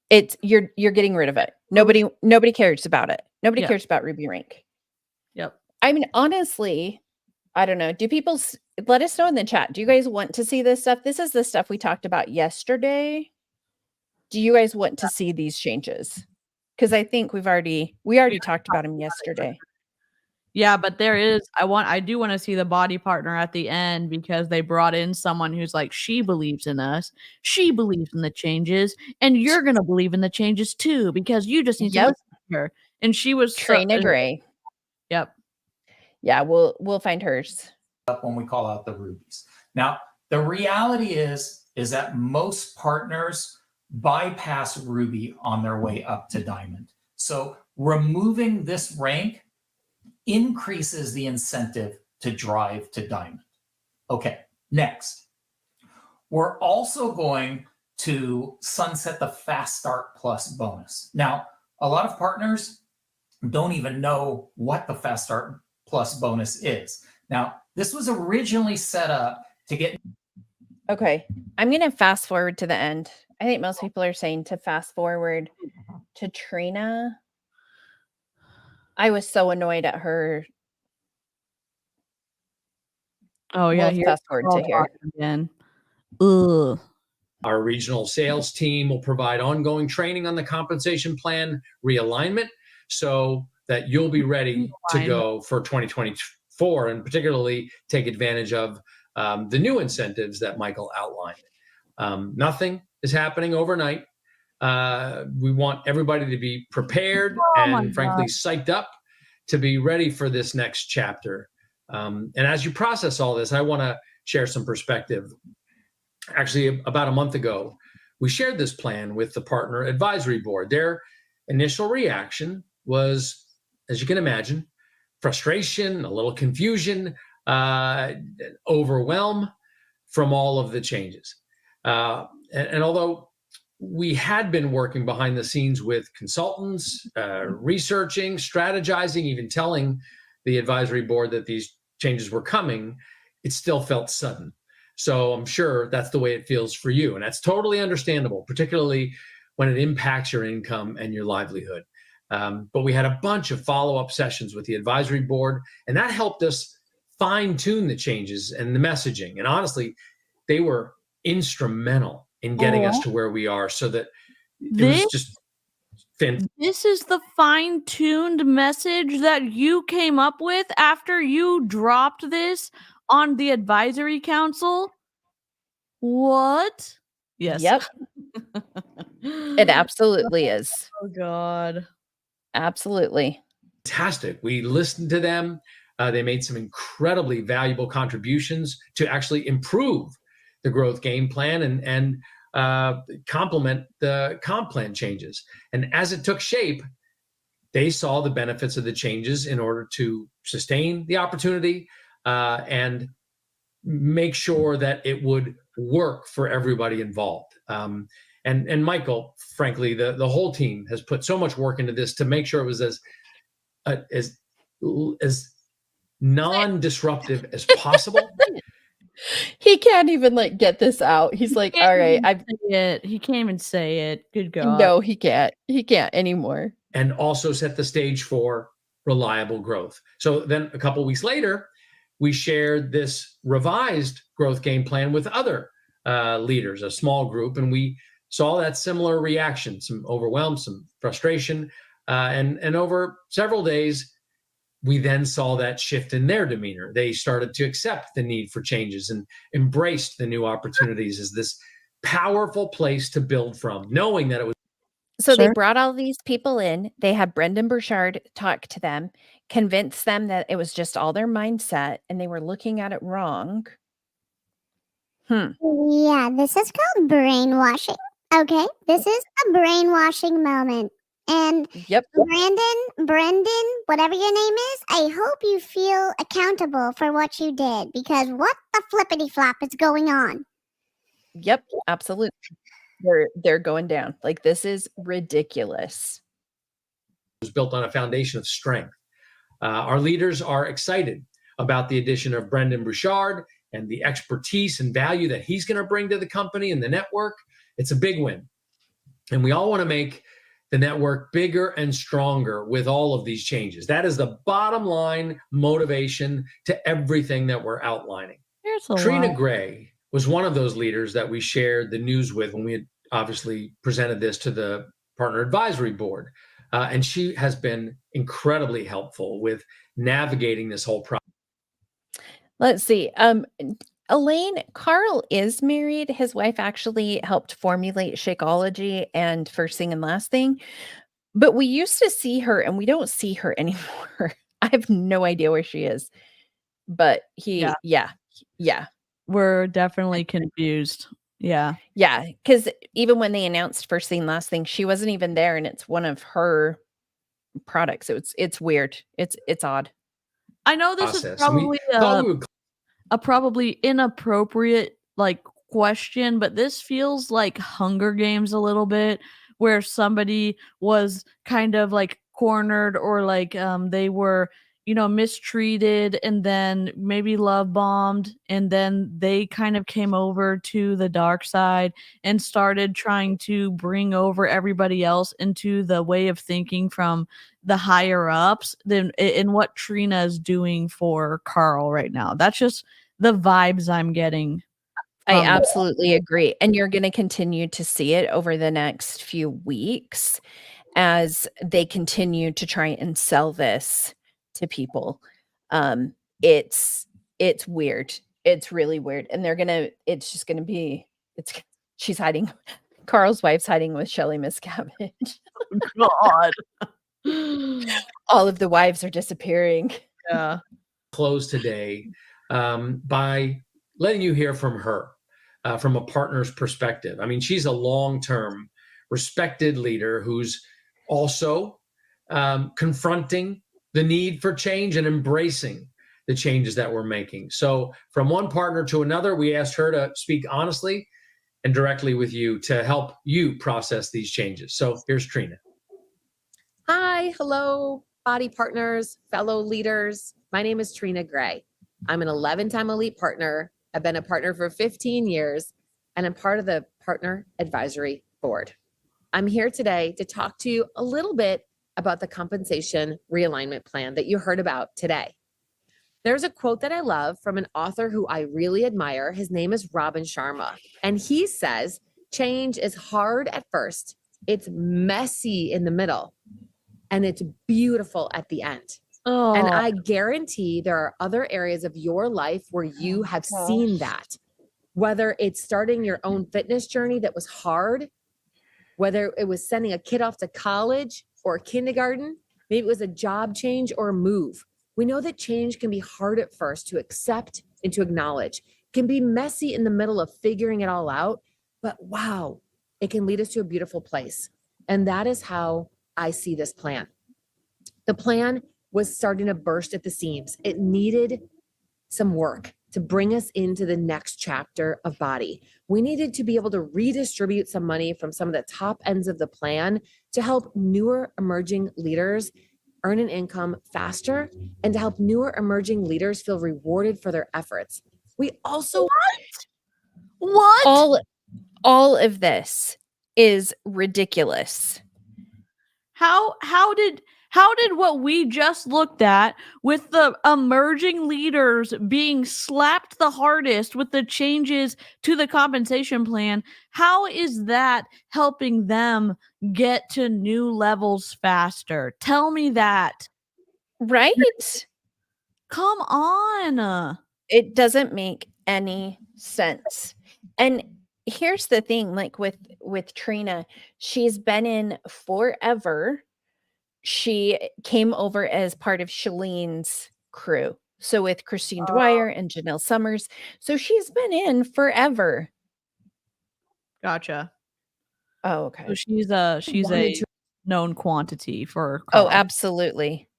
It's you're getting rid of it. Nobody cares about it. Nobody cares about Ruby rank. Yep. I mean, honestly, I don't know. Do people let us know in the chat? Do you guys want to see this stuff? This is the stuff we talked about yesterday. Do you guys want to see these changes? Because I think we already talked about them yesterday. Yeah, but I do want to see the body partner at the end because they brought in someone who's like, she believes in us. She believes in the changes. And you're going to believe in the changes too, because you just need to listen to her. And she was Trina Gray. Yep. Yeah, we'll find hers. When we call out the rubies. Now, the reality is that most partners bypass Ruby on their way up to Diamond. So removing this rank increases the incentive to drive to Diamond. Okay, next. We're also going to sunset the Fast Start Plus bonus. Now, a lot of partners don't even know what the Fast Start Plus bonus is. Now, this was originally set up to get. Okay, I'm going to fast forward to the end. I think most people are saying to fast forward to Trina. I was so annoyed at her. Oh yeah, We'll fast forward to here. Again. Ugh. Our regional sales team will provide ongoing training on the compensation plan realignment so that you'll be ready to go for 2024 and particularly take advantage of the new incentives that Michael outlined. Nothing is happening overnight. We want everybody to be prepared and frankly psyched up to be ready for this next chapter. And as you process all this, I want to share some perspective. Actually, about a month ago, we shared this plan with the partner advisory board. Their initial reaction was, as you can imagine, frustration, a little confusion, overwhelm from all of the changes. And although we had been working behind the scenes with consultants, researching, strategizing, even telling the advisory board that these changes were coming, it still felt sudden. So I'm sure that's the way it feels for you. And that's totally understandable, particularly when it impacts your income and your livelihood. But we had a bunch of follow-up sessions with the advisory board, and that helped us fine-tune the changes and the messaging. And honestly, they were instrumental in getting us to where we are so that it was just fantastic. This is the fine-tuned message that you came up with after you dropped this on the advisory council? What? Yes. Yep. It absolutely is. Oh God. Absolutely. Fantastic. We listened to them. They made some incredibly valuable contributions to actually improve the growth game plan and complement the comp plan changes. And as it took shape, they saw the benefits of the changes in order to sustain the opportunity and make sure that it would work for everybody involved. And Michael, frankly, the whole team has put so much work into this to make sure it was as non-disruptive as possible. He can't even get this out. He's like, all right, He can't even say it. Good God. No, he can't. He can't anymore. And also set the stage for reliable growth. So then a couple of weeks later, we shared this revised growth game plan with other leaders, a small group, and we saw that similar reaction, some overwhelm, some frustration. And over several days, we then saw that shift in their demeanor. They started to accept the need for changes and embraced the new opportunities as this powerful place to build from, knowing that it was. So they brought all these people in. They had Brendan Burchard talk to them, convince them that it was just all their mindset and they were looking at it wrong. Yeah, this is called brainwashing. Okay, this is a brainwashing moment. And Yep. Brendan, whatever your name is, I hope you feel accountable for what you did, because what the flippity flop is going on? Yep, absolutely. They're going down. This is ridiculous. It was built on a foundation of strength. Our leaders are excited about the addition of Brendan Burchard and the expertise and value that he's going to bring to the company and the network. It's a big win. And we all want to make the network bigger and stronger with all of these changes. That is the bottom line motivation to everything that we're outlining. Trina Gray was one of those leaders that we shared the news with when we had obviously presented this to the partner advisory board. And she has been incredibly helpful with navigating this whole process. Let's see. Elaine, Carl is married. His wife actually helped formulate Shakeology and First Thing and Last Thing. But we used to see her and we don't see her anymore. I have no idea where she is. But yeah. We're definitely confused. Yeah. Yeah. Because even when they announced First Thing, Last Thing, she wasn't even there. And it's one of her products. So it's weird. It's odd. I know this is probably a probably inappropriate question, but this feels like Hunger Games a little bit, where somebody was kind of cornered or they were mistreated and then maybe love bombed, and then they kind of came over to the dark side and started trying to bring over everybody else into the way of thinking from the higher ups, than in what Trina is doing for Carl right now. That's just the vibes I'm getting. I absolutely agree. And you're going to continue to see it over the next few weeks as they continue to try and sell this to people. It's weird. It's really weird. And it's just gonna be, she's hiding. Carl's wife's hiding with Shelly Miscavige. God. All of the wives are disappearing. Yeah. Close today by letting you hear from her, from a partner's perspective. I mean, she's a long-term respected leader who's also confronting the need for change and embracing the changes that we're making. So from one partner to another, we asked her to speak honestly and directly with you to help you process these changes. So here's Trina. Hi, hello, body partners, fellow leaders. My name is Trina Gray. I'm an 11-time elite partner. I've been a partner for 15 years, and I'm part of the Partner Advisory Board. I'm here today to talk to you a little bit about the compensation realignment plan that you heard about today. There's a quote that I love from an author who I really admire. His name is Robin Sharma, and he says, change is hard at first, it's messy in the middle, and it's beautiful at the end. Oh. And I guarantee there are other areas of your life where you have seen that, whether it's starting your own fitness journey that was hard, whether it was sending a kid off to college or kindergarten, maybe it was a job change or a move. We know that change can be hard at first to accept and to acknowledge. It can be messy in the middle of figuring it all out, but wow, it can lead us to a beautiful place. And that is how I see this plan. The plan was starting to burst at the seams. It needed some work to bring us into the next chapter of body. We needed to be able to redistribute some money from some of the top ends of the plan to help newer emerging leaders earn an income faster and to help newer emerging leaders feel rewarded for their efforts. We also What? All of this is ridiculous. How did what we just looked at with the emerging leaders being slapped the hardest with the changes to the compensation plan, how is that helping them get to new levels faster? Tell me that. Right? Come on. It doesn't make any sense. And here's the thing, like with Trina, she's been in forever. She came over as part of Shalene's crew. So with Christine Dwyer and Janelle Summers. So she's been in forever. Gotcha. Oh, okay. So she's a known quantity for Oh, Carl. absolutely.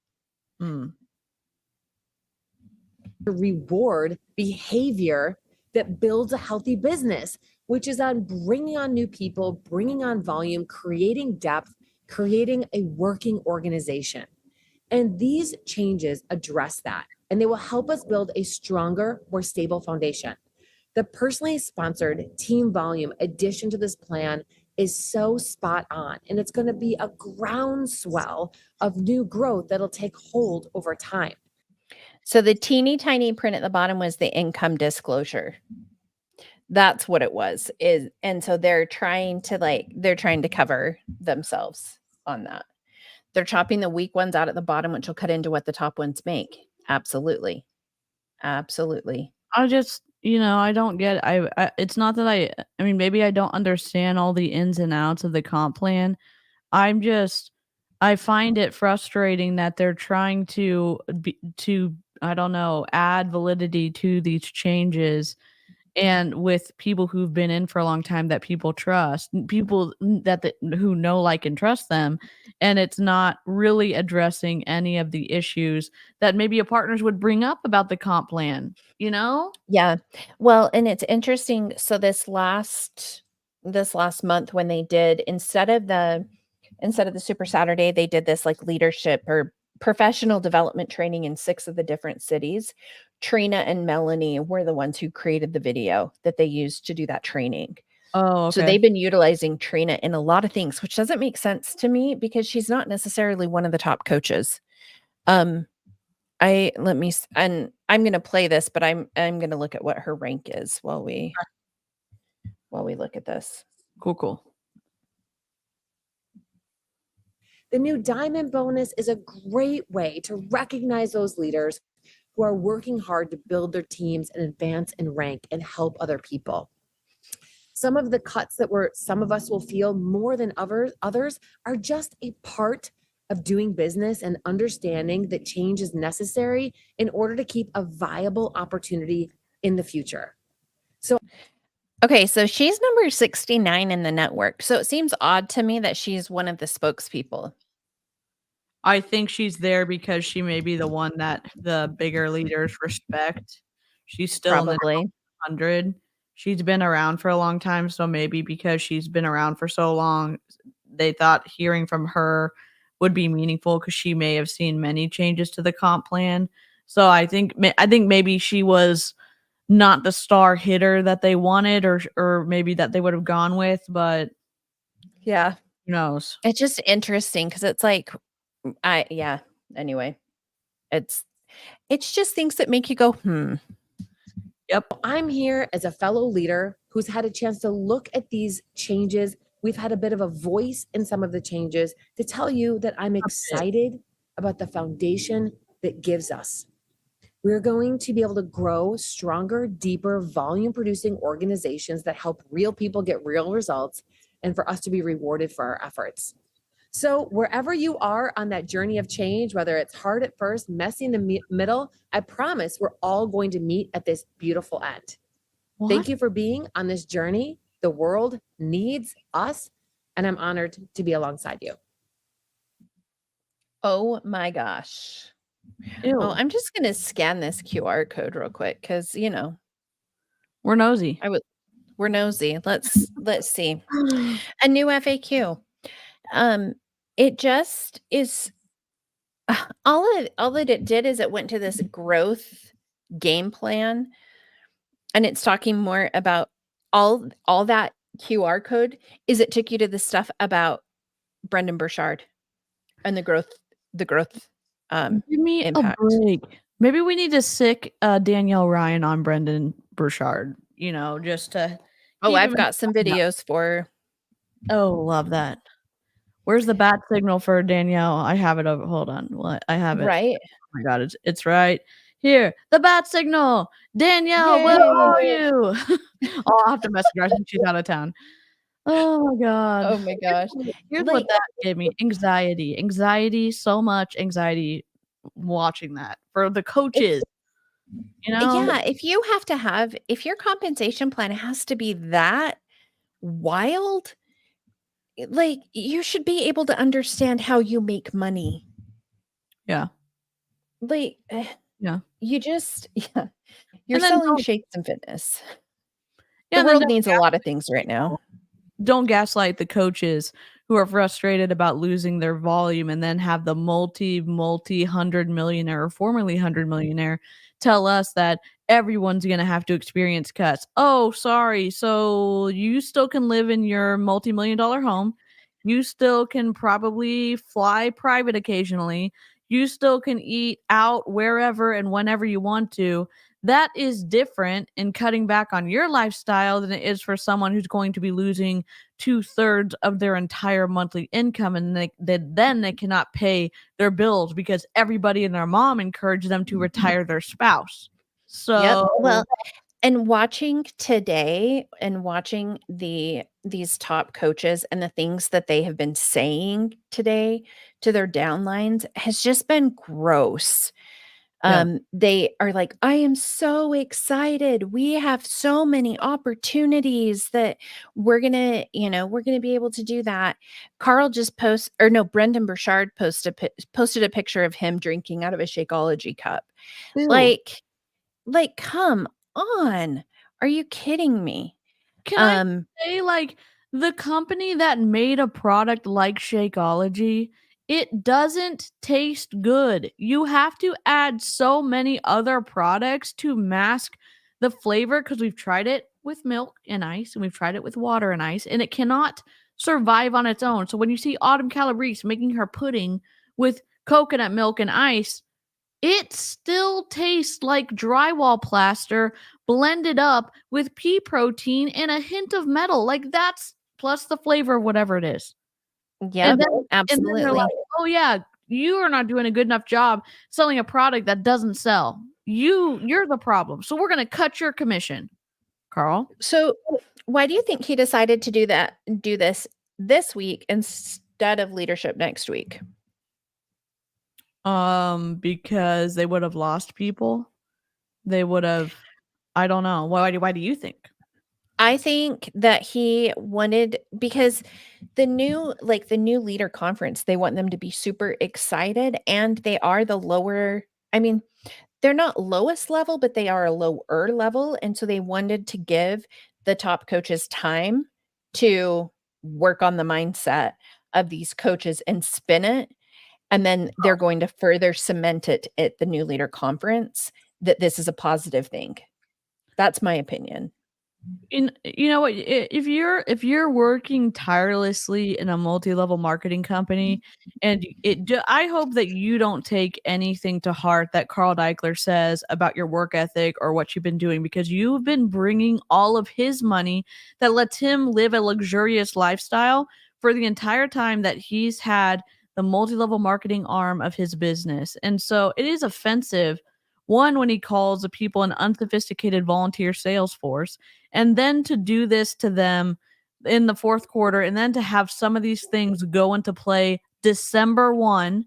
reward behavior that builds a healthy business, which is on bringing on new people, bringing on volume, creating depth, creating a working organization. And these changes address that, and they will help us build a stronger, more stable foundation. The personally sponsored team volume addition to this plan is so spot on, and it's going to be a groundswell of new growth that'll take hold over time. So the teeny tiny print at the bottom was the income disclosure. That's what it was. And so they're trying to cover themselves on that. They're chopping the weak ones out at the bottom, which will cut into what the top ones make. Absolutely. Absolutely. I just, I don't get I it's not that I mean, maybe I don't understand all the ins and outs of the comp plan. I find it frustrating that they're trying to I don't know, add validity to these changes, and with people who've been in for a long time that people trust, people who know, like, and trust them, and it's not really addressing any of the issues that maybe a partners would bring up about the comp plan, Yeah. Well, and it's interesting. So this last month when they did, instead of the Super Saturday, they did this like leadership or professional development training in 6 of the different cities. Trina and Melanie were the ones who created the video that they used to do that training. Oh, So okay. they've been utilizing Trina in a lot of things, which doesn't make sense to me because she's not necessarily one of the top coaches. And I'm going to play this, but I'm going to look at what her rank is while we look at this. Cool. The new diamond bonus is a great way to recognize those leaders who are working hard to build their teams and advance in rank and help other people. Some of the cuts that some of us will feel more than others are just a part of doing business and understanding that change is necessary in order to keep a viable opportunity in the future. Okay, so she's number 69 in the network. So it seems odd to me that she's one of the spokespeople. I think she's there because she may be the one that the bigger leaders respect. She's still in the Probably. 100. She's been around for a long time, so maybe because she's been around for so long, they thought hearing from her would be meaningful because she may have seen many changes to the comp plan. So I think maybe she was not the star hitter that they wanted, or maybe that they would have gone with, but Yeah. who knows? It's just interesting because it's like, anyway, it's just things that make you go, Yep. I'm here as a fellow leader who's had a chance to look at these changes. We've had a bit of a voice in some of the changes to tell you that I'm excited about the foundation that gives us. We're going to be able to grow stronger, deeper, volume-producing organizations that help real people get real results and for us to be rewarded for our efforts. So wherever you are on that journey of change, whether it's hard at first, messy in the middle, I promise we're all going to meet at this beautiful end. What? Thank you for being on this journey. The world needs us, and I'm honored to be alongside you. oh my gosh. Ew. Oh, I'm just going to scan this QR code real quick because, We're nosy. we're nosy. Let's see. A new FAQ. It just is all that it did is it went to this growth game plan, and it's talking more about all that QR code is it took you to the stuff about Brendan Burchard and the growth Give me impact. a break. Maybe we need to sick Danielle Ryan on Brendan Burchard, just to Oh, keep I've him got some videos for. Oh, love that. Where's the bat signal for Danielle? I have it over. Hold on. What? I have it. Right. Oh my god, it's right here. The bat signal. Danielle, where are you? I'll have to message her. I think she's out of town. Oh my god. Oh my gosh. Here's what that gave me. Anxiety, so much anxiety watching that for the coaches. Yeah, if your compensation plan has to be that wild, like you should be able to understand how you make money. Yeah. Like, Yeah. you just, you're And then selling shakes and fitness. Yeah, The then world needs a lot of things right now. Don't gaslight the coaches who are frustrated about losing their volume and then have the multi 100 millionaire or formerly 100 millionaire tell us that everyone's going to have to experience cuts. Oh, sorry. So you still can live in your multi-million-dollar home. You still can probably fly private occasionally. You still can eat out wherever and whenever you want to. That is different in cutting back on your lifestyle than it is for someone who's going to be losing 2/3 of their entire monthly income, and then they cannot pay their bills because everybody and their mom encouraged them to retire their spouse. So Yep. Well, and watching today and watching these top coaches and the things that they have been saying today to their downlines has just been gross. Yeah. They are like, I am so excited. We have so many opportunities that we're gonna be able to do that. Brendan Burchard posted a picture of him drinking out of a Shakeology cup. Ew. Like, come on. Are you kidding me? Can I say, like, the company that made a product like Shakeology it doesn't taste good. You have to add so many other products to mask the flavor, because we've tried it with milk and ice and we've tried it with water and ice, and it cannot survive on its own. So when you see Autumn Calabrese making her pudding with coconut milk and ice, it still tastes like drywall plaster blended up with pea protein and a hint of metal. Like, that's plus the flavor of whatever it is. Yep, And then absolutely. they're like, "Oh yeah, you are not doing a good enough job selling a product that doesn't sell. You're the problem. So we're going to cut your commission." Carl? So why do you think he decided to do this week instead of leadership next week? Because they would have lost people. They would have, I don't know. Why do you think? I think that he wanted, because the new leader conference, they want them to be super excited, and they are the lower, I mean, they're not lowest level, but they are a lower level, and so they wanted to give the top coaches time to work on the mindset of these coaches and spin it, and then they're going to further cement it at the new leader conference that this is a positive thing. That's my opinion. You know what, if you're working tirelessly in a multi-level marketing company, and I hope that you don't take anything to heart that Carl Deichler says about your work ethic or what you've been doing, because you've been bringing all of his money that lets him live a luxurious lifestyle for the entire time that he's had the multi-level marketing arm of his business. And so it is offensive, one, when he calls the people an unsophisticated volunteer sales force, and then to do this to them in the fourth quarter, and then to have some of these things go into play December 1,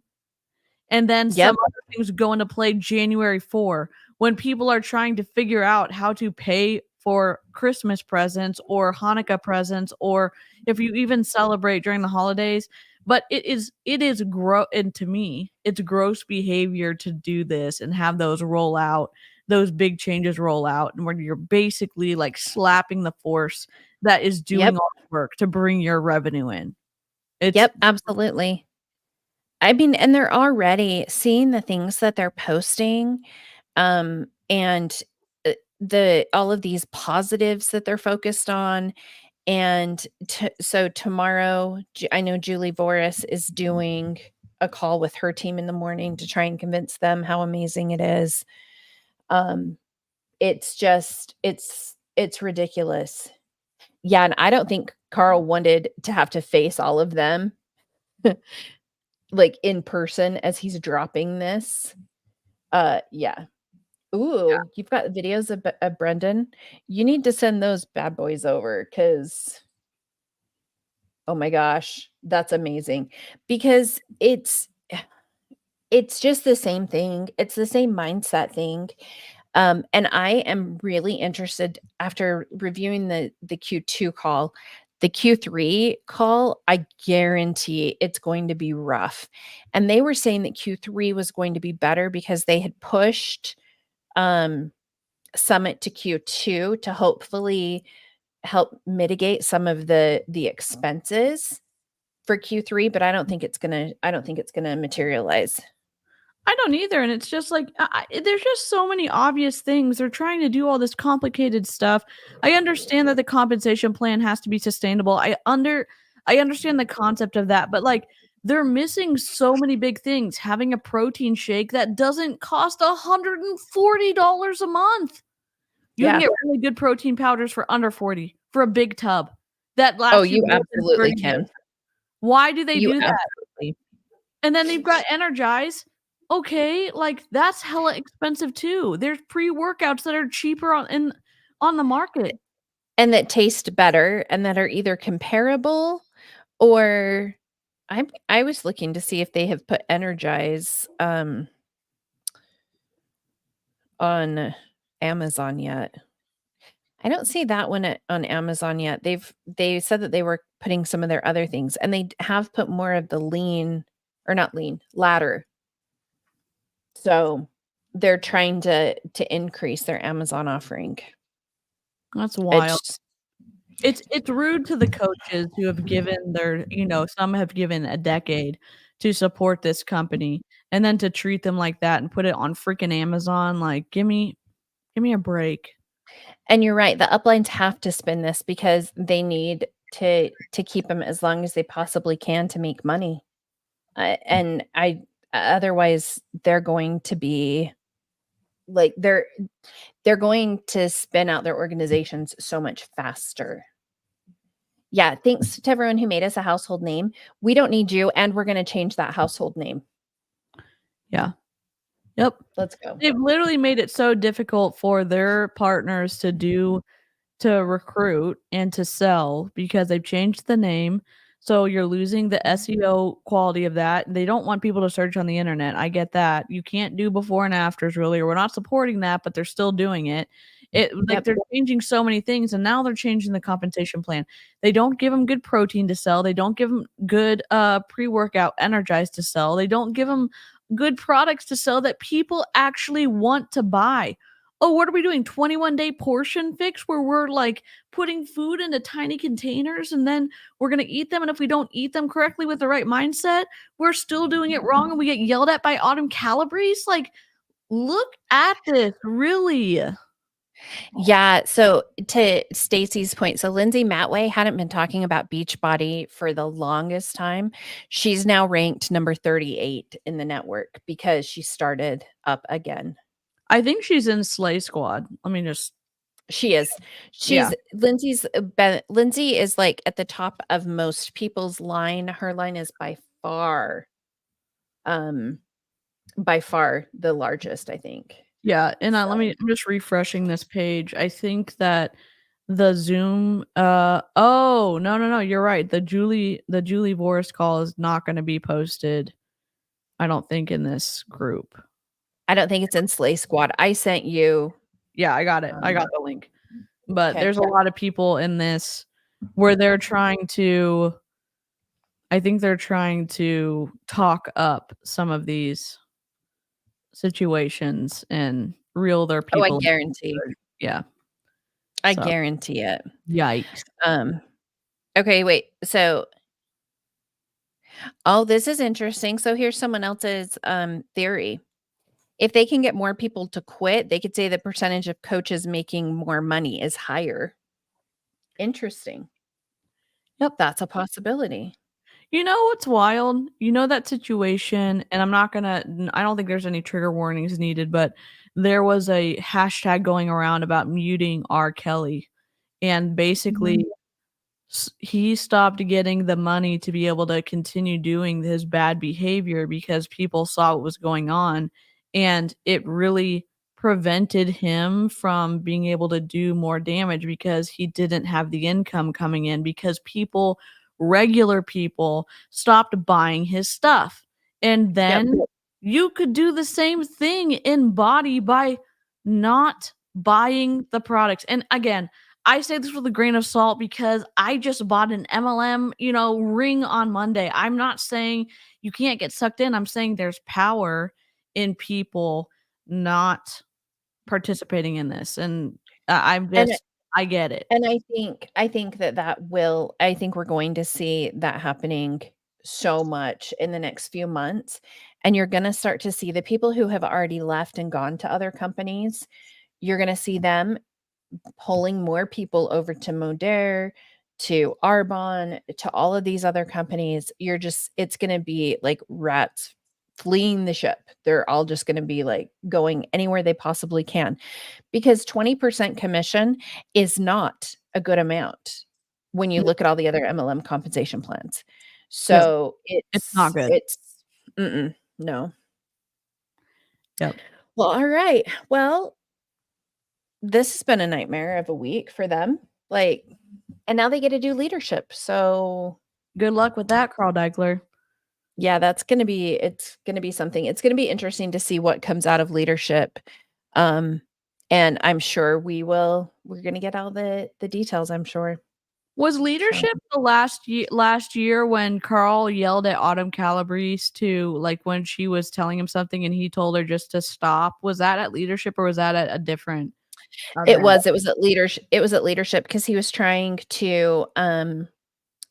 and then some other things go into play January 4, when people are trying to figure out how to pay for Christmas presents or Hanukkah presents, or if you even celebrate during the holidays. But it is and to me, it's gross behavior to do this and have those roll out, those big changes roll out, and where you're basically like slapping the force that is doing all the work to bring your revenue in. Absolutely. I mean, and they're already seeing the things that they're posting, and all of these positives that they're focused on. And so tomorrow, I know Julie Voris is doing a call with her team in the morning to try and convince them how amazing it is. It's just, it's ridiculous. Yeah. And I don't think Carl wanted to have to face all of them like in person as he's dropping this. Yeah. Ooh, you've got videos of Brendan. You need to send those bad boys over, because oh my gosh, that's amazing. Because it's just the same thing. It's the same mindset thing. And I am really interested, after reviewing the Q2 call, the Q3 call, I guarantee it's going to be rough. And they were saying that Q3 was going to be better because they had pushed Summit to Q2 to hopefully help mitigate some of the expenses for Q3, but I don't think it's gonna materialize. I don't either. And it's just like, there's just so many obvious things. They're trying to do all this complicated stuff. I understand that the compensation plan has to be sustainable. I understand the concept of that, but like, they're missing so many big things. Having a protein shake that doesn't cost $140 a month. You can get really good protein powders for under 40 for a big tub that lasts you more than absolutely 30 can. days. Why do they do that? Absolutely. And then they've got Energize. Okay, like that's hella expensive too. There's pre-workouts that are cheaper on the market. And that taste better, and that are either comparable, or I was looking to see if they have put Energize on Amazon yet. I don't see that one on Amazon yet. They said that they were putting some of their other things, and they have put more of the ladder. So they're trying to increase their Amazon offering. That's wild. It's rude to the coaches who have given some have given a decade to support this company, and then to treat them like that and put it on freaking Amazon. Like, give me a break. And you're right. The uplines have to spin this because they need to keep them as long as they possibly can to make money. Otherwise they're going to be like they're going to spin out their organizations so much faster. Yeah, thanks to everyone who made us a household name. We don't need you, and we're going to change that household name. Yeah. Yep. Let's go. They've literally made it so difficult for their partners to recruit and to sell because they've changed the name. So you're losing the SEO quality of that. They don't want people to search on the internet. I get that. You can't do before and afters really, or we're not supporting that, but they're still doing it. They're changing so many things, and now they're changing the compensation plan. They don't give them good protein to sell. They don't give them good pre-workout energized to sell. They don't give them good products to sell that people actually want to buy. Oh, what are we doing? 21-day portion fix where we're like putting food into tiny containers and then we're going to eat them. And if we don't eat them correctly with the right mindset, we're still doing it wrong and we get yelled at by Autumn Calabrese. Like, look at this, really. Yeah. So to Stacy's point, so Lindsay Matway hadn't been talking about Beachbody for the longest time. She's now ranked number 38 in the network because she started up again. I think she's in Slay Squad. Let me just. She is. Lindsay is like at the top of most people's line. Her line is by far the largest, I think. Yeah, and I'm just refreshing this page. I think that the Zoom no, you're right. The Julie Boris call is not going to be posted, I don't think, in this group. I don't think it's in Slay Squad. I sent you. Yeah, I got it. I got the link. But there's a lot of people in this where they're trying to talk up some of these situations and reel their people. Oh, I guarantee. Yeah. I guarantee it. Yikes. Okay, wait. So this is interesting. So here's someone else's theory. If they can get more people to quit, they could say the percentage of coaches making more money is higher. Interesting. Yep. That's a possibility. You know what's wild? You know that situation, and I don't think there's any trigger warnings needed, but there was a hashtag going around about muting R. Kelly. And basically, he stopped getting the money to be able to continue doing his bad behavior because people saw what was going on. And it really prevented him from being able to do more damage because he didn't have the income coming in because regular people stopped buying his stuff. And then you could do the same thing in body by not buying the products. And again, I say this with a grain of salt because I just bought an MLM, ring on Monday. I'm not saying you can't get sucked in. I'm saying there's power in people not participating in this. And I get it. And I think I think we're going to see that happening so much in the next few months. And you're going to start to see the people who have already left and gone to other companies. You're going to see them pulling more people over to Modere, to Arbonne, to all of these other companies. It's going to be like rats fleeing the ship. They're all just going to be like going anywhere they possibly can because 20% commission is not a good amount when you look at all the other MLM compensation plans. So it's not good. No. Yep. Well, all right. Well, this has been a nightmare of a week for them. And now they get to do leadership. So good luck with that, Carl Deichler. Yeah, it's going to be something. It's going to be interesting to see what comes out of leadership. And I'm sure we're going to get all the details, I'm sure. Was leadership the last year when Carl yelled at Autumn Calabrese when she was telling him something and he told her just to stop? Was that at leadership or was that at a different event? It was at leadership because he was trying to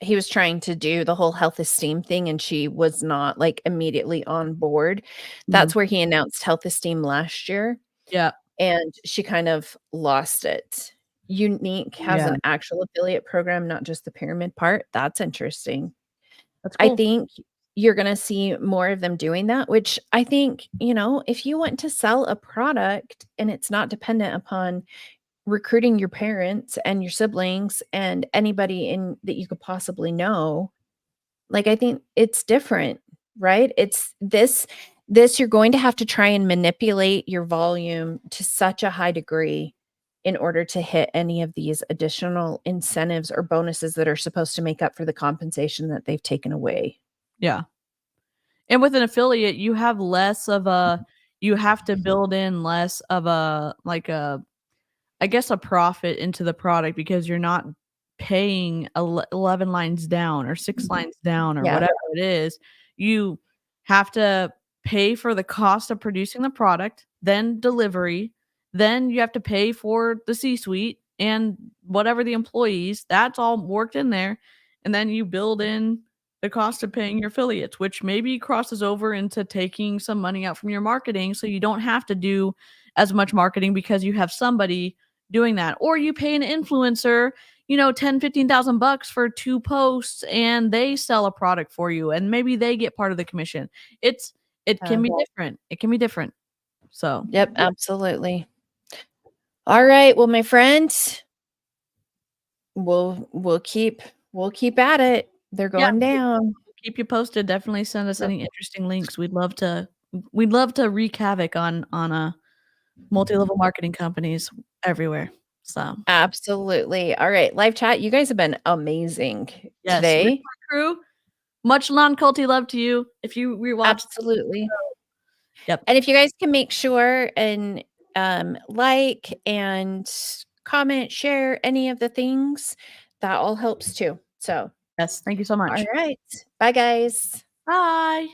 he was trying to do the whole health esteem thing and she was not like immediately on board. That's where he announced health esteem last year. Yeah. And she kind of lost it. Unique has Yeah. an actual affiliate program, not just the pyramid part. That's interesting. That's I cool. think you're going to see more of them doing that, which I think, you know, if you want to sell a product and it's not dependent upon recruiting your parents and your siblings and anybody in that you could possibly know, like I think it's different, right? It's this you're going to have to try and manipulate your volume to such a high degree in order to hit any of these additional incentives or bonuses that are supposed to make up for the compensation that they've taken away. Yeah. And with an affiliate, you have less of a, you have to build in less of a, like a, I guess a profit into the product because you're not paying 11 lines down or 6 lines down or Yeah. whatever it is. You have to pay for the cost of producing the product, then delivery, then you have to pay for the C-suite and whatever the employees, that's all worked in there. And then you build in the cost of paying your affiliates, which maybe crosses over into taking some money out from your marketing so you don't have to do as much marketing because you have somebody doing that. Or you pay an influencer, you know, 10, 15,000 bucks for 2 posts and they sell a product for you and maybe they get part of the commission. It can be different. It can be different. So, Yep, absolutely. All right, well, my friend, we'll keep at it. They're going down. keep you posted. Definitely send us any interesting links. We'd love to wreak havoc on a multi-level marketing companies everywhere. So Absolutely. All right, live chat, you guys have been amazing yes, today. Report Crew, much non-culty love to you. If you rewatch, Absolutely. Yep. And if you guys can make sure and like and comment, share any of the things, that all helps too. So, yes, thank you so much. all right. Bye, guys. Bye.